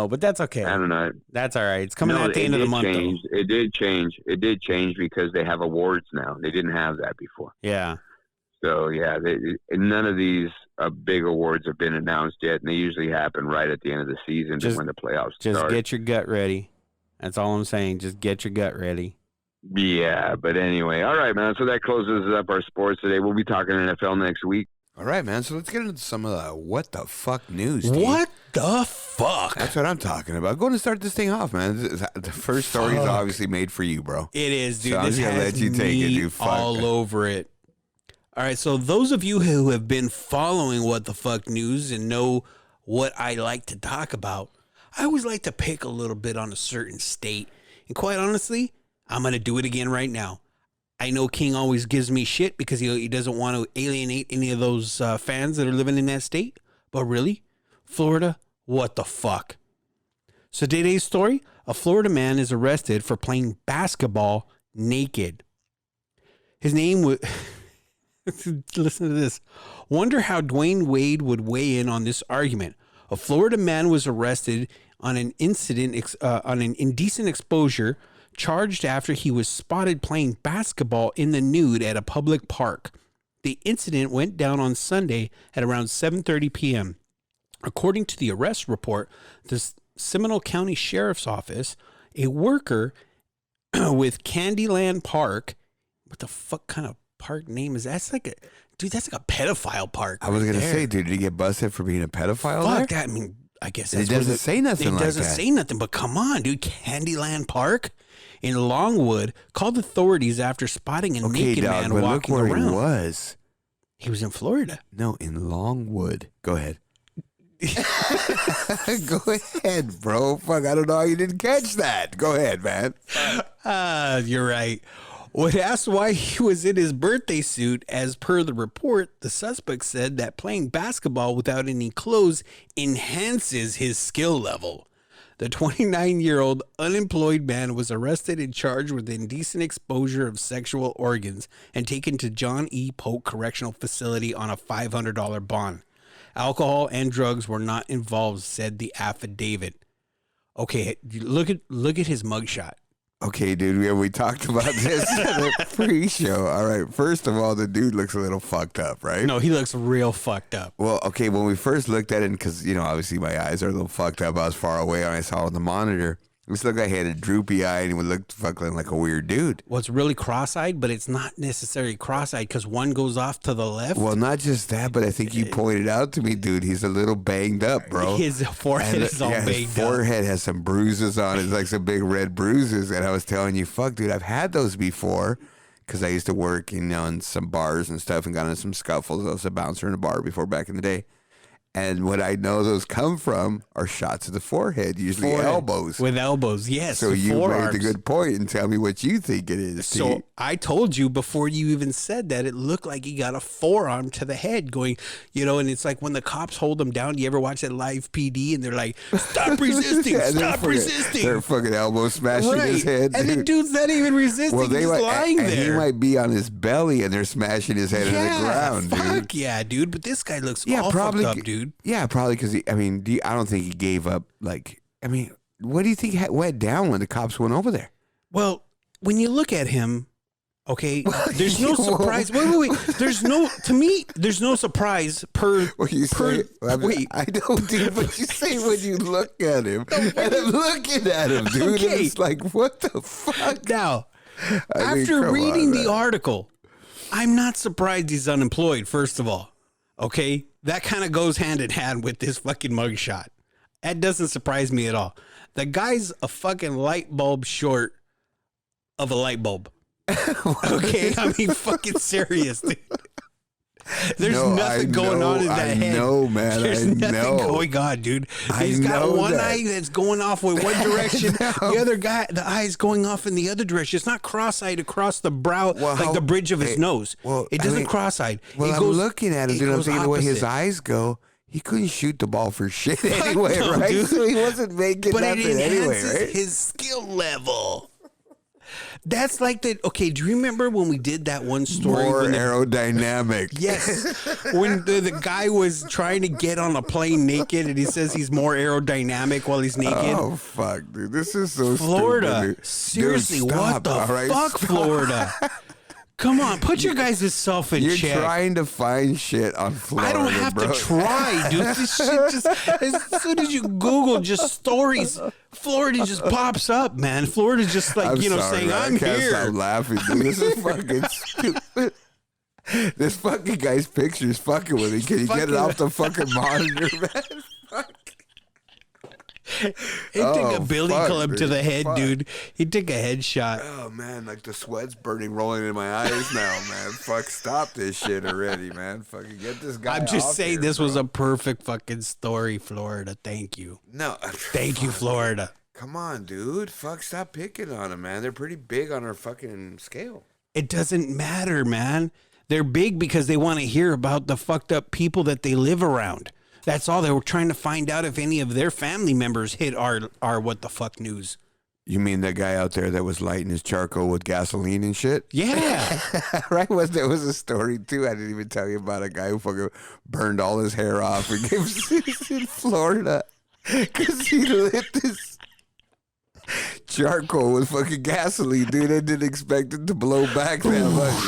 but that's okay. I don't know. That's all right. It's coming at the end of the month. It did change. It did change because they have awards now. They didn't have that before. Yeah. So, yeah, none of these big awards have been announced yet, and they usually happen right at the end of the season when the playoffs start. Just get your gut ready. That's all I'm saying. Just get your gut ready. Yeah, but anyway. All right, man. So that closes up our sports today. We'll be talking NFL next week. All right, man. So let's get into some of the what the fuck news, Steve. What the fuck? That's what I'm talking about. Go and start this thing off, man. The first story is obviously made for you, bro. It is, dude. So this I'm going to let you take it, dude. Fuck. All over it. All right, so those of you who have been following What the Fuck News and know what I like to talk about, I always like to pick a little bit on a certain state. And quite honestly, I'm going to do it again right now. I know King always gives me shit because he doesn't want to alienate any of those fans that are living in that state. But really, Florida, what the fuck? So today's story, a Florida man is arrested for playing basketball naked. His name was... Listen to this. Wonder how Dwayne Wade would weigh in on this argument. A Florida man was arrested on an indecent exposure, charged after he was spotted playing basketball in the nude at a public park. The incident went down on Sunday at around 7:30 p.m. According to the arrest report, the Seminole County Sheriff's Office, a worker with Candyland Park, what the fuck kind of park name is that? That's like a pedophile park. I was gonna say, dude, did he get busted for being a pedophile? Fuck that. I mean, I guess that's it doesn't say nothing. It doesn't say nothing. But come on, dude, Candyland Park in Longwood called authorities after spotting a naked man walking around. He was. He was in Florida. No, in Longwood. Go ahead. Go ahead, bro. Fuck, I don't know how you didn't catch that. Go ahead, man. You're right. When asked why he was in his birthday suit, as per the report, the suspect said that playing basketball without any clothes enhances his skill level. The 29-year-old unemployed man was arrested and charged with indecent exposure of sexual organs and taken to John E. Polk Correctional Facility on a $500 bond. Alcohol and drugs were not involved, said the affidavit. Okay, look at his mugshot. Okay, dude, we talked about this in the pre-show. All right, first of all, the dude looks a little fucked up, right? No, he looks real fucked up. Well, okay, when we first looked at it, because, obviously my eyes are a little fucked up. I was far away and I saw it on the monitor. This looked like he had a droopy eye and he looked fucking like a weird dude. Well, it's really cross-eyed, but it's not necessarily cross-eyed because one goes off to the left. Well, not just that, but I think you pointed out to me, dude, he's a little banged up, bro. His forehead is all banged up. His forehead has some bruises on it. It's like some big red bruises. And I was telling you, fuck, dude, I've had those before because I used to work in some bars and stuff and got in some scuffles. I was a bouncer in a bar before back in the day. And what I know those come from are shots to the forehead, usually elbows. With elbows, yes. So you made the good point and tell me what you think it is. So I told you before you even said that, it looked like he got a forearm to the head going, and it's like when the cops hold him down, you ever watch that live PD and they're like, stop resisting, stop resisting. They're fucking elbow smashing his head. And the dude's not even resisting, he's just lying there. And he might be on his belly and they're smashing his head into the ground, dude. Fuck yeah, dude. But this guy looks all fucked up, dude. Yeah, probably because I don't think he gave up. What do you think went down when the cops went over there? Well, when you look at him, okay, there's no surprise. Wait. There's no surprise per. What you say? Wait. I don't, dude, but you say when you look at him. And I'm looking at him, dude. Okay. And it's like, what the fuck? Now, after reading the article, I'm not surprised he's unemployed, first of all. Okay? That kind of goes hand in hand with this fucking mugshot. That doesn't surprise me at all. The guy's a fucking light bulb short of a light bulb. Okay? I mean, fucking serious, dude. There's nothing going on in that head. I know, man. There's nothing going on, dude. He's got one eye that's going off in one direction. The other guy, the eye is going off in the other direction. It's not cross-eyed across the brow, like the bridge of his nose. It doesn't cross-eyed. Well, I'm looking at him, dude. I'm thinking the way his eyes go, he couldn't shoot the ball for shit anyway, right? Dude. So he wasn't making nothing anyway, right? His skill level. That's like the, okay, do you remember when we did that one story? More aerodynamic. Yes. When the guy was trying to get on a plane naked and he says he's more aerodynamic while he's naked. Oh, fuck, dude. This is so Florida. stupid. Seriously, dude, what the fuck, stop. Florida? Come on, put your guys' self in check. You're trying to find shit on Florida, I don't have to try, dude. This shit just, as soon as you Google just stories, Florida just pops up, man. Florida's just like, I'm sorry, saying, man. I'm I can't here. stop laughing, dude. This is fucking stupid. This fucking guy's picture is fucking with me. Can you get it off the fucking monitor, man? Fuck. He took a billy club to the head, dude. He took a headshot. Oh, man, like the sweat's burning, rolling in my eyes now, man. Fuck, stop this shit already, man. Fucking get this guy I'm just saying here, this bro. was a perfect fucking story, Florida. Thank you. No. Thank you, Florida. Come on, dude. Fuck, stop picking on them, man. They're pretty big on our fucking scale. It doesn't matter, man. They're big because they want to hear about the fucked up people that they live around. That's all. They were trying to find out if any of their family members hit our what the fuck news. You mean that guy out there that was lighting his charcoal with gasoline and shit? Yeah. Right? There was a story, too. I didn't even tell you about a guy who fucking burned all his hair off and gave in Florida because he lit this charcoal with fucking gasoline, dude. I didn't expect it to blow back that much.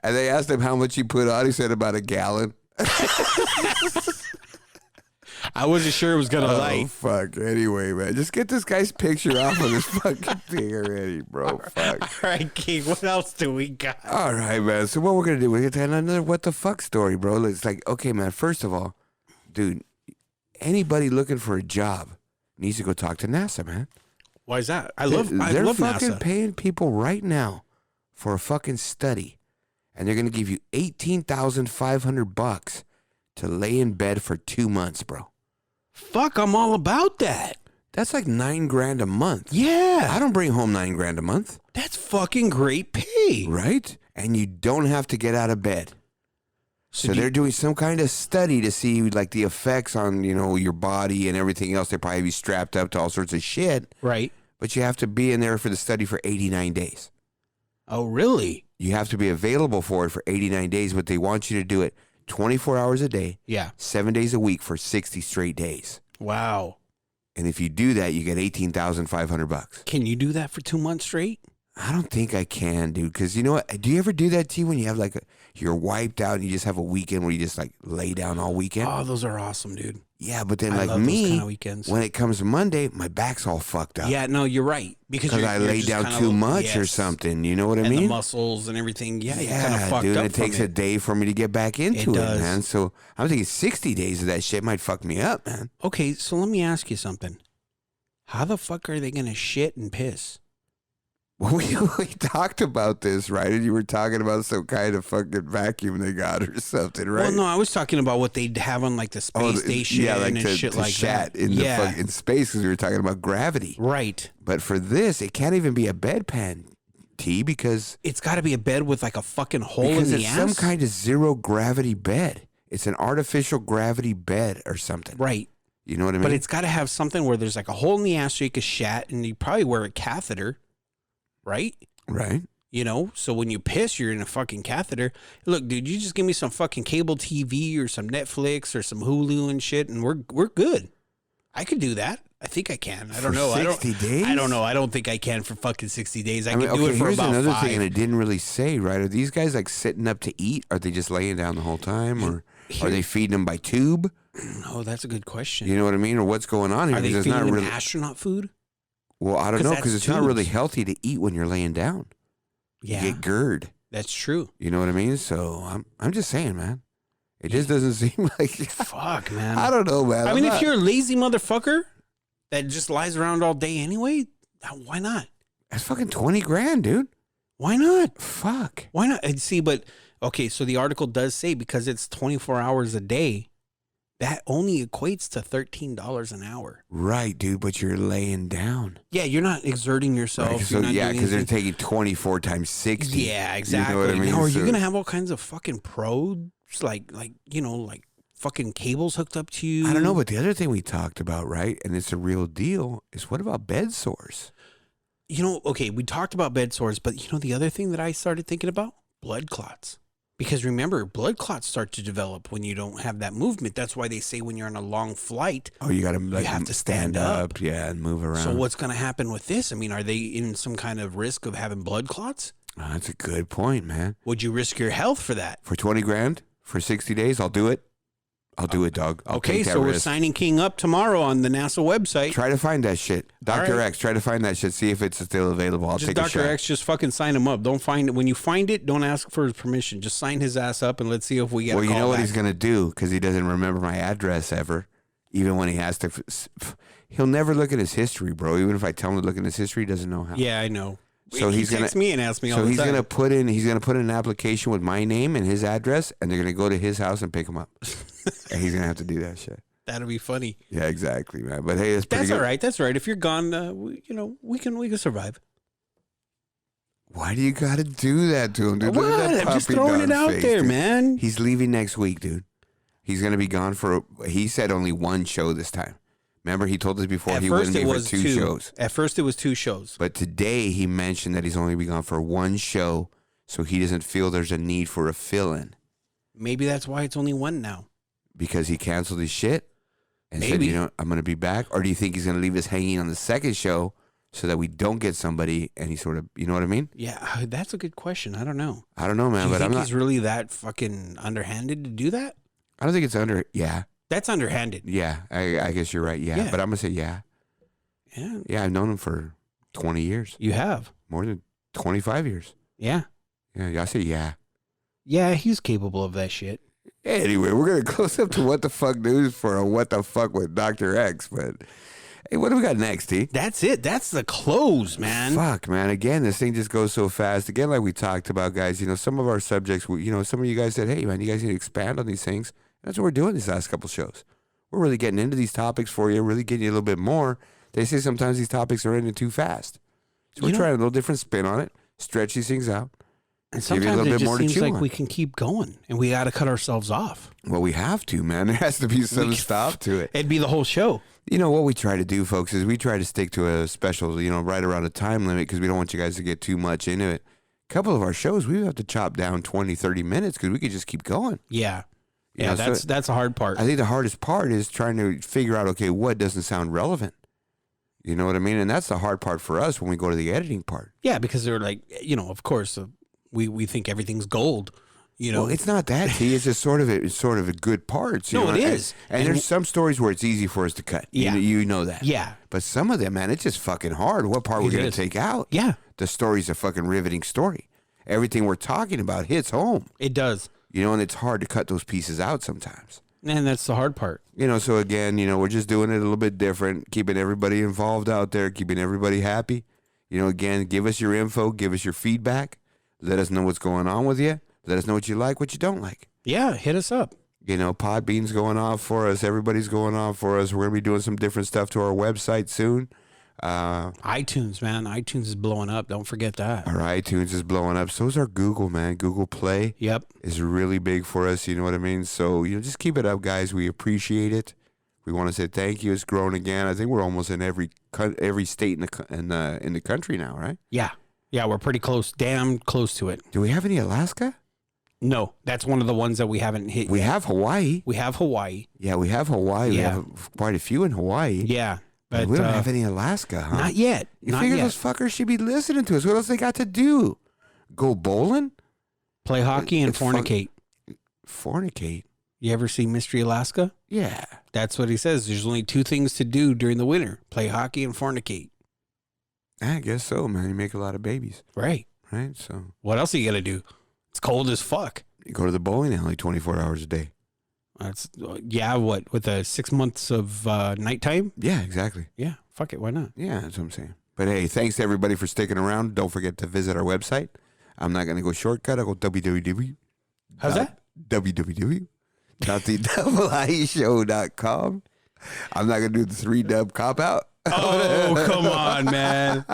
And they asked him how much he put on. He said about a gallon. I wasn't sure it was going to light. Oh, fuck. Anyway, man. Just get this guy's picture off of this fucking thing already, bro. Fuck. All right, King. What else do we got? All right, man. So what we're going to do, we're going to tell another what the fuck story, bro. It's like, okay, man, first of all, dude, anybody looking for a job needs to go talk to NASA, man. Why is that? I They're love fucking NASA. paying people right now for a fucking study. And they're going to give you $18,500 to lay in bed for 2 months, bro. Fuck, I'm all about that. That's like $9,000 a month. Yeah. I don't bring home $9,000 a month. That's fucking great pay. Right? And you don't have to get out of bed. So they're doing some kind of study to see like the effects on, your body and everything else. They probably be strapped up to all sorts of shit. Right. But you have to be in there for the study for 89 days. Oh, really? You have to be available for it for 89 days, but they want you to do it 24 hours a day. Yeah. 7 days a week for 60 straight days. Wow. And if you do that, you get $18,500. Can you do that for 2 months straight? I don't think I can, dude. Because you know what? Do you ever do that to you when you have you're wiped out and you just have a weekend where you just like lay down all weekend? Oh, those are awesome, dude. Yeah, but then I like love those me, kind of weekends. when it comes to Monday, my back's all fucked up. Yeah, no, you're right. Because I laid down too much or something. You know what I mean? And the muscles and everything. Yeah, you're kind of fucked dude, up. It takes a day for me to get back into it, does. man. So I'm thinking 60 days of that shit might fuck me up, man. Okay, so let me ask you something. How the fuck are they going to shit and piss? Well, we talked about this, right? And you were talking about some kind of fucking vacuum they got or something, right? Well, no, I was talking about what they'd have on like the space station and shit like that. In the fucking space, because we were talking about gravity. Right. But for this, it can't even be a bedpan, T, because it's got to be a bed with like a fucking hole in the ass. Some kind of zero gravity bed. It's an artificial gravity bed or something. Right. You know what I mean? But it's got to have something where there's like a hole in the ass so you can shat, and you probably wear a catheter, right? Right. So when you piss, you're in a fucking catheter. Look, dude, you just give me some fucking cable TV or some Netflix or some Hulu and shit, and we're good. I could do that. I think I can. I don't know. 60 days? I don't know. I don't think I can for fucking 60 days. I can do it for here's about another 5. thing, and it didn't really say, right? Are these guys like sitting up to eat? Are they just laying down the whole time? Or are they feeding them by tube? Oh, that's a good question. You know what I mean? Or what's going on here? Are they Because feeding it's not them really astronaut food? Well, I don't 'Cause know, that's because it's not tubes. really healthy to eat when you're laying down. Yeah, You get GERD. that's true. You know what I mean? So I'm just saying, man. It just doesn't seem like. Fuck, man. I don't know, man. I mean, if you're a lazy motherfucker that just lies around all day anyway, why not? That's fucking $20,000, dude. Why not? Fuck. Why not? And see, but okay, so the article does say because it's 24 hours a day, that only equates to $13 an hour. Right, dude, but you're laying down. Yeah, you're not exerting yourself. Right, so, you're not doing because they're anything. taking 24 times 60. Yeah, exactly. You know what I mean? Now, are you So- gonna have all kinds of fucking probes, like fucking cables hooked up to you? I don't know, but the other thing we talked about, right, and it's a real deal, is what about bed sores? Okay, we talked about bed sores, but the other thing that I started thinking about? Blood clots. Because remember, blood clots start to develop when you don't have that movement. That's why they say when you're on a long flight, Oh, you got to you have to stand up. yeah, and move around. So what's going to happen with this? I mean, are they in some kind of risk of having blood clots? Oh, that's a good point, man. Would you risk your health for that? For $20,000 for 60 days, I'll do it. I'll do it, dog. I'll Okay, take that so we're risk. signing King up tomorrow on the NASA website. Try to find that shit. Dr. right. X, try to find that shit. See if it's still available. I'll Just take a Dr. shot. X, just fucking sign him up. Don't find it. When you find it, don't ask for his permission. Just sign his ass up and let's see if we get Well, a you call know what back. he's going to do, because he doesn't remember my address ever. Even when he has to. He'll never look at his history, bro. Even if I tell him to look at his history, he doesn't know how. Yeah, I know. So he he's gonna texts me and asks me all So the he's time. gonna put in an application with my name and his address, and they're gonna go to his house and pick him up. And he's gonna have to do that shit. That'll be funny. Yeah, exactly, man. But hey, that's pretty That's good. all right. That's all right. If you're gone, we can survive. Why do you gotta do that to him, dude? Look at What? that I'm just puppy throwing dog it out face, there, dude. man. He's leaving next week, dude. He's gonna be gone for. He said only one show this time. Remember, he told us before he wouldn't leave for two shows. At first, it was 2 shows. But today he mentioned that he's only be gone for one show, so he doesn't feel there's a need for a fill-in Maybe that's why it's only 1 now. because he canceled his shit and said, Maybe. I'm going to be back. Or do you think he's going to leave us hanging on the second show so that we don't get somebody and he sort of, you know what I mean? Yeah, that's a good question. I don't know. I don't know, man, Do you but think I'm not. he's really that fucking underhanded to do that? I don't think it's under. Yeah, That's underhanded. yeah. I guess you're right. Yeah, Yeah. but I'm gonna say yeah. Yeah, Yeah, I've known him for 20 years, you have. more than 25 years. Yeah. Yeah, I say yeah. Yeah, he's capable of that shit. Anyway, we're gonna close up to what the fuck news for a what the fuck with Dr. X. But hey, what do we got next, T? That's it. That's the close, man. Fuck, man. Again, this thing just goes so fast. Again, like we talked about, guys, some of our subjects, some of you guys said, hey, man, you guys need to expand on these things. That's what we're doing these last couple shows. We're really getting into these topics for you, really getting you a little bit more. They say sometimes these topics are ending too fast. So we're trying a little different spin on it, stretch these things out, and sometimes it just seems like we can keep going, and we got to cut ourselves off. Well, we have to, man. There has to be some stop to it. It'd be the whole show. You know, what we try to do, folks, is we try to stick to a special, right around a time limit because we don't want you guys to get too much into it. A couple of our shows, we have to chop down 20, 30 minutes because we could just keep going. Yeah. Yeah, that's a hard part. I think the hardest part is trying to figure out, okay, what doesn't sound relevant? You know what I mean? And that's the hard part for us when we go to the editing part. Yeah, because they're like, of course, we think everything's gold. Well, it's not that, T. It's just sort of a good parts. No, it is. And there's some stories where it's easy for us to cut. Yeah. You know that. Yeah. But some of them, man, it's just fucking hard. What part we're going to take out? Yeah. The story's a fucking riveting story. Everything we're talking about hits home. It does. And it's hard to cut those pieces out sometimes. And that's the hard part. So again, we're just doing it a little bit different, keeping everybody involved out there, keeping everybody happy. Again, give us your info, give us your feedback. Let us know what's going on with you. Let us know what you like, what you don't like. Yeah, hit us up. Podbean's going off for us. Everybody's going off for us. We're going to be doing some different stuff to our website soon. iTunes, man. iTunes is blowing up. Don't forget that. Our iTunes is blowing up. So is our Google, man. Google Play is really big for us. You know what I mean? So, just keep it up, guys. We appreciate it. We want to say thank you. It's grown again. I think we're almost in every state in the country now, right? Yeah. Yeah, we're pretty close. Damn close to it. Do we have any Alaska? No, that's one of the ones that we haven't hit We yet. have Hawaii. We have Hawaii. Yeah, we have Hawaii. Yeah. We have quite a few in Hawaii. Yeah. But we don't have any Alaska, huh? Not yet. You figure those fuckers should be listening to us. What else they got to do? Go bowling? Play hockey and fornicate. Fornicate? You ever see Mystery Alaska? Yeah. That's what he says. There's only two things to do during the winter. Play hockey and fornicate. I guess so, man. You make a lot of babies. Right. Right? So what else are you going to do? It's cold as fuck. You go to the bowling alley 24 hours a day. That's what, with 6 months of nighttime? Yeah, exactly. Yeah, fuck it, why not? Yeah, that's what I'm saying. But hey, thanks to everybody for sticking around. Don't forget to visit our website. I'm not going to go shortcut. I'll go www. How's that? www.thedoubleshow.com. I'm not going to do the 3-dub cop-out. Oh, come on, man.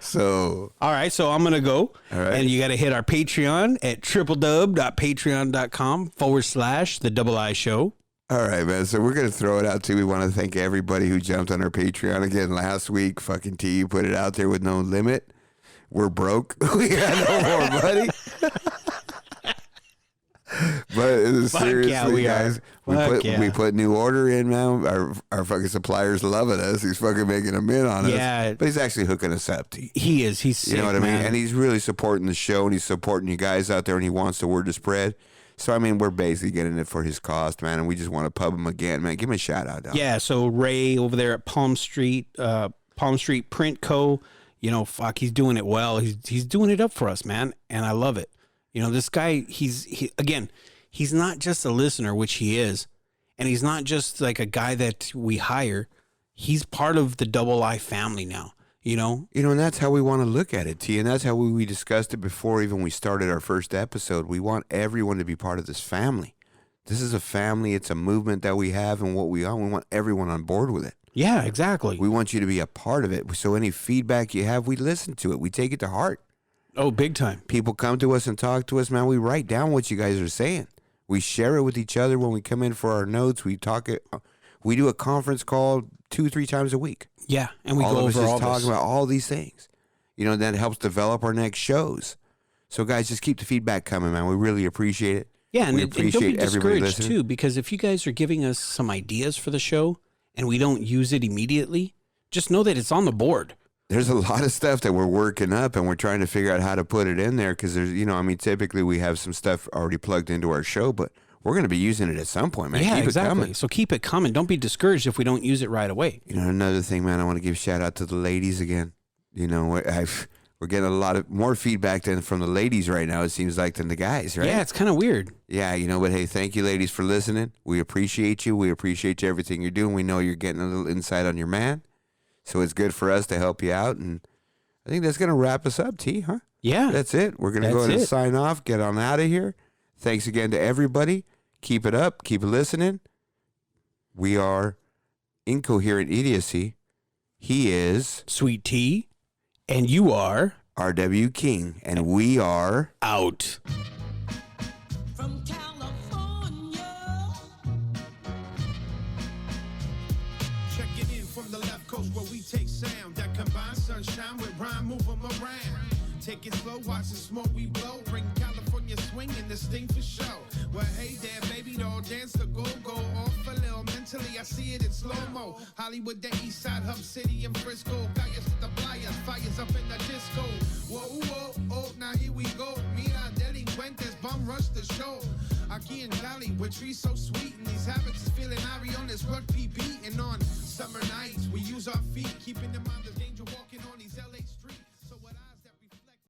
So, all right, so I'm going to go. All right. And you got to hit our Patreon at www.patreon.com/The Double I Show. All right, man. So we're going to throw it out, too. We want to thank everybody who jumped on our Patreon again last week. Fucking T, you put it out there with no limit. We're broke. We got no more money. But seriously, guys, we put new order in, man. Our fucking supplier's loving us. He's fucking making a mint on us. But he's actually hooking us up, T. He is. He's sick, you know what I mean? man. And he's really supporting the show, and he's supporting you guys out there, and he wants the word to spread. So, I mean, we're basically getting it for his cost, man, and we just want to pub him again, man. Give him a shout-out, dog. Yeah, so Ray over there at Palm Street Print Co., fuck, he's doing it well. He's doing it up for us, man, and I love it. This guy, he's not just a listener, which he is, and he's not just like a guy that we hire. He's part of the Double I family now, and that's how we want to look at it, T, and that's how we discussed it before even we started our first episode. We want everyone to be part of this family. This is a family. It's a movement that we have and what we are. We want everyone on board with it. Yeah, exactly. We want you to be a part of it. So any feedback you have, we listen to it. We take it to heart. Oh, big time. People come to us and talk to us, man. We write down what you guys are saying. We share it with each other when we come in for our notes. We talk it. We do a conference call 2-3 times a week. Yeah, and we all go of us over just all talking this. about all these things. That helps develop our next shows. So, guys, just keep the feedback coming, man. We really appreciate it. Yeah, and we don't be appreciate everybody discouraged listening. too, because if you guys are giving us some ideas for the show and we don't use it immediately, just know that it's on the board. There's a lot of stuff that we're working up, and we're trying to figure out how to put it in there because there's, typically we have some stuff already plugged into our show, but we're going to be using it at some point, man. Yeah, keep exactly. it coming. So keep it coming. Don't be discouraged if we don't use it right away. Another thing, man, I want to give a shout out to the ladies again. We're getting a lot more feedback from the ladies right now, it seems like, than the guys, right? Yeah, it's kind of weird. Yeah, but hey, thank you, ladies, for listening. We appreciate you. We appreciate everything you're doing. We know you're getting a little insight on your man. So it's good for us to help you out. And I think that's going to wrap us up, T, huh? Yeah. That's it. We're going to go ahead and sign off, get on out of here. Thanks again to everybody. Keep it up. Keep listening. We are Incoherent Idiocy. He is Sweet Tea. And you are R.W. King. And we are out. From California. Checking in from the left coast where we take sound that combines sunshine with rhyme, move 'em around. Take it slow, watch the smoke we blow. Bring California swing and this thing for show. Well, hey there, baby doll, dance the go-go. Off a little mentally, I see it in slow-mo. Hollywood, the east side, hub city, and Frisco. Gallos to the flyers, fires up in the disco. Whoa, whoa, oh, now here we go. Mira, delincuentes, bum rush the show. Aquí in Cali, with trees so sweet, and these habits is feeling Ari on this rugby